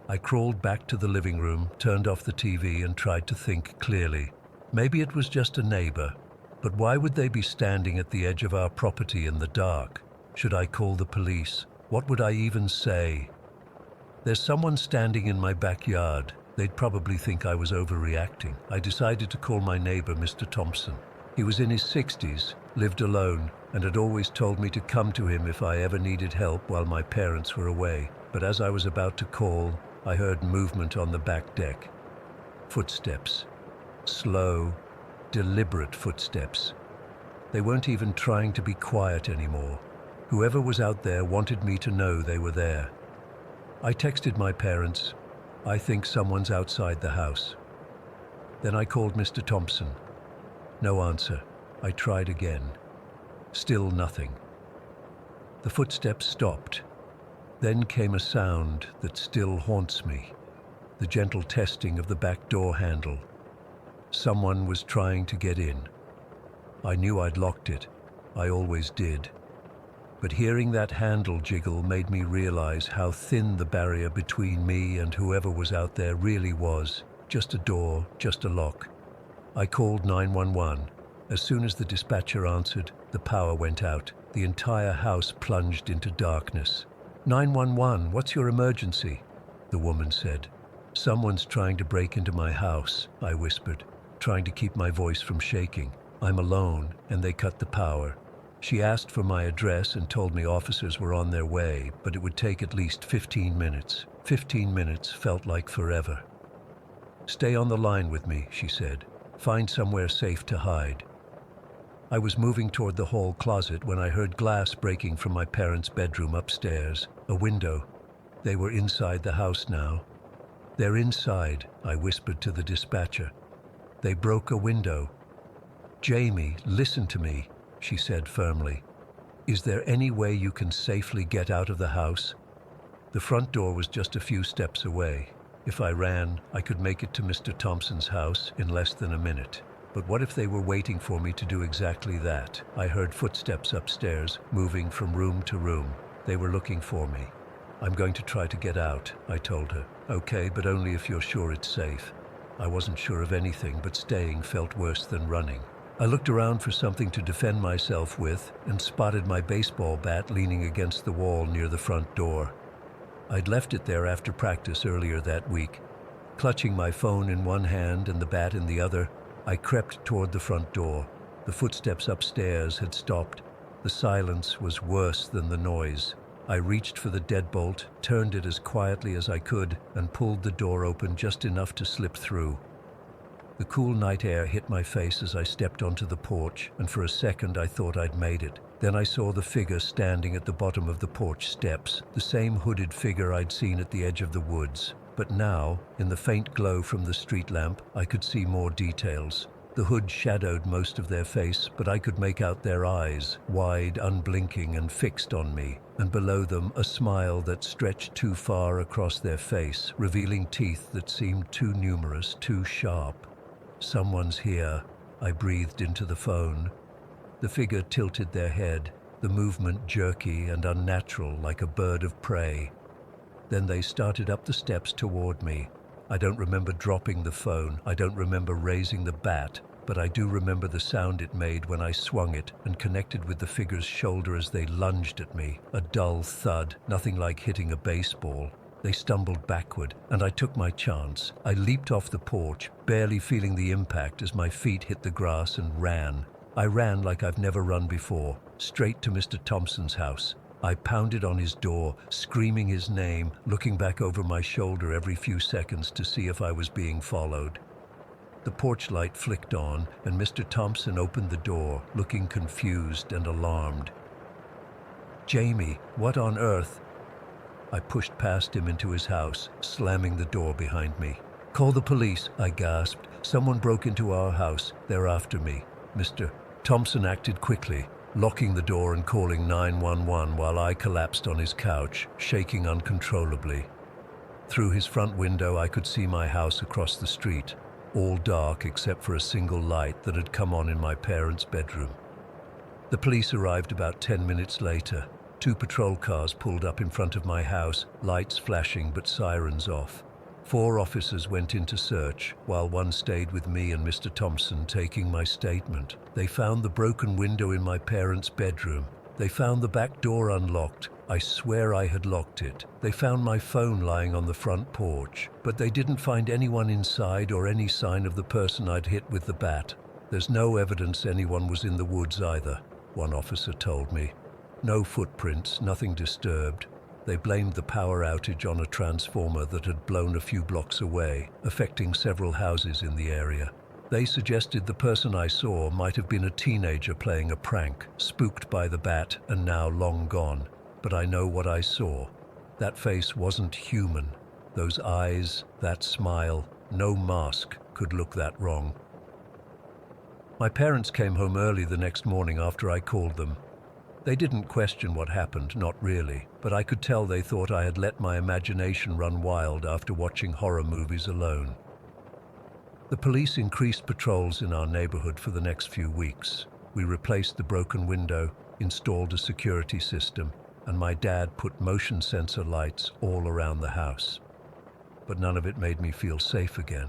I crawled back to the living room, turned off the TV, and tried to think clearly. Maybe it was just a neighbor, but why would they be standing at the edge of our property in the dark? Should I call the police? What would I even say? There's someone standing in my backyard. They'd probably think I was overreacting. I decided to call my neighbor, Mr. Thompson. He was in his 60s, lived alone, and had always told me to come to him if I ever needed help while my parents were away. But as I was about to call, I heard movement on the back deck. Footsteps. Slow, deliberate footsteps. They weren't even trying to be quiet anymore. Whoever was out there wanted me to know they were there. I texted my parents, "I think someone's outside the house." Then I called Mr. Thompson. No answer. I tried again. Still nothing. The footsteps stopped. Then came a sound that still haunts me. The gentle testing of the back door handle. Someone was trying to get in. I knew I'd locked it. I always did. But hearing that handle jiggle made me realize how thin the barrier between me and whoever was out there really was. Just a door, just a lock. I called 911. As soon as the dispatcher answered, the power went out. The entire house plunged into darkness. 911, what's your emergency? The woman said. Someone's trying to break into my house, I whispered, trying to keep my voice from shaking. I'm alone, and they cut the power. She asked for my address and told me officers were on their way, but it would take at least 15 minutes. 15 minutes felt like forever. Stay on the line with me, she said. Find somewhere safe to hide. I was moving toward the hall closet when I heard glass breaking from my parents' bedroom upstairs, a window. They were inside the house now. They're inside, I whispered to the dispatcher. They broke a window. Jamie, listen to me, she said firmly. Is there any way you can safely get out of the house? The front door was just a few steps away. If I ran, I could make it to Mr. Thompson's house in less than a minute. But what if they were waiting for me to do exactly that? I heard footsteps upstairs, moving from room to room. They were looking for me. I'm going to try to get out, I told her. Okay, but only if you're sure it's safe. I wasn't sure of anything, but staying felt worse than running. I looked around for something to defend myself with and spotted my baseball bat leaning against the wall near the front door. I'd left it there after practice earlier that week. Clutching my phone in one hand and the bat in the other, I crept toward the front door. The footsteps upstairs had stopped. The silence was worse than the noise. I reached for the deadbolt, turned it as quietly as I could, and pulled the door open just enough to slip through. The cool night air hit my face as I stepped onto the porch, and for a second I thought I'd made it. Then I saw the figure standing at the bottom of the porch steps, the same hooded figure I'd seen at the edge of the woods. But now, in the faint glow from the street lamp, I could see more details. The hood shadowed most of their face, but I could make out their eyes, wide, unblinking, and fixed on me, and below them a smile that stretched too far across their face, revealing teeth that seemed too numerous, too sharp. Someone's here, I breathed into the phone. The figure tilted their head, the movement jerky and unnatural like a bird of prey. Then they started up the steps toward me. I don't remember dropping the phone, I don't remember raising the bat, but I do remember the sound it made when I swung it and connected with the figure's shoulder as they lunged at me. A dull thud, nothing like hitting a baseball. They stumbled backward, and I took my chance. I leaped off the porch, barely feeling the impact as my feet hit the grass, and ran. I ran like I've never run before, straight to Mr. Thompson's house. I pounded on his door, screaming his name, looking back over my shoulder every few seconds to see if I was being followed. The porch light flicked on, and Mr. Thompson opened the door, looking confused and alarmed. "Jamie, what on earth?" I pushed past him into his house, slamming the door behind me. "Call the police," I gasped. "Someone broke into our house. They're after me." Mr. Thompson acted quickly, locking the door and calling 911 while I collapsed on his couch, shaking uncontrollably. Through his front window, I could see my house across the street, all dark except for a single light that had come on in my parents' bedroom. The police arrived about 10 minutes later. 2 patrol cars pulled up in front of my house, lights flashing but sirens off. 4 officers went into search, while 1 stayed with me and Mr. Thompson taking my statement. They found the broken window in my parents' bedroom. They found the back door unlocked. I swear I had locked it. They found my phone lying on the front porch, but they didn't find anyone inside or any sign of the person I'd hit with the bat. "There's no evidence anyone was in the woods either," one officer told me. "No footprints, nothing disturbed." They blamed the power outage on a transformer that had blown a few blocks away, affecting several houses in the area. They suggested the person I saw might have been a teenager playing a prank, spooked by the bat and now long gone. But I know what I saw. That face wasn't human. Those eyes, that smile, no mask could look that wrong. My parents came home early the next morning after I called them. They didn't question what happened, not really, but I could tell they thought I had let my imagination run wild after watching horror movies alone. The police increased patrols in our neighborhood for the next few weeks. We replaced the broken window, installed a security system, and my dad put motion sensor lights all around the house. But none of it made me feel safe again.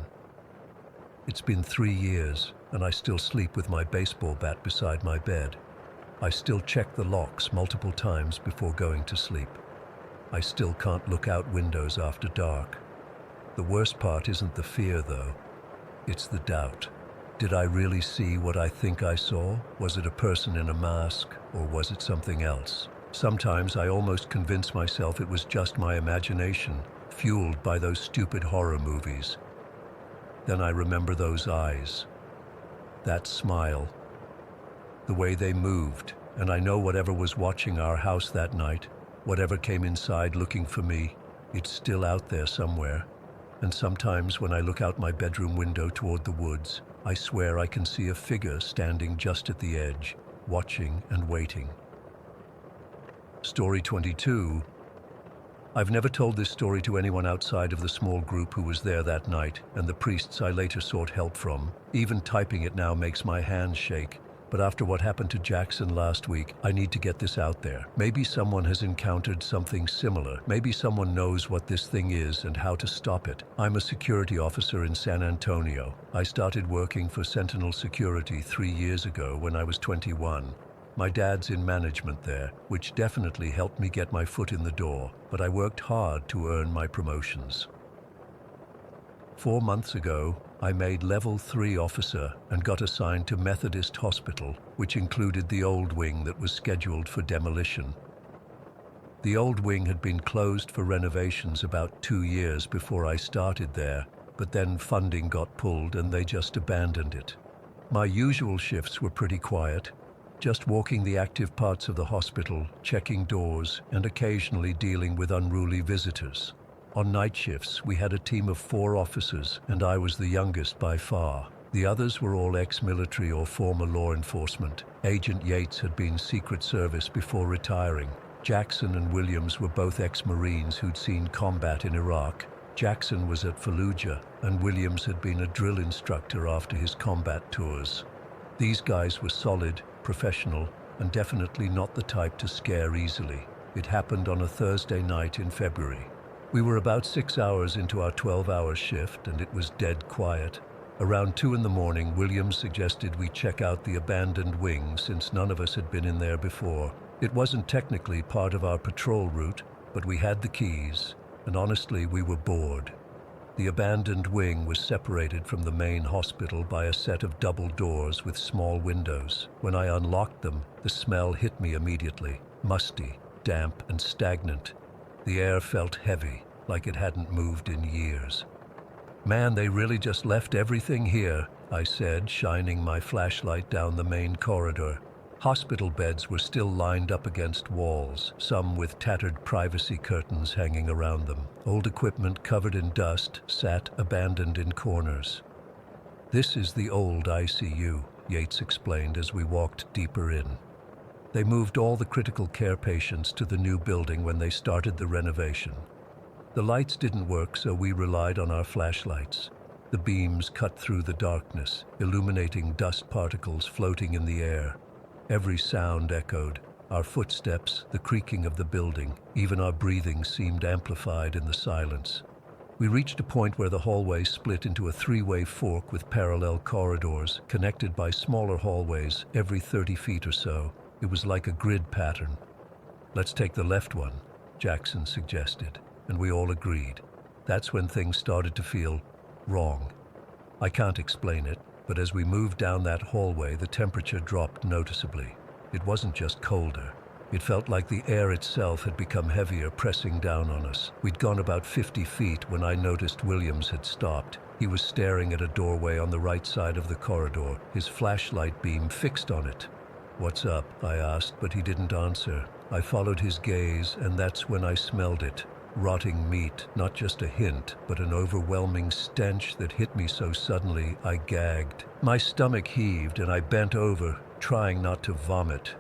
It's been 3 years, and I still sleep with my baseball bat beside my bed. I still check the locks multiple times before going to sleep. I still can't look out windows after dark. The worst part isn't the fear, though. It's the doubt. Did I really see what I think I saw? Was it a person in a mask, or was it something else? Sometimes I almost convince myself it was just my imagination, fueled by those stupid horror movies. Then I remember those eyes, that smile, the way they moved, and I know whatever was watching our house that night, whatever came inside looking for me, it's still out there somewhere. And sometimes when I look out my bedroom window toward the woods, I swear I can see a figure standing just at the edge, watching and waiting. Story 22. I've never told this story to anyone outside of the small group who was there that night and the priests I later sought help from. Even typing it now makes my hands shake. But after what happened to Jackson last week, I need to get this out there. Maybe someone has encountered something similar. Maybe someone knows what this thing is and how to stop it. I'm a security officer in San Antonio. I started working for Sentinel Security 3 years ago when I was 21. My dad's in management there, which definitely helped me get my foot in the door, but I worked hard to earn my promotions. 4 months ago, I made Level 3 officer and got assigned to Methodist Hospital, which included the old wing that was scheduled for demolition. The old wing had been closed for renovations about 2 years before I started there, but then funding got pulled and they just abandoned it. My usual shifts were pretty quiet, just walking the active parts of the hospital, checking doors, and occasionally dealing with unruly visitors. On night shifts, we had a team of 4 officers, and I was the youngest by far. The others were all ex-military or former law enforcement. Agent Yates had been Secret Service before retiring. Jackson and Williams were both ex-Marines who'd seen combat in Iraq. Jackson was at Fallujah, and Williams had been a drill instructor after his combat tours. These guys were solid, professional, and definitely not the type to scare easily. It happened on a Thursday night in February. We were about 6 hours into our 12-hour shift, and it was dead quiet. Around 2 in the morning, Williams suggested we check out the abandoned wing since none of us had been in there before. It wasn't technically part of our patrol route, but we had the keys, and honestly, we were bored. The abandoned wing was separated from the main hospital by a set of double doors with small windows. When I unlocked them, the smell hit me immediately. Musty, damp, and stagnant. The air felt heavy, like it hadn't moved in years. "Man, they really just left everything here," I said, shining my flashlight down the main corridor. Hospital beds were still lined up against walls, some with tattered privacy curtains hanging around them. Old equipment covered in dust sat abandoned in corners. "This is the old ICU," Yates explained as we walked deeper in. They moved all the critical care patients to the new building when they started the renovation. The lights didn't work, so we relied on our flashlights. The beams cut through the darkness, illuminating dust particles floating in the air. Every sound echoed, our footsteps, the creaking of the building, even our breathing seemed amplified in the silence. We reached a point where the hallway split into a 3-way fork with parallel corridors, connected by smaller hallways every 30 feet or so. It was like a grid pattern. "Let's take the left one," Jackson suggested, and we all agreed. That's when things started to feel wrong. I can't explain it, but as we moved down that hallway, the temperature dropped noticeably. It wasn't just colder. It felt like the air itself had become heavier, pressing down on us. We'd gone about 50 feet when I noticed Williams had stopped. He was staring at a doorway on the right side of the corridor, his flashlight beam fixed on it. "What's up?" I asked, but he didn't answer. I followed his gaze, and that's when I smelled it. Rotting meat, not just a hint, but an overwhelming stench that hit me so suddenly I gagged. My stomach heaved and I bent over, trying not to vomit.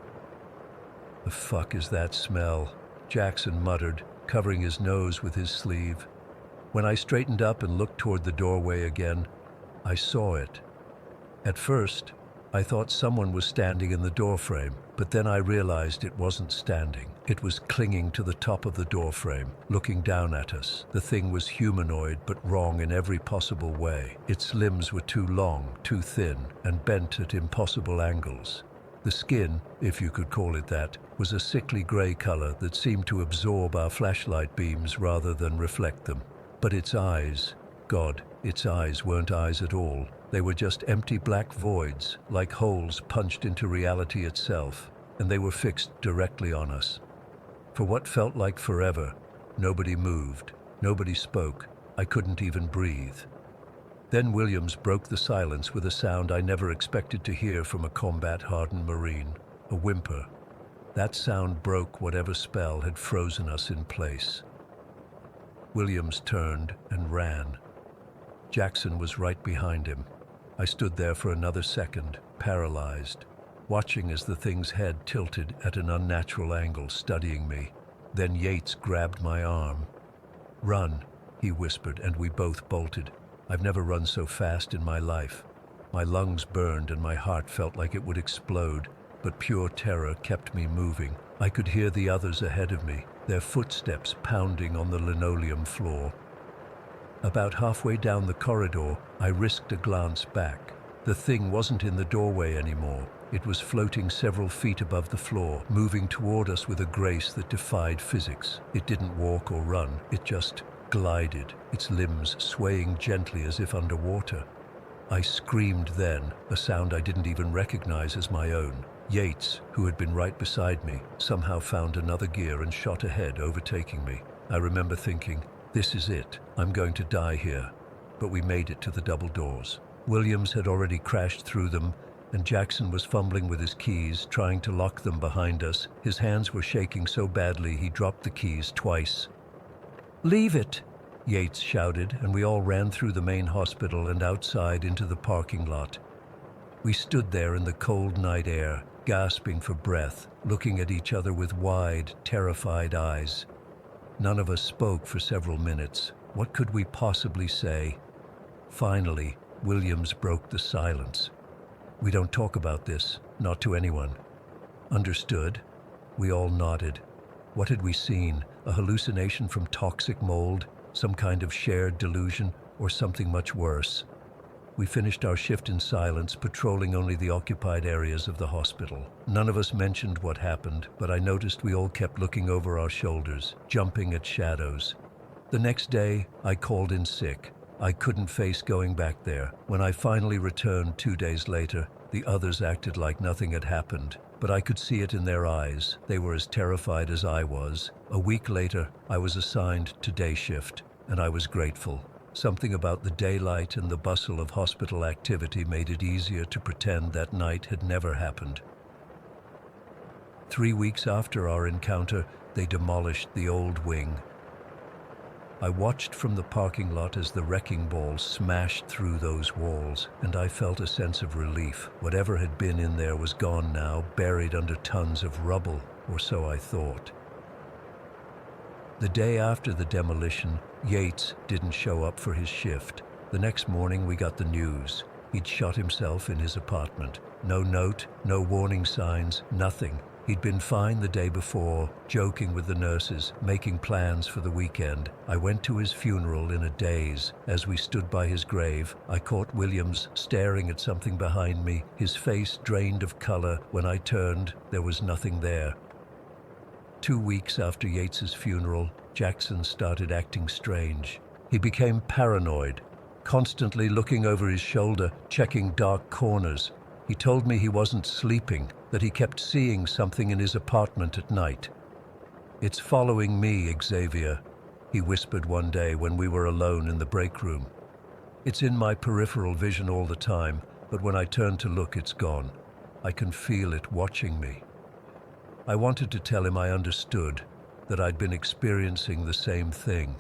"The fuck is that smell?" Jackson muttered, covering his nose with his sleeve. When I straightened up and looked toward the doorway again, I saw it. At first, I thought someone was standing in the doorframe, but then I realized it wasn't standing. It was clinging to the top of the doorframe, looking down at us. The thing was humanoid, but wrong in every possible way. Its limbs were too long, too thin, and bent at impossible angles. The skin, if you could call it that, was a sickly grey color that seemed to absorb our flashlight beams rather than reflect them. But its eyes, God, its eyes weren't eyes at all. They were just empty black voids, like holes punched into reality itself, and they were fixed directly on us. For what felt like forever, nobody moved, nobody spoke. I couldn't even breathe. Then Williams broke the silence with a sound I never expected to hear from a combat-hardened Marine, a whimper. That sound broke whatever spell had frozen us in place. Williams turned and ran. Jackson was right behind him. I stood there for another second, paralyzed, watching as the thing's head tilted at an unnatural angle, studying me. Then Yates grabbed my arm. "Run," he whispered, and we both bolted. I've never run so fast in my life. My lungs burned and my heart felt like it would explode, but pure terror kept me moving. I could hear the others ahead of me, their footsteps pounding on the linoleum floor. About halfway down the corridor, I risked a glance back. The thing wasn't in the doorway anymore. It was floating several feet above the floor, moving toward us with a grace that defied physics. It didn't walk or run, it just glided, its limbs swaying gently as if underwater. I screamed then, a sound I didn't even recognize as my own. Yates, who had been right beside me, somehow found another gear and shot ahead, overtaking me. I remember thinking, "This is it. I'm going to die here." But we made it to the double doors. Williams had already crashed through them, and Jackson was fumbling with his keys, trying to lock them behind us. His hands were shaking so badly he dropped the keys twice. "Leave it!" Yates shouted, and we all ran through the main hospital and outside into the parking lot. We stood there in the cold night air, gasping for breath, looking at each other with wide, terrified eyes. None of us spoke for several minutes. What could we possibly say? Finally, Williams broke the silence. "We don't talk about this, not to anyone." "Understood." We all nodded. What had we seen? A hallucination from toxic mold? Some kind of shared delusion? Or something much worse? We finished our shift in silence, patrolling only the occupied areas of the hospital. None of us mentioned what happened, but I noticed we all kept looking over our shoulders, jumping at shadows. The next day, I called in sick. I couldn't face going back there. When I finally returned 2 days later, the others acted like nothing had happened, but I could see it in their eyes. They were as terrified as I was. A week later, I was assigned to day shift, and I was grateful. Something about the daylight and the bustle of hospital activity made it easier to pretend that night had never happened. 3 weeks after our encounter, they demolished the old wing. I watched from the parking lot as the wrecking ball smashed through those walls, and I felt a sense of relief. Whatever had been in there was gone now, buried under tons of rubble, or so I thought. The day after the demolition, Yates didn't show up for his shift. The next morning we got the news. He'd shot himself in his apartment. No note, no warning signs, nothing. He'd been fine the day before, joking with the nurses, making plans for the weekend. I went to his funeral in a daze. As we stood by his grave, I caught Williams staring at something behind me, his face drained of color. When I turned, there was nothing there. 2 weeks after Yates's funeral, Jackson started acting strange. He became paranoid, constantly looking over his shoulder, checking dark corners. He told me he wasn't sleeping, that he kept seeing something in his apartment at night. "It's following me, Xavier," he whispered one day when we were alone in the break room. "It's in my peripheral vision all the time, but when I turn to look, it's gone. I can feel it watching me." I wanted to tell him I understood, that I'd been experiencing the same thing.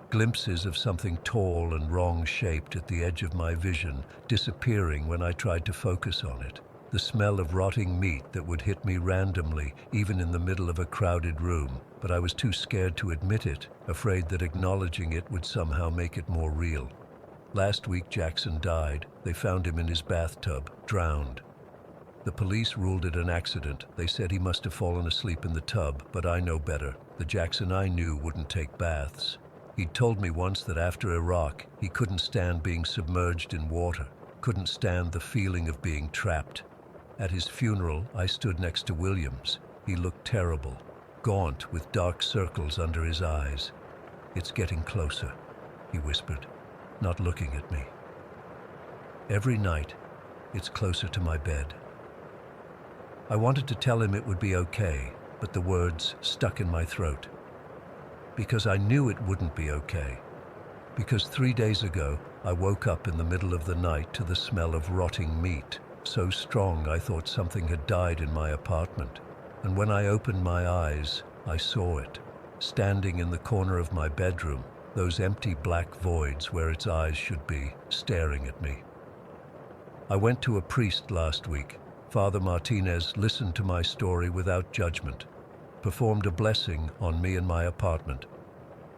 Glimpses of something tall and wrong-shaped at the edge of my vision, disappearing when I tried to focus on it. The smell of rotting meat that would hit me randomly, even in the middle of a crowded room. But I was too scared to admit it, afraid that acknowledging it would somehow make it more real. Last week Jackson died. They found him in his bathtub, drowned. The police ruled it an accident. They said he must have fallen asleep in the tub, but I know better. The Jackson I knew wouldn't take baths. He'd told me once that after Iraq, he couldn't stand being submerged in water, couldn't stand the feeling of being trapped. At his funeral, I stood next to Williams. He looked terrible, gaunt with dark circles under his eyes. "It's getting closer," he whispered, not looking at me. Every night, it's closer to my bed. I wanted to tell him it would be okay, but the words stuck in my throat. Because I knew it wouldn't be okay. Because 3 days ago, I woke up in the middle of the night to the smell of rotting meat, so strong I thought something had died in my apartment. And when I opened my eyes, I saw it, standing in the corner of my bedroom, those empty black voids where its eyes should be, staring at me. I went to a priest last week. Father Martinez listened to my story without judgment, performed a blessing on me and my apartment.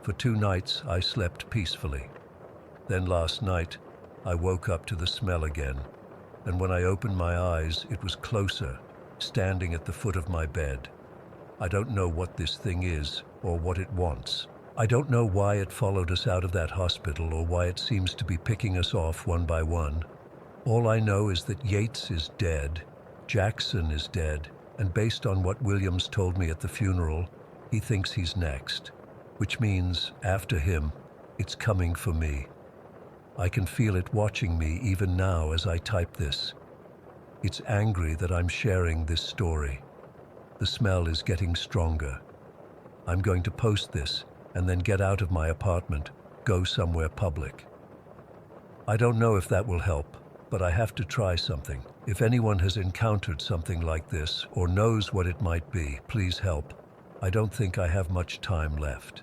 For 2 nights, I slept peacefully. Then last night, I woke up to the smell again, and when I opened my eyes, it was closer, standing at the foot of my bed. I don't know what this thing is or what it wants. I don't know why it followed us out of that hospital or why it seems to be picking us off one by one. All I know is that Yates is dead, Jackson is dead, and based on what Williams told me at the funeral, he thinks he's next, which means, after him, it's coming for me. I can feel it watching me even now as I type this. It's angry that I'm sharing this story. The smell is getting stronger. I'm going to post this and then get out of my apartment, go somewhere public. I don't know if that will help, but I have to try something. If anyone has encountered something like this or knows what it might be, please help. I don't think I have much time left.